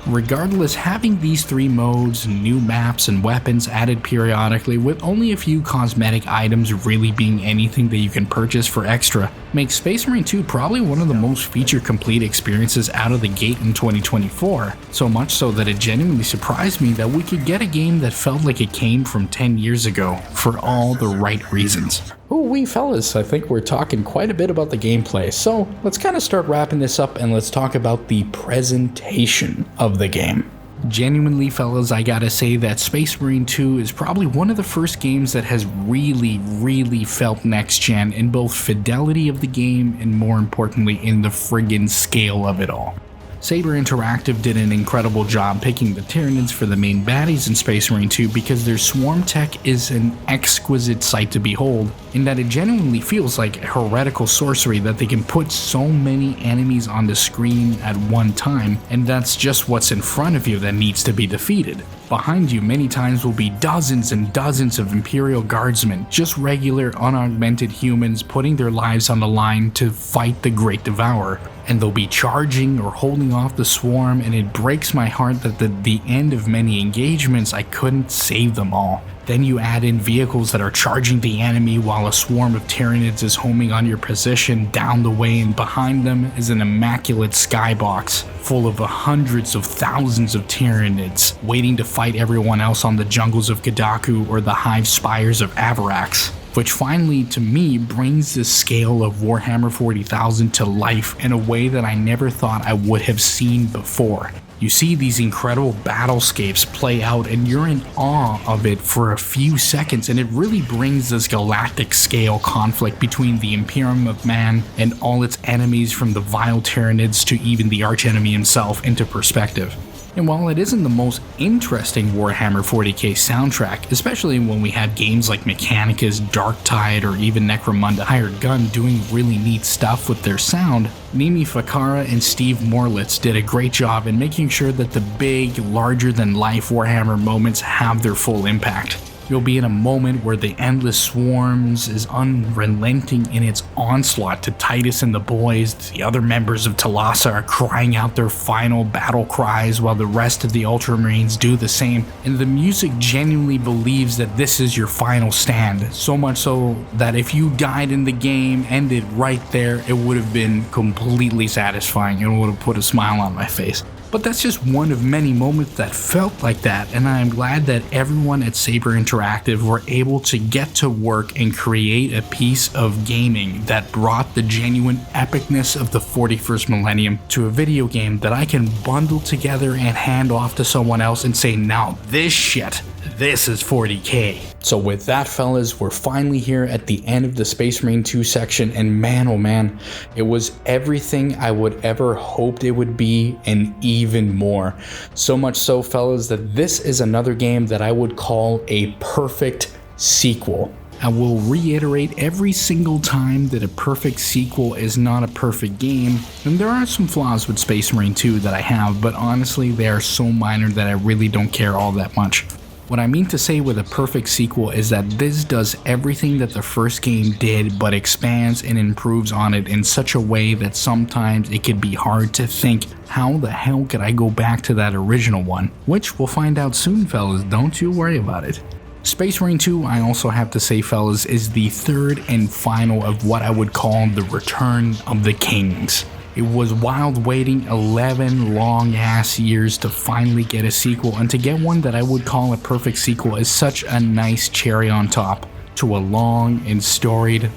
Regardless, having these 3 modes, new maps, and weapons added periodically with only a few cosmetic items really being anything that you can purchase for extra makes Space Marine 2 probably one of the most feature-complete experiences out of the gate in 2024, so much so that it genuinely surprised me that we could get a game that felt like it came from 10 years ago for all the right reasons. Ooh, fellas, I think we're talking quite a bit about the gameplay, so let's kind of start wrapping this up and let's talk about the presentation of the game. Genuinely, fellas, I gotta say that Space Marine 2 is probably one of the first games that has really felt next gen in both fidelity of the game and more importantly in the friggin' scale of it all. Saber Interactive did an incredible job picking the Tyranids for the main baddies in Space Marine 2 because their swarm tech is an exquisite sight to behold, in that it genuinely feels like heretical sorcery that they can put so many enemies on the screen at one time, and that's just what's in front of you that needs to be defeated. Behind you many times will be dozens and dozens of Imperial Guardsmen, just regular unaugmented humans putting their lives on the line to fight the Great Devourer. And they'll be charging or holding off the swarm, and it breaks my heart that at the end of many engagements I couldn't save them all. Then you add in vehicles that are charging the enemy while a swarm of Tyranids is homing on your position down the way, and behind them is an immaculate skybox full of hundreds of thousands of Tyranids waiting to fight everyone else on the jungles of Kadaku or the hive spires of Avarax. Which finally, to me, brings the scale of Warhammer 40,000 to life in a way that I never thought I would have seen before. You see these incredible battlescapes play out and you're in awe of it for a few seconds, and it really brings this galactic scale conflict between the Imperium of Man and all its enemies, from the vile Tyranids to even the archenemy himself, into perspective. And while it isn't the most interesting Warhammer 40k soundtrack, especially when we had games like Mechanicus, Darktide, or even Necromunda Hired Gun doing really neat stuff with their sound, Nimi Fakara and Steve Morlitz did a great job in making sure that the big, larger-than-life Warhammer moments have their full impact. You'll be in a moment where the Endless Swarms is unrelenting in its onslaught to Titus and the boys. The other members of Talassa are crying out their final battle cries while the rest of the Ultramarines do the same. And the music genuinely believes that this is your final stand. So much so that if you died in the game, ended right there, it would have been completely satisfying and would have put a smile on my face. But that's just one of many moments that felt like that, and I'm glad that everyone at Saber Interactive were able to get to work and create a piece of gaming that brought the genuine epicness of the 41st millennium to a video game that I can bundle together and hand off to someone else and say, now this shit, this is 40k. So with that, fellas, we're finally here at the end of the Space Marine 2 section, and man, oh man, it was everything I would ever hoped it would be and even more. So much so, fellas, that this is another game that I would call a perfect sequel. I will reiterate every single time that a perfect sequel is not a perfect game, and there are some flaws with Space Marine 2 that I have, but honestly they are so minor that I really don't care all that much. What I mean to say with a perfect sequel is that this does everything that the first game did, but expands and improves on it in such a way that sometimes it could be hard to think, how the hell could I go back to that original one? Which we'll find out soon, fellas, don't you worry about it. Space Marine 2, I also have to say, fellas, is the third and final of what I would call the Return of the Kings. It was wild waiting 11 long ass years to finally get a sequel, and to get one that I would call a perfect sequel is such a nice cherry on top to a long and storied,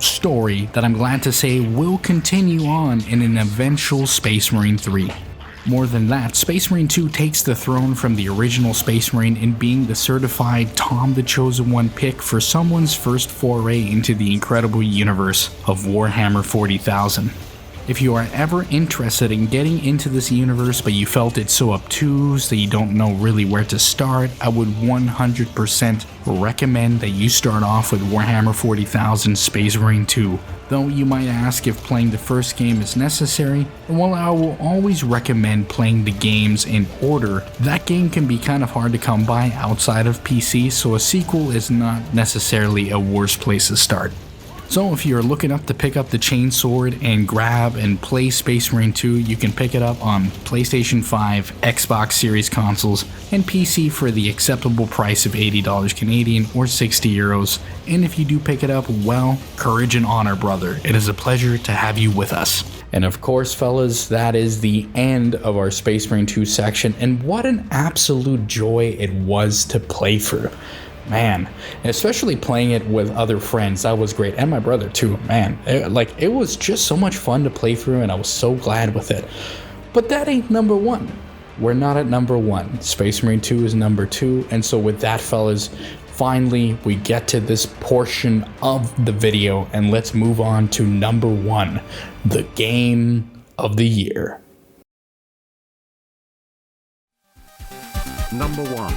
story that I'm glad to say will continue on in an eventual Space Marine 3. More than that, Space Marine 2 takes the throne from the original Space Marine in being the certified Tomthechosen1 pick for someone's first foray into the incredible universe of Warhammer 40,000. If you are ever interested in getting into this universe but you felt it so obtuse that you don't know really where to start, I would 100% recommend that you start off with Warhammer 40,000 Space Marine 2. Though you might ask if playing the first game is necessary, and while I will always recommend playing the games in order, that game can be kind of hard to come by outside of PC, so a sequel is not necessarily a worse place to start. So if you're looking up to pick up the Chainsword and grab and play Space Marine 2, you can pick it up on PlayStation 5, Xbox Series consoles, and PC for the acceptable price of $80 Canadian or 60 euros. And if you do pick it up, well, courage and honor, brother. It is a pleasure to have you with us. And of course, fellas, that is the end of our Space Marine 2 section, and what an absolute joy it was to play through. Man, and especially playing it with other friends, that was great, and my brother too, man. It was just so much fun to play through, and I was so glad with it. But that ain't number one. We're not at number one. Space Marine 2 is number 2, and so with that, fellas, finally we get to this portion of the video, and let's move on to number 1, the game of the year. Number 1.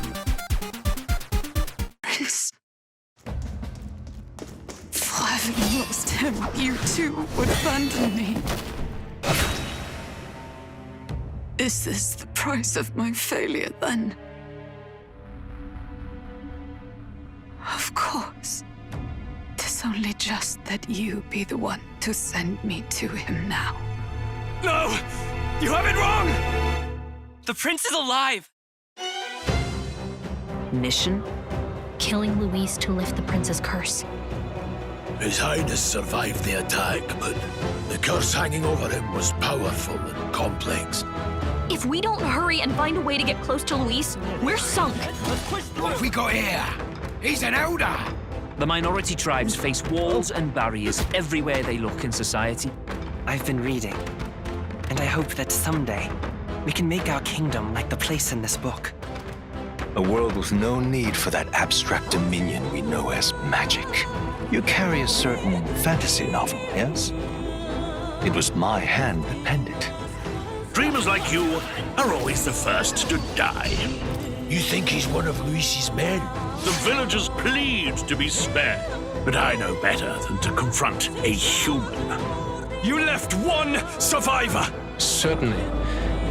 For having lost him, you too would abandon me. Is this the price of my failure, then? Of course. 'Tis only just that you be the one to send me to him now. No! You have it wrong! The prince is alive! Mission? Killing Luis to lift the prince's curse. His Highness survived the attack, but the curse hanging over him was powerful and complex. If we don't hurry and find a way to get close to Luis, we're sunk. What have we got here? He's an elder! The minority tribes face walls and barriers everywhere they look in society. I've been reading, and I hope that someday we can make our kingdom like the place in this book. A world with no need for that abstract dominion we know as magic. You carry a certain fantasy novel, yes? It was my hand that penned it. Dreamers like you are always the first to die. You think he's one of Luis's men? The villagers plead to be spared, but I know better than to confront a human. You left one survivor! Certainly.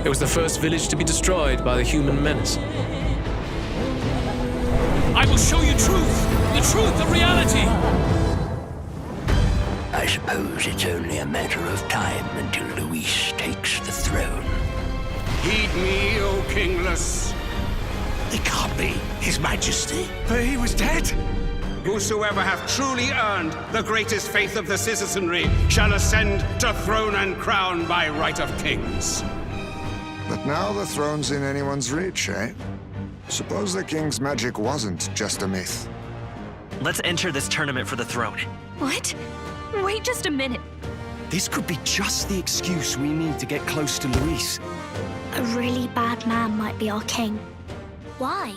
It was the first village to be destroyed by the human menace. I will show you the truth of reality! I suppose it's only a matter of time until Luis takes the throne. Heed me, O kingless. It can't be His Majesty. But he was dead. Whosoever hath truly earned the greatest faith of the citizenry shall ascend to throne and crown by right of kings. But now the throne's in anyone's reach, eh? Suppose the king's magic wasn't just a myth. Let's enter this tournament for the throne. What? Wait just a minute. This could be just the excuse we need to get close to Luis. A really bad man might be our king. Why?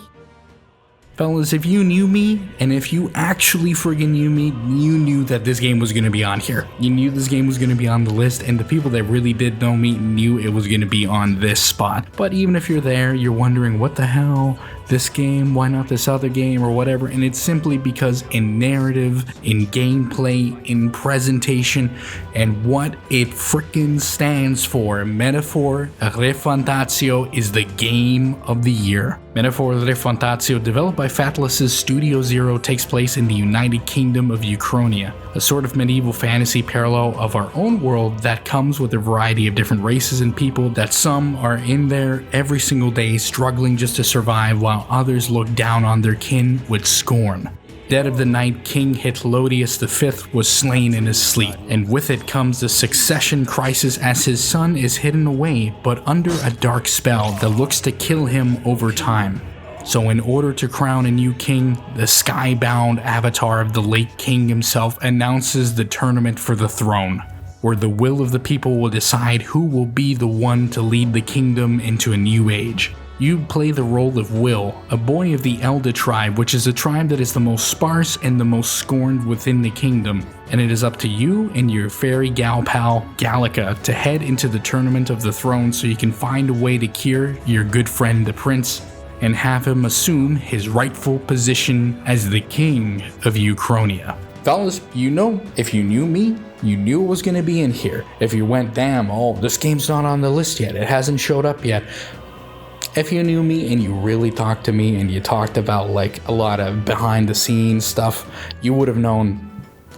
Fellas, if you knew me, and if you actually friggin' knew me, you knew that this game was gonna be on here. You knew this game was gonna be on the list, and the people that really did know me knew it was gonna be on this spot. But even if you're there, you're wondering, what the hell? This game, why not this other game, or whatever? And it's simply because in narrative, in gameplay, in presentation, and what it frickin' stands for, Metaphor Refantatio is the game of the year. Metaphor Refantatio, developed by Fatalis's Studio Zero, takes place in the United Kingdom of Uchronia, a sort of medieval fantasy parallel of our own world that comes with a variety of different races and people that some are in there every single day struggling just to survive, while others look down on their kin with scorn. Dead of the night, King Hitlodius V was slain in his sleep, and with it comes the succession crisis as his son is hidden away, but under a dark spell that looks to kill him over time. So in order to crown a new king, the skybound avatar of the late king himself announces the tournament for the throne, where the will of the people will decide who will be the one to lead the kingdom into a new age. You play the role of Will, a boy of the Elder tribe, which is a tribe that is the most sparse and the most scorned within the kingdom. And it is up to you and your fairy gal pal, Gallica, to head into the Tournament of the Throne so you can find a way to cure your good friend the prince and have him assume his rightful position as the king of Uchronia. Fellas, you know, if you knew me, you knew it was going to be in here. If you went, damn, oh, this game's not on the list yet, it hasn't showed up yet. If you knew me and you really talked to me and you talked about like a lot of behind the scenes stuff, you would have known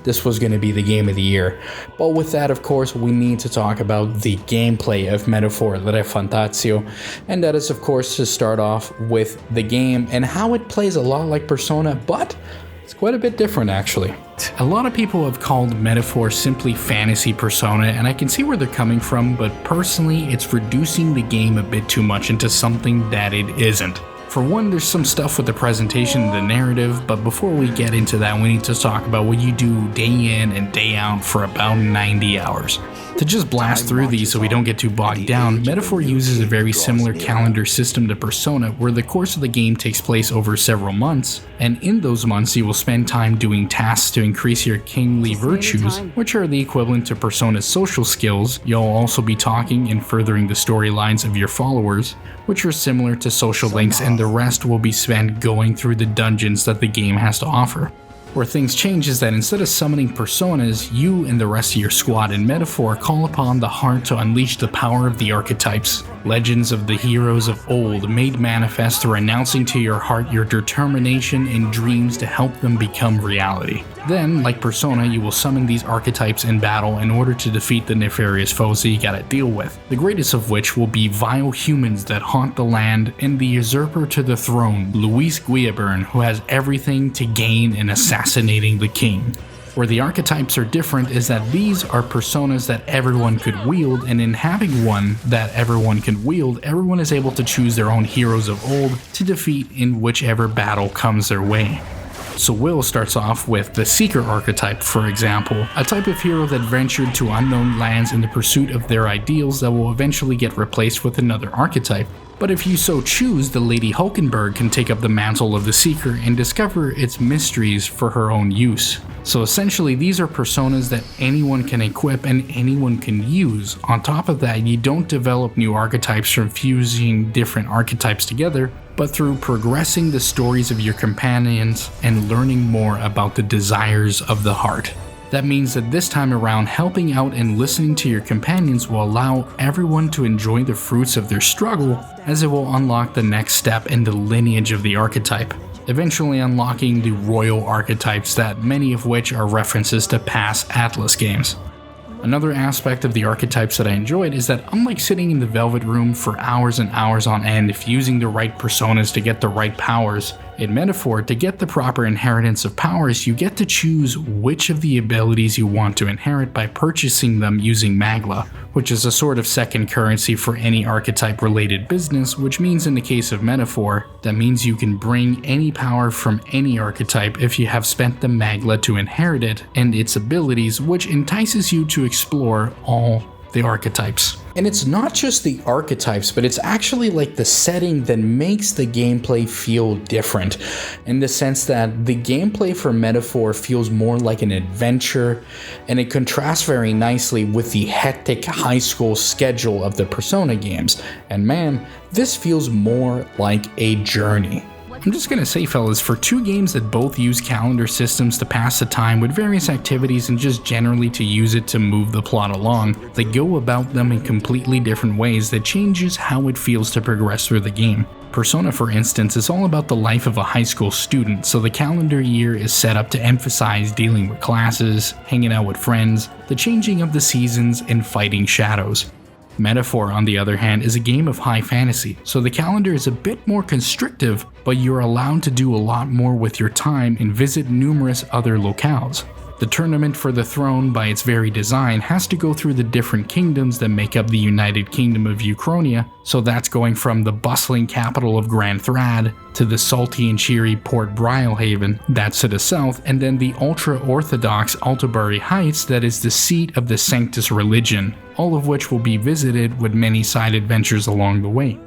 this was going to be the game of the year. But with that, of course, we need to talk about the gameplay of Metaphor Re Fantatio, and that is, of course, to start off with the game and how it plays a lot like Persona, but it's quite a bit different actually. A lot of people have called Metaphor simply fantasy Persona, and I can see where they're coming from, but personally it's reducing the game a bit too much into something that it isn't. For one, there's some stuff with the presentation and the narrative, but before we get into that, we need to talk about what you do day in and day out for about 90 hours. To just blast through these so we don't get too bogged down, Metaphor uses a very similar calendar system to Persona, where the course of the game takes place over several months, and in those months you will spend time doing tasks to increase your kingly virtues, which are the equivalent to Persona's social skills. You'll also be talking and furthering the storylines of your followers, which are similar to social links, and the rest will be spent going through the dungeons that the game has to offer. Where things change is that instead of summoning personas, you and the rest of your squad in Metaphor call upon the heart to unleash the power of the archetypes, legends of the heroes of old made manifest through announcing to your heart your determination and dreams to help them become reality. Then, like Persona, you will summon these archetypes in battle in order to defeat the nefarious foes that you gotta deal with, the greatest of which will be vile humans that haunt the land and the usurper to the throne, Luis Guillaburn, who has everything to gain in assassinating the king. Where the archetypes are different is that these are personas that everyone could wield, and in having one that everyone can wield, everyone is able to choose their own heroes of old to defeat in whichever battle comes their way. So Will starts off with the Seeker archetype, for example, a type of hero that ventured to unknown lands in the pursuit of their ideals that will eventually get replaced with another archetype. But if you so choose, the Lady Hulkenberg can take up the mantle of the Seeker and discover its mysteries for her own use. So essentially, these are personas that anyone can equip and anyone can use. On top of that, you don't develop new archetypes from fusing different archetypes together, but through progressing the stories of your companions and learning more about the desires of the heart. That means that this time around, helping out and listening to your companions will allow everyone to enjoy the fruits of their struggle, as it will unlock the next step in the lineage of the archetype, eventually unlocking the royal archetypes, that many of which are references to past Atlas games. Another aspect of the archetypes that I enjoyed is that, unlike sitting in the Velvet Room for hours and hours on end fusing the right personas to get the right powers, in Metaphor, to get the proper inheritance of powers, you get to choose which of the abilities you want to inherit by purchasing them using Magla, which is a sort of second currency for any archetype related business, which means in the case of Metaphor, that means you can bring any power from any archetype if you have spent the Magla to inherit it and its abilities, which entices you to explore all the archetypes. And it's not just the archetypes, but it's actually like the setting that makes the gameplay feel different, in the sense that the gameplay for Metaphor feels more like an adventure, and it contrasts very nicely with the hectic high school schedule of the Persona games. And man, this feels more like a journey. I'm just gonna say, fellas, for two games that both use calendar systems to pass the time with various activities and just generally to use it to move the plot along, they go about them in completely different ways that changes how it feels to progress through the game. Persona, for instance, is all about the life of a high school student, so the calendar year is set up to emphasize dealing with classes, hanging out with friends, the changing of the seasons, and fighting shadows. Metaphor, on the other hand, is a game of high fantasy, so the calendar is a bit more constrictive, but you're allowed to do a lot more with your time and visit numerous other locales. The Tournament for the Throne, by its very design, has to go through the different kingdoms that make up the United Kingdom of Uchronia, so that's going from the bustling capital of Grand Thrad to the salty and cheery Port Brialhaven, that's to the south, and then the ultra-orthodox Altabury Heights, that is the seat of the Sanctus religion, all of which will be visited with many side adventures along the way.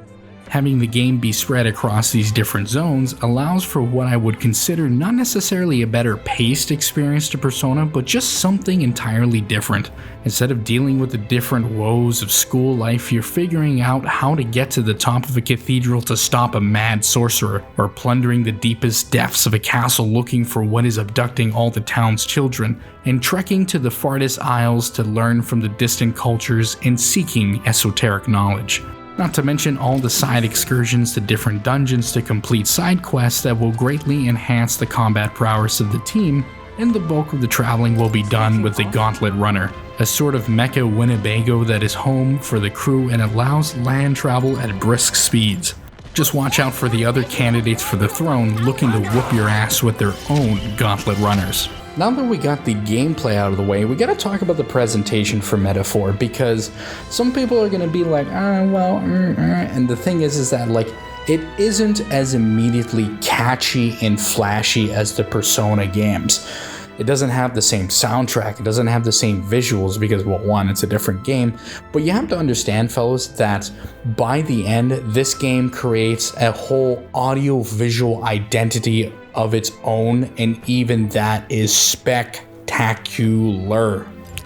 Having the game be spread across these different zones allows for what I would consider not necessarily a better paced experience to Persona, but just something entirely different. Instead of dealing with the different woes of school life, you're figuring out how to get to the top of a cathedral to stop a mad sorcerer, or plundering the deepest depths of a castle looking for what is abducting all the town's children, and trekking to the farthest isles to learn from the distant cultures and seeking esoteric knowledge. Not to mention all the side excursions to different dungeons to complete side quests that will greatly enhance the combat prowess of the team, and the bulk of the traveling will be done with the Gauntlet Runner, a sort of mecha Winnebago that is home for the crew and allows land travel at brisk speeds. Just watch out for the other candidates for the throne looking to whoop your ass with their own Gauntlet Runners. Now that we got the gameplay out of the way, we gotta talk about the presentation for Metaphor, because some people are gonna be like, and the thing is that like, it isn't as immediately catchy and flashy as the Persona games. It doesn't have the same soundtrack, it doesn't have the same visuals because, well, one, it's a different game, but you have to understand, fellas, that by the end, this game creates a whole audio-visual identity of its own, and even that is spectacular.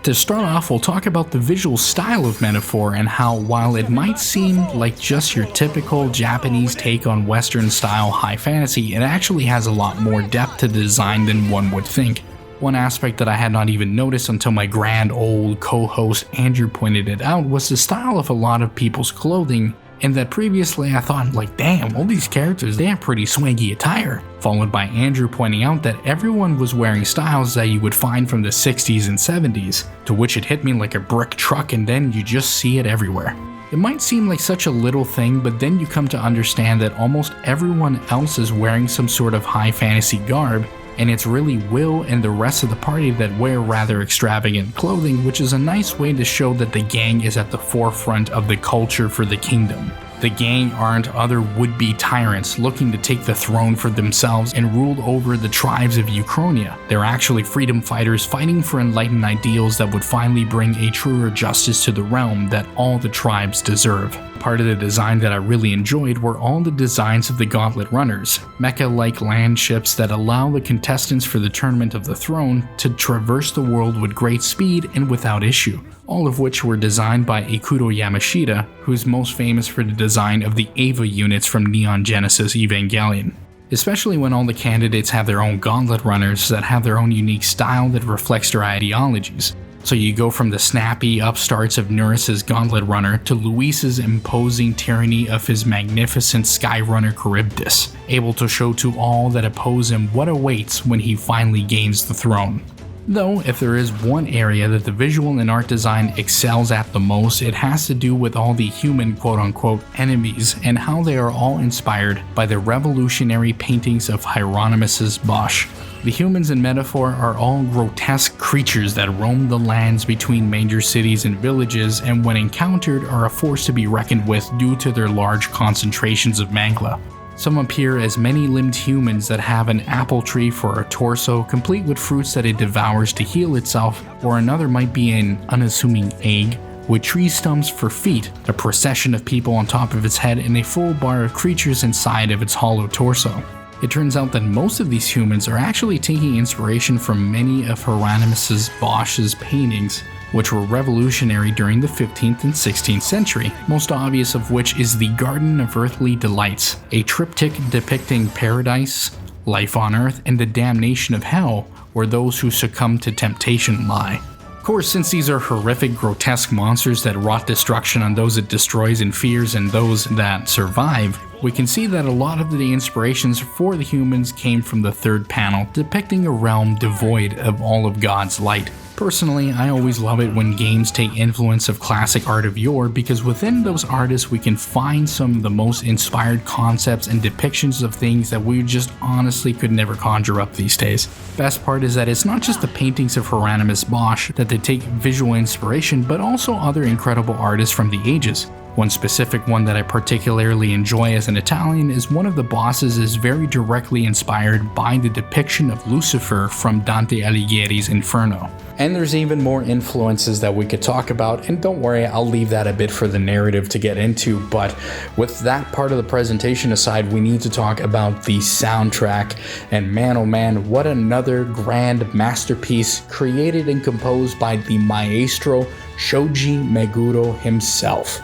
To start off, we'll talk about the visual style of Metaphor and how, while it might seem like just your typical Japanese take on Western style high fantasy, it actually has a lot more depth to the design than one would think. One aspect that I had not even noticed until my grand old co-host Andrew pointed it out was the style of a lot of people's clothing, and that previously I thought, like, damn, all these characters, they have pretty swanky attire, followed by Andrew pointing out that everyone was wearing styles that you would find from the 60s and 70s, to which it hit me like a brick truck, and then you just see it everywhere. It might seem like such a little thing, but then you come to understand that almost everyone else is wearing some sort of high fantasy garb, and it's really Will and the rest of the party that wear rather extravagant clothing, which is a nice way to show that the gang is at the forefront of the culture for the kingdom. The gang aren't other would-be tyrants looking to take the throne for themselves and rule over the tribes of Uchronia. They're actually freedom fighters fighting for enlightened ideals that would finally bring a truer justice to the realm that all the tribes deserve. Part of the design that I really enjoyed were all the designs of the Gauntlet Runners, mecha-like land ships that allow the contestants for the Tournament of the Throne to traverse the world with great speed and without issue, all of which were designed by Ikuto Yamashita, who's most famous for the design of the Eva units from Neon Genesis Evangelion. Especially when all the candidates have their own Gauntlet Runners that have their own unique style that reflects their ideologies. So you go from the snappy upstarts of Nuris's Gauntlet Runner to Luis's imposing tyranny of his magnificent Skyrunner Charybdis, able to show to all that oppose him what awaits when he finally gains the throne. Though, if there is one area that the visual and art design excels at the most, it has to do with all the human quote-unquote enemies and how they are all inspired by the revolutionary paintings of Hieronymus's Bosch. The humans in Metaphor are all grotesque creatures that roam the lands between major cities and villages, and when encountered are a force to be reckoned with due to their large concentrations of mangla. Some appear as many-limbed humans that have an apple tree for a torso, complete with fruits that it devours to heal itself, or another might be an unassuming egg, with tree stumps for feet, a procession of people on top of its head, and a full bar of creatures inside of its hollow torso. It turns out that most of these humans are actually taking inspiration from many of Hieronymus Bosch's paintings, which were revolutionary during the 15th and 16th century, most obvious of which is the Garden of Earthly Delights, a triptych depicting paradise, life on earth, and the damnation of hell, where those who succumb to temptation lie. Of course, since these are horrific, grotesque monsters that wrought destruction on those it destroys and fears and those that survive, we can see that a lot of the inspirations for the humans came from the third panel, depicting a realm devoid of all of God's light. Personally, I always love it when games take influence of classic art of yore, because within those artists we can find some of the most inspired concepts and depictions of things that we just honestly could never conjure up these days. Best part is that it's not just the paintings of Hieronymus Bosch that they take visual inspiration, but also other incredible artists from the ages. One specific one that I particularly enjoy as an Italian is one of the bosses is very directly inspired by the depiction of Lucifer from Dante Alighieri's Inferno. And there's even more influences that we could talk about, and don't worry, I'll leave that a bit for the narrative to get into, but with that part of the presentation aside, we need to talk about the soundtrack, and man oh man, what another grand masterpiece created and composed by the maestro Shoji Meguro himself.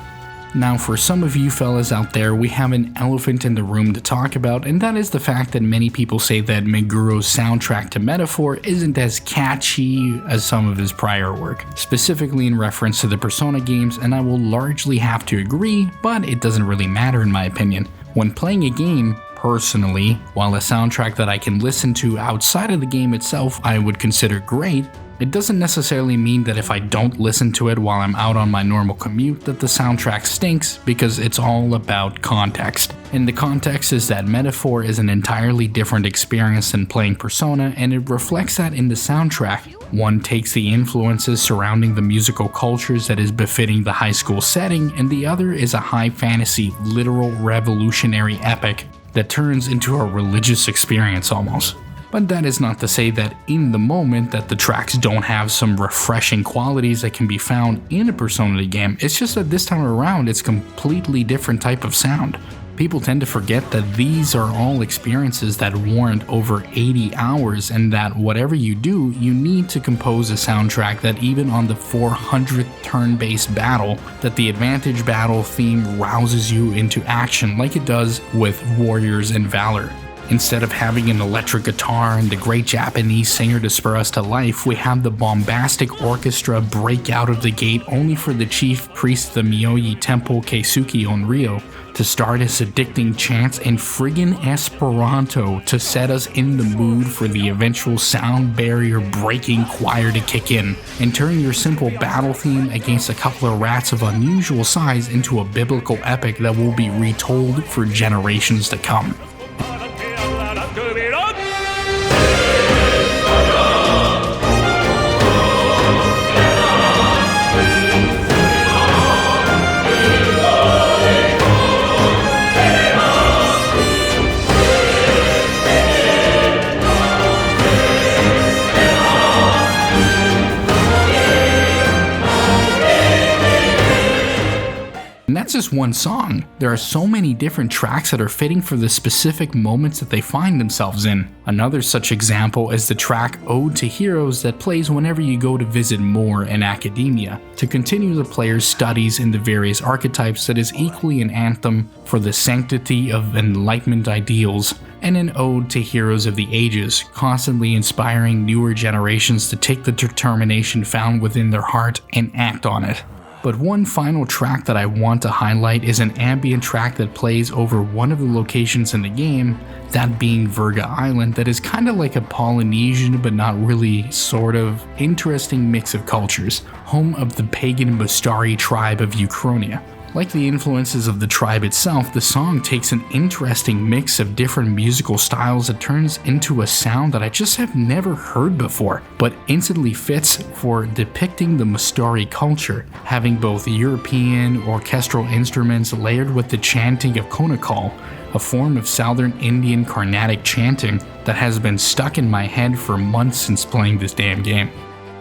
Now, for some of you fellas out there, we have an elephant in the room to talk about, and that is the fact that many people say that Meguro's soundtrack to Metaphor isn't as catchy as some of his prior work, specifically in reference to the Persona games, and I will largely have to agree, but it doesn't really matter in my opinion. When playing a game, personally, while a soundtrack that I can listen to outside of the game itself I would consider great, it doesn't necessarily mean that if I don't listen to it while I'm out on my normal commute that the soundtrack stinks, because it's all about context. And the context is that Metaphor is an entirely different experience than playing Persona, and it reflects that in the soundtrack. One takes the influences surrounding the musical cultures that is befitting the high school setting, and the other is a high fantasy, literal revolutionary epic that turns into a religious experience almost. But that is not to say that in the moment that the tracks don't have some refreshing qualities that can be found in a Persona game. It's just that this time around it's completely different type of sound. People tend to forget that these are all experiences that warrant over 80 hours, and that whatever you do, you need to compose a soundtrack that even on the 400th turn-based battle, that the advantage battle theme rouses you into action like it does with Warriors and Valor. Instead of having an electric guitar and the great Japanese singer to spur us to life, we have the bombastic orchestra break out of the gate only for the chief priest of the Myoji Temple Keisuke Onryo to start his addicting chants in friggin' Esperanto to set us in the mood for the eventual sound barrier breaking choir to kick in, and turn your simple battle theme against a couple of rats of unusual size into a biblical epic that will be retold for generations to come. And that's just one song. There are so many different tracks that are fitting for the specific moments that they find themselves in. Another such example is the track Ode to Heroes that plays whenever you go to visit Moore in academia, to continue the player's studies in the various archetypes that is equally an anthem for the sanctity of enlightenment ideals, and an ode to heroes of the ages, constantly inspiring newer generations to take the determination found within their heart and act on it. But one final track that I want to highlight is an ambient track that plays over one of the locations in the game, that being Virga Island, that is kind of like a Polynesian but not really sort of interesting mix of cultures, home of the pagan Mustari tribe of Uchronia. Like the influences of the tribe itself, the song takes an interesting mix of different musical styles that turns into a sound that I just have never heard before, but instantly fits for depicting the Mustari culture, having both European orchestral instruments layered with the chanting of Konakal, a form of Southern Indian Carnatic chanting that has been stuck in my head for months since playing this damn game.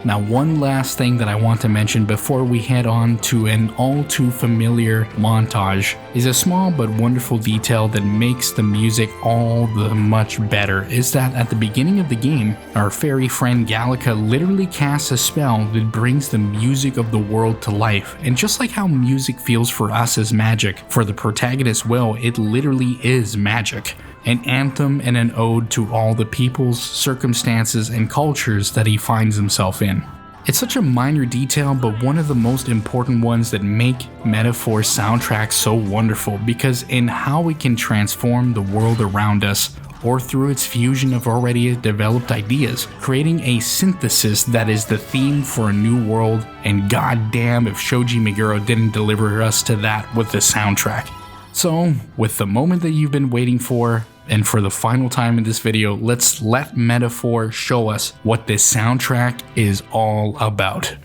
Now, one last thing that I want to mention before we head on to an all too familiar montage is a small but wonderful detail that makes the music all the much better, is that at the beginning of the game, our fairy friend Gallica literally casts a spell that brings the music of the world to life. And just like how music feels for us as magic, for the protagonist Will, it literally is magic. An anthem and an ode to all the peoples, circumstances, and cultures that he finds himself in. It's such a minor detail, but one of the most important ones that make Metaphor's soundtrack so wonderful, because in how it can transform the world around us, or through its fusion of already developed ideas, creating a synthesis that is the theme for a new world, and goddamn if Shoji Meguro didn't deliver us to that with the soundtrack. So, with the moment that you've been waiting for, and for the final time in this video, let's let Metaphor show us what this soundtrack is all about.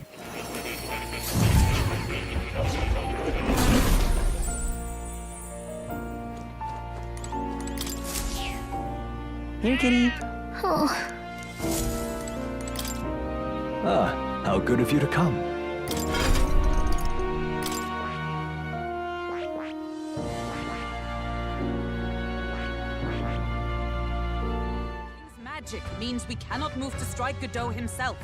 Here, kitty. Oh. Ah, how good of you to come. Magic means we cannot move to strike Godot himself.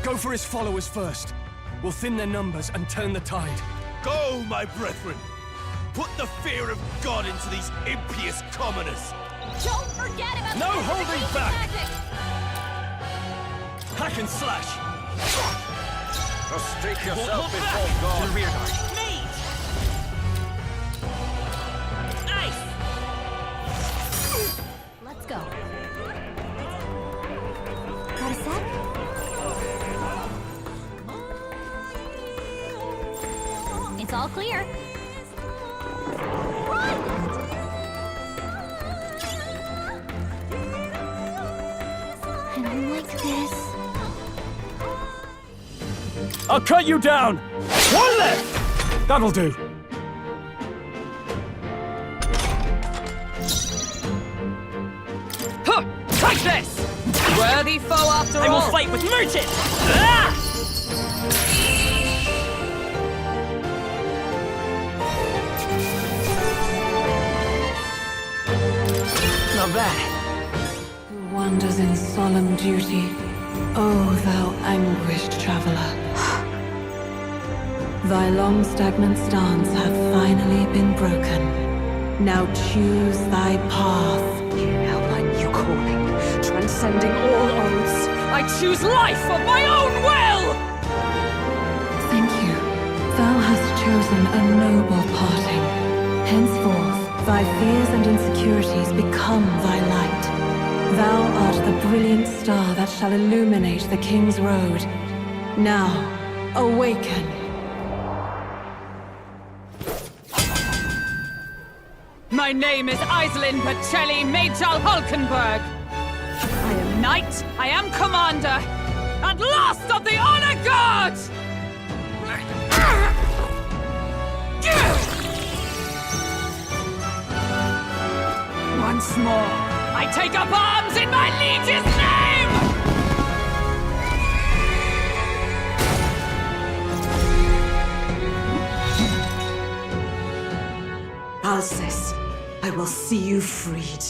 Go for his followers first. We'll thin their numbers and turn the tide. Go, my brethren! Put the fear of God into these impious commoners! Don't forget about No holding back! magic! Hack and slash! Prostrate yourself before God! To the rear guard. Nice! Let's go. Got a sec? It's all clear. I don't like this. I'll cut you down! One left! That'll do. Huh! Take this! Worthy foe after all! I will fight with merchant! Ah! Not bad. Who wanders in solemn duty, O thou anguished traveler. Thy long stagnant stance hath finally been broken. Now choose thy path. Now my new calling, transcending all oaths, I choose life of my own will! Thank you. Thou hast chosen a noble parting. Henceforth, thy fears and insecurities become thy light. Thou art the brilliant star that shall illuminate the King's Road. Now, awaken. My name is Iselin Pacelli Majal Hulkenberg. I am knight, I am commander, and last of the Honor Guards! Once more, I take up arms in my liege's name! Alcest, I will see you freed.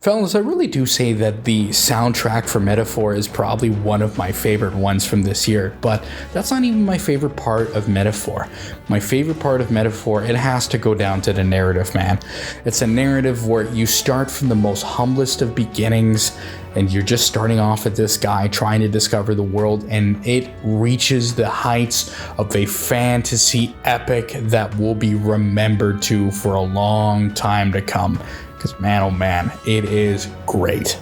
Fellas, I really do say that the soundtrack for Metaphor is probably one of my favorite ones from this year, but that's not even my favorite part of Metaphor. My favorite part of Metaphor, it has to go down to the narrative, man. It's a narrative where you start from the most humblest of beginnings, and you're just starting off with this guy trying to discover the world, and it reaches the heights of a fantasy epic that will be remembered to for a long time to come. Because man, oh man, it is great.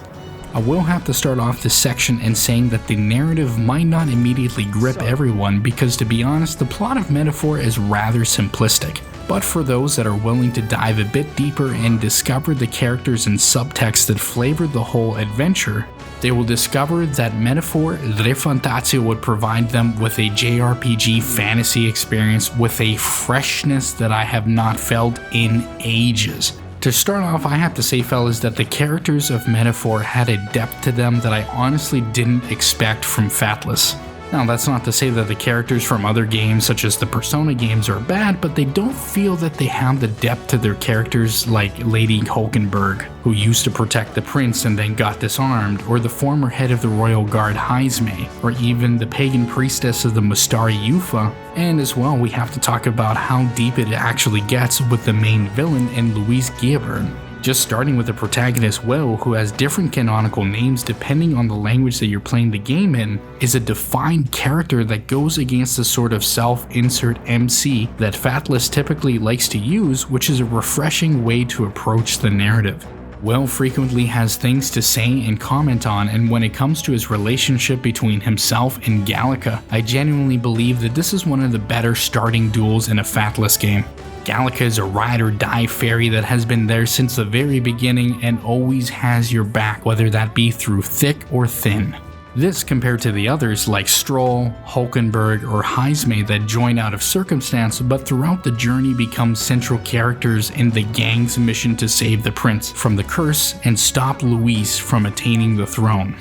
I will have to start off this section in saying that the narrative might not immediately grip everyone, because to be honest, the plot of Metaphor is rather simplistic. But for those that are willing to dive a bit deeper and discover the characters and subtext that flavor the whole adventure, they will discover that Metaphor Refantatio would provide them with a JRPG fantasy experience with a freshness that I have not felt in ages. To start off, I have to say, fellas, that the characters of Metaphor had a depth to them that I honestly didn't expect from Fatless. Now, that's not to say that the characters from other games, such as the Persona games, are bad, but they don't feel that they have the depth to their characters like Lady Hulkenberg, who used to protect the prince and then got disarmed, or the former head of the Royal Guard Heisme, or even the pagan priestess of the Mustari Yufa. And as well, we have to talk about how deep it actually gets with the main villain in Louise Guilbert. Just starting with the protagonist Will, who has different canonical names depending on the language that you're playing the game in, is a defined character that goes against the sort of self-insert MC that Fatless typically likes to use, which is a refreshing way to approach the narrative. Will frequently has things to say and comment on, and when it comes to his relationship between himself and Gallica, I genuinely believe that this is one of the better starting duels in a Fatless game. Gallica is a ride-or-die fairy that has been there since the very beginning and always has your back, whether that be through thick or thin. This compared to the others like Stroll, Hulkenberg, or Heisme that join out of circumstance but throughout the journey become central characters in the gang's mission to save the prince from the curse and stop Luis from attaining the throne.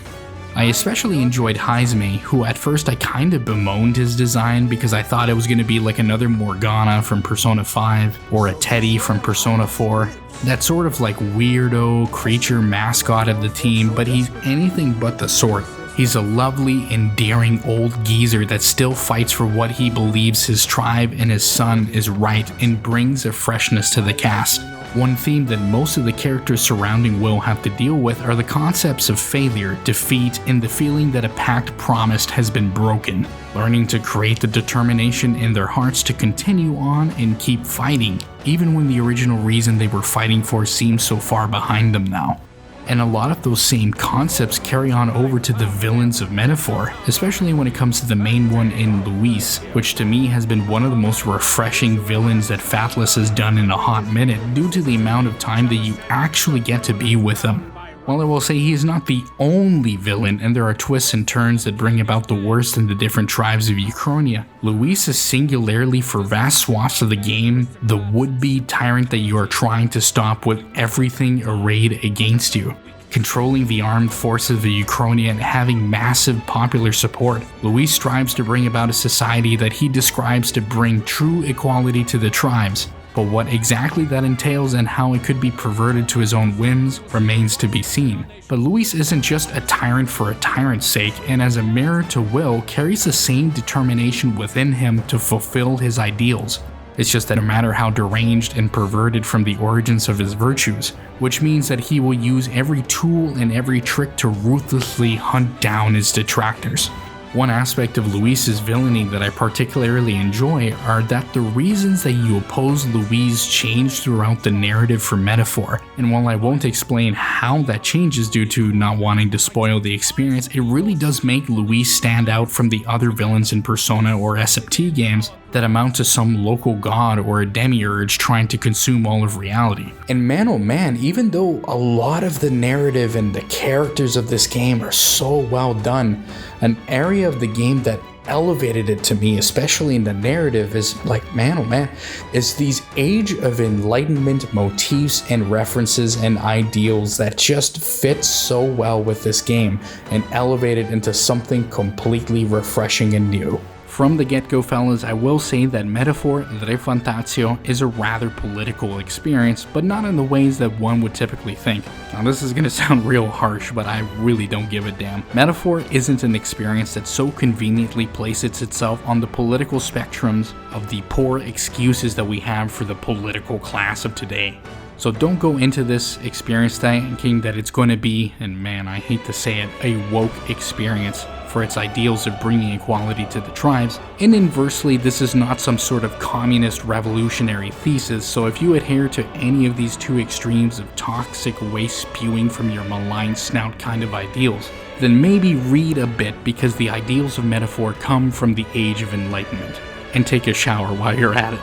I especially enjoyed Heisme, who at first I kinda bemoaned his design because I thought it was gonna be like another Morgana from Persona 5 or a Teddy from Persona 4. That sort of like weirdo creature mascot of the team, but he's anything but the sort. He's a lovely, endearing old geezer that still fights for what he believes his tribe and his son is right and brings a freshness to the cast. One theme that most of the characters surrounding Will have to deal with are the concepts of failure, defeat, and the feeling that a pact promised has been broken. Learning to create the determination in their hearts to continue on and keep fighting, even when the original reason they were fighting for seems so far behind them now. And a lot of those same concepts carry on over to the villains of Metaphor, especially when it comes to the main one in Luis, which to me has been one of the most refreshing villains that Fatless has done in a hot minute due to the amount of time that you actually get to be with him. While I will say he is not the only villain and there are twists and turns that bring about the worst in the different tribes of Uchronia, Luis is singularly for vast swaths of the game the would-be tyrant that you are trying to stop with everything arrayed against you. Controlling the armed forces of Uchronia and having massive popular support, Luis strives to bring about a society that he describes to bring true equality to the tribes. But what exactly that entails and how it could be perverted to his own whims remains to be seen. But Luis isn't just a tyrant for a tyrant's sake, and as a mirror to Will, carries the same determination within him to fulfill his ideals. It's just that no matter how deranged and perverted from the origins of his virtues, which means that he will use every tool and every trick to ruthlessly hunt down his detractors. One aspect of Luis's villainy that I particularly enjoy are that the reasons that you oppose Luis change throughout the narrative for Metaphor, and while I won't explain how that changes due to not wanting to spoil the experience, it really does make Luis stand out from the other villains in Persona or SFT games that amount to some local god or a demiurge trying to consume all of reality. And man oh man, even though a lot of the narrative and the characters of this game are so well done, an area of the game that elevated it to me, especially in the narrative, is like, man oh man, is these Age of Enlightenment motifs and references and ideals that just fit so well with this game and elevate it into something completely refreshing and new. From the get-go, fellas, I will say that Metaphor Refantatio is a rather political experience, but not in the ways that one would typically think. Now this is gonna sound real harsh, but I really don't give a damn. Metaphor isn't an experience that so conveniently places itself on the political spectrums of the poor excuses that we have for the political class of today. So don't go into this experience thinking that it's going to be, and man, I hate to say it, a woke experience for its ideals of bringing equality to the tribes. And inversely, this is not some sort of communist revolutionary thesis, so if you adhere to any of these two extremes of toxic waste spewing from your malign snout kind of ideals, then maybe read a bit, because the ideals of Metaphor come from the Age of Enlightenment. And take a shower while you're at it.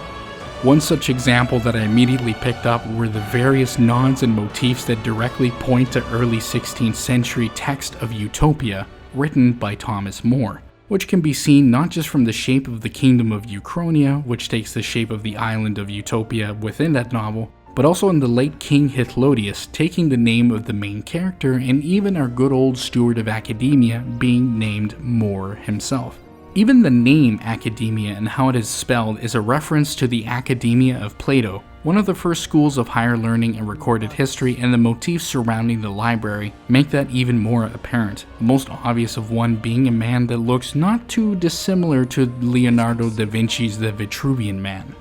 One such example that I immediately picked up were the various nods and motifs that directly point to early 16th century text of Utopia, written by Thomas More, which can be seen not just from the shape of the kingdom of Uchronia, which takes the shape of the island of Utopia within that novel, but also in the late King Hythlodius taking the name of the main character, and even our good old steward of academia being named More himself. Even the name Academia and how it is spelled is a reference to the Academia of Plato, one of the first schools of higher learning in recorded history, and the motifs surrounding the library make that even more apparent, the most obvious of one being a man that looks not too dissimilar to Leonardo da Vinci's The Vitruvian Man.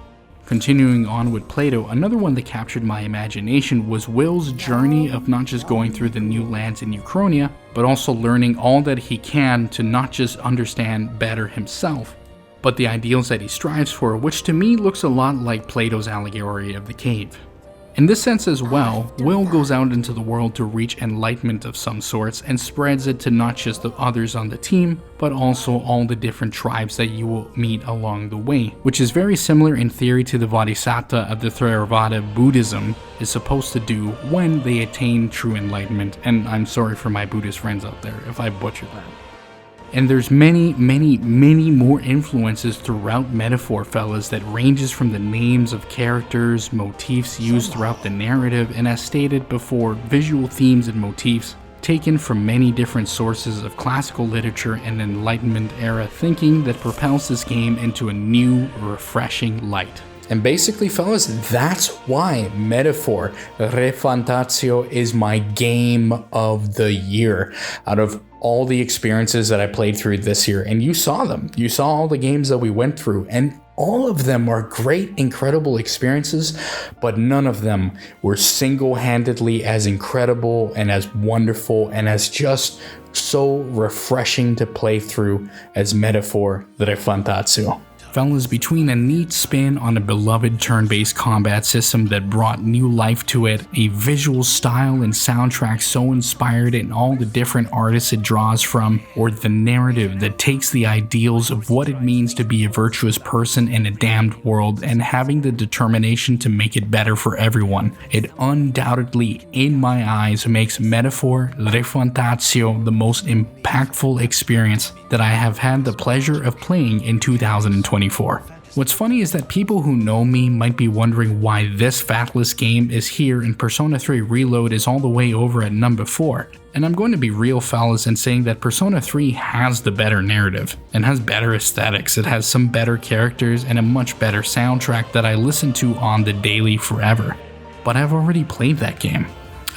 Continuing on with Plato, another one that captured my imagination was Will's journey of not just going through the new lands in Uchronia, but also learning all that he can to not just understand better himself, but the ideals that he strives for, which to me looks a lot like Plato's allegory of the cave. In this sense as well, Will goes out into the world to reach enlightenment of some sorts and spreads it to not just the others on the team, but also all the different tribes that you will meet along the way, which is very similar in theory to the Bodhisattva of the Theravada Buddhism is supposed to do when they attain true enlightenment, and I'm sorry for my Buddhist friends out there if I butchered that. And there's many more influences throughout Metaphor, fellas, that ranges from the names of characters, motifs used throughout the narrative, and as stated before, visual themes and motifs taken from many different sources of classical literature and Enlightenment era thinking that propels this game into a new, refreshing light. And basically, fellas, that's why Metaphor Refantatio is my game of the year out of all the experiences that I played through this year. And you saw them. You saw all the games that we went through, and all of them are great, incredible experiences, but none of them were single-handedly as incredible and as wonderful and as just so refreshing to play through as Metaphor Refantatio. Fellas, between a neat spin on a beloved turn-based combat system that brought new life to it, a visual style and soundtrack so inspired in all the different artists it draws from, or the narrative that takes the ideals of what it means to be a virtuous person in a damned world and having the determination to make it better for everyone, it undoubtedly, in my eyes, makes Metaphor Refantatio the most impactful experience that I have had the pleasure of playing in 2024. What's funny is that people who know me might be wondering why this fatless game is here and Persona 3 Reload is all the way over at number 4. And I'm going to be real, fellas, in saying that Persona 3 has the better narrative and has better aesthetics. It has some better characters and a much better soundtrack that I listen to on the daily forever. But I've already played that game.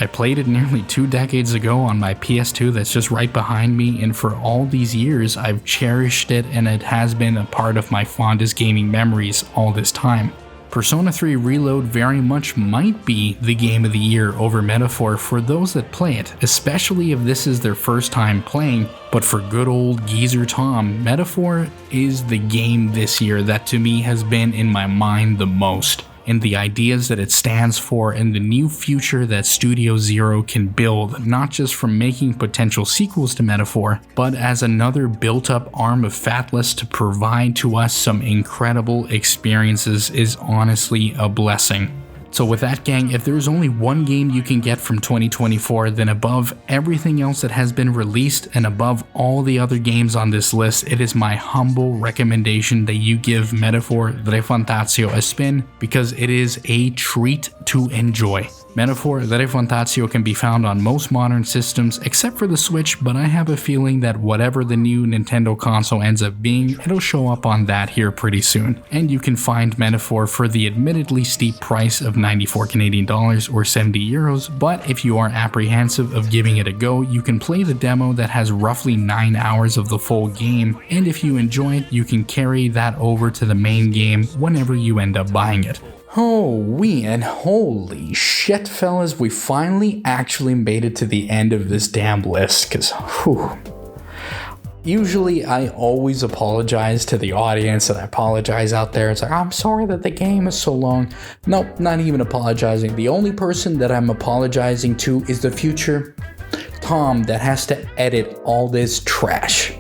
I played it nearly 2 decades ago on my PS2 that's just right behind me, and for all these years I've cherished it and it has been a part of my fondest gaming memories all this time. Persona 3 Reload very much might be the game of the year over Metaphor for those that play it, especially if this is their first time playing, but for good old Geezer Tom, Metaphor is the game this year that to me has been in my mind the most. And the ideas that it stands for and the new future that Studio Zero can build, not just from making potential sequels to Metaphor, but as another built-up arm of Fatless to provide to us some incredible experiences is honestly a blessing. So with that, gang, if there's only one game you can get from 2024, then above everything else that has been released and above all the other games on this list, it is my humble recommendation that you give Metaphor Refantatio a spin, because it is a treat to enjoy. Metaphor Refantatio can be found on most modern systems except for the Switch, but I have a feeling that whatever the new Nintendo console ends up being, it'll show up on that here pretty soon. And you can find Metaphor for the admittedly steep price of 94 Canadian dollars or 70 euros, but if you are apprehensive of giving it a go, you can play the demo that has roughly 9 hours of the full game, and if you enjoy it, you can carry that over to the main game whenever you end up buying it. And holy shit, fellas, we finally actually made it to the end of this damn list, because usually I always apologize to the audience and I apologize out there. It's like, I'm sorry that the game is so long. Nope, not even apologizing. The only person that I'm apologizing to is the future Tom that has to edit all this trash.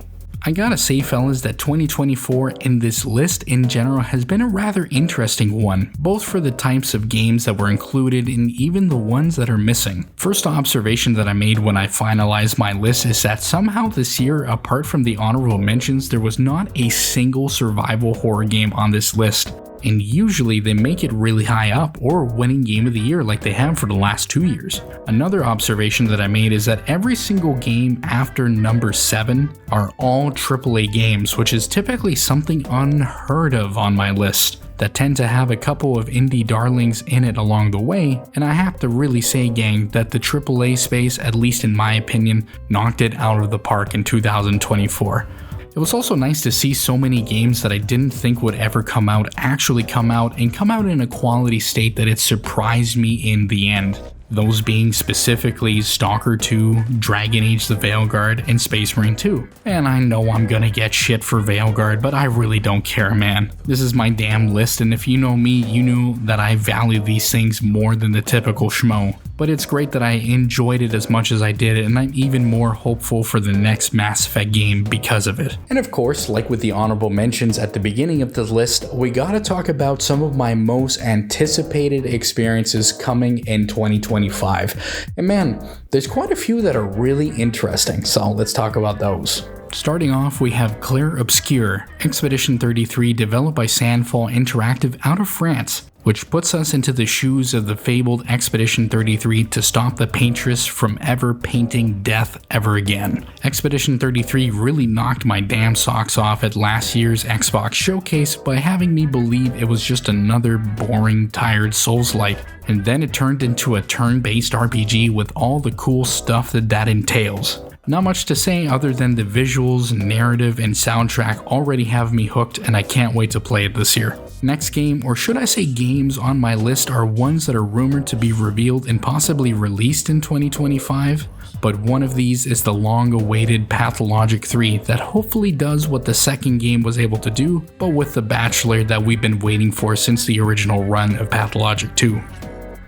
I gotta say, fellas, that 2024 in this list in general has been a rather interesting one, both for the types of games that were included and even the ones that are missing. First observation that I made when I finalized my list is that somehow this year, apart from the honorable mentions, there was not a single survival horror game on this list. And usually they make it really high up or winning game of the year like they have for the last 2 years. Another observation that I made is that every single game after number 7 are all AAA games, which is typically something unheard of on my list, that tend to have a couple of indie darlings in it along the way, and I have to really say, gang, that the AAA space, at least in my opinion, knocked it out of the park in 2024. It It was also nice to see so many games that I didn't think would ever come out actually come out, and come out in a quality state that it surprised me in the end. Those being specifically Stalker 2, Dragon Age the Veilguard, and Space Marine 2. And I know I'm gonna get shit for Veilguard, but I really don't care, man. This is my damn list, and if you know me, you knew that I value these things more than the typical schmo. But it's great that I enjoyed it as much as I did, and I'm even more hopeful for the next Mass Effect game because of it. And of course, like with the honorable mentions at the beginning of the list, we gotta talk about some of my most anticipated experiences coming in 2025. And man, there's quite a few that are really interesting, so let's talk about those. Starting off, we have Clair Obscure, Expedition 33, developed by Sandfall Interactive out of France, which puts us into the shoes of the fabled Expedition 33 to stop the paintress from ever painting death ever again. Expedition 33 really knocked my damn socks off at last year's Xbox showcase by having me believe it was just another boring, tired Souls-like, and then it turned into a turn-based RPG with all the cool stuff that entails. Not much to say other than the visuals, narrative, and soundtrack already have me hooked, and I can't wait to play it this year. Next game, or should I say games on my list, are ones that are rumored to be revealed and possibly released in 2025, but one of these is the long-awaited Pathologic 3 that hopefully does what the second game was able to do, but with the bachelor that we've been waiting for since the original run of Pathologic 2.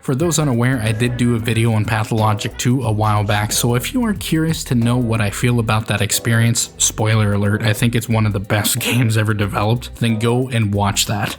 For those unaware, I did do a video on Pathologic 2 a while back, so if you are curious to know what I feel about that experience, spoiler alert, I think it's one of the best games ever developed, then go and watch that.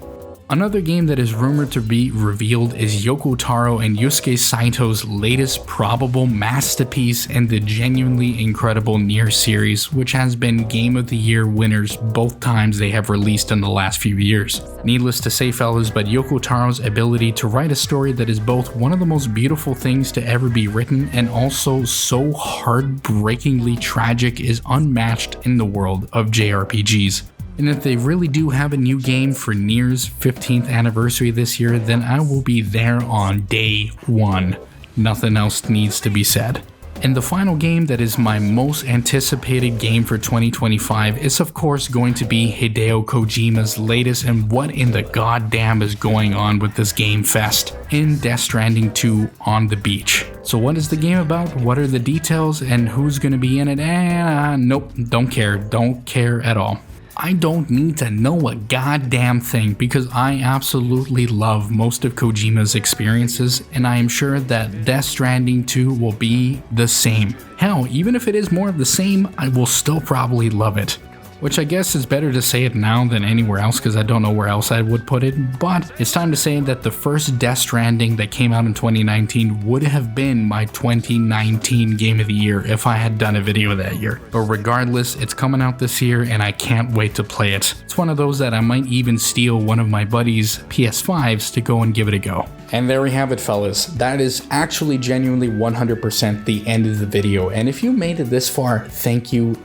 Another game that is rumored to be revealed is Yoko Taro and Yusuke Saito's latest probable masterpiece in the genuinely incredible Nier series, which has been Game of the Year winners both times they have released in the last few years. Needless to say, fellas, but Yoko Taro's ability to write a story that is both one of the most beautiful things to ever be written and also so heartbreakingly tragic is unmatched in the world of JRPGs. And if they really do have a new game for Nier's 15th anniversary this year, then I will be there on day one. Nothing else needs to be said. And the final game that is my most anticipated game for 2025 is of course going to be Hideo Kojima's latest and what in the goddamn is going on with this game fest in Death Stranding 2 on the beach. So what is the game about? What are the details and who's going to be in it? Nope, don't care at all. I don't need to know a goddamn thing because I absolutely love most of Kojima's experiences, and I am sure that Death Stranding 2 will be the same. Hell, even if it is more of the same, I will still probably love it. Which I guess is better to say it now than anywhere else because I don't know where else I would put it, but it's time to say that the first Death Stranding that came out in 2019 would have been my 2019 Game of the Year if I had done a video that year. But regardless, it's coming out this year and I can't wait to play it. It's one of those that I might even steal one of my buddies' PS5s to go and give it a go. And there we have it, fellas. That is actually genuinely 100% the end of the video. And if you made it this far, thank you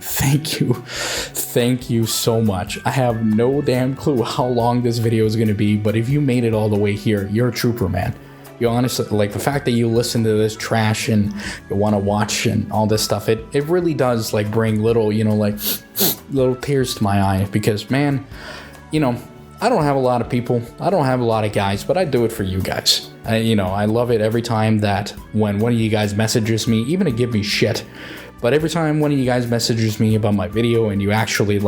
so much. I have no damn clue how long this video is going to be, but if you made it all the way here, you're a trooper, man. You honestly, like the fact that you listen to this trash and you want to watch and all this stuff, it really does like bring little, little tears to my eye because, man, I don't have a lot of people, I don't have a lot of guys, but I do it for you guys. I love it every time that when one of you guys messages me, even to give me shit, but every time one of you guys messages me about my video and you actually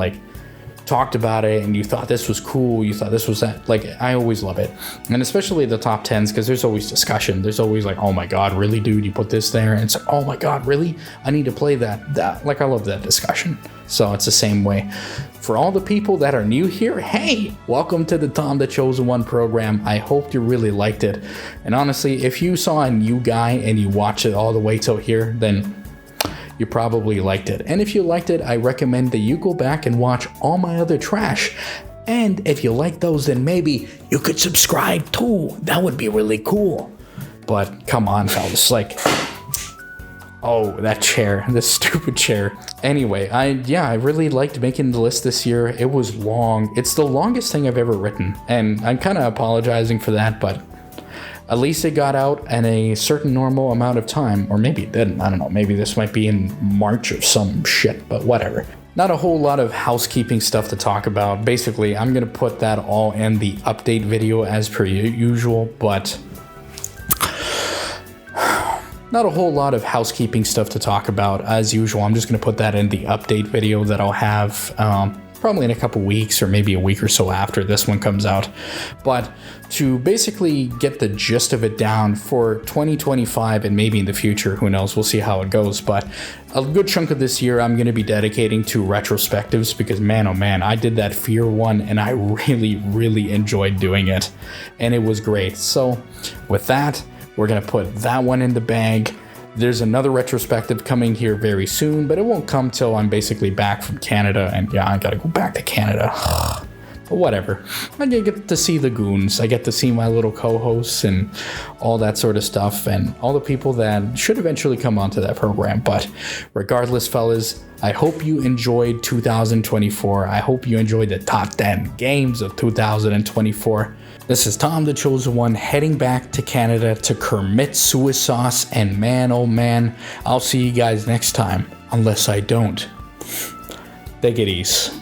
talked about it and you thought this was cool, you thought this was that, I always love it. And especially the top 10s because there's always discussion. There's always oh my god, really dude, you put this there? And it's oh my god, really? I need to play that. I love that discussion. So it's the same way. For all the people that are new here, hey, welcome to the Tomthechosen1 program. I hope you really liked it. And honestly, if you saw a new guy and you watched it all the way till here, then you probably liked it. And if you liked it, I recommend that you go back and watch all my other trash. And if you like those, then maybe you could subscribe too. That would be really cool. But come on, fellas, oh, that chair, this stupid chair. Anyway, I really liked making the list this year. It was long. It's the longest thing I've ever written. And I'm kind of apologizing for that, but at least it got out in a certain normal amount of time. Or maybe it didn't. I don't know. Maybe this might be in March or some shit, but whatever. not a whole lot of housekeeping stuff to talk about. Basically, I'm going to put that all in the update video as per usual, but not a whole lot of housekeeping stuff to talk about as usual. I'm just going to put that in the update video that I'll have probably in a couple weeks or maybe a week or so after this one comes out. But to basically get the gist of it down for 2025 and maybe in the future, who knows, we'll see how it goes. But a good chunk of this year I'm going to be dedicating to retrospectives because man, oh man, I did that Fear one and I really enjoyed doing it and it was great. So with that, we're going to put that one in the bag. There's another retrospective coming here very soon, but it won't come till I'm basically back from Canada. And yeah, I gotta go back to Canada. But whatever. I get to see the goons. I get to see my little co-hosts and all that sort of stuff and all the people that should eventually come onto that program. But regardless, fellas, I hope you enjoyed 2024. I hope you enjoyed the top 10 games of 2024. This is Tomthechosen1 heading back to Canada to commit suicide, and man, oh man, I'll see you guys next time, unless I don't. Take it easy.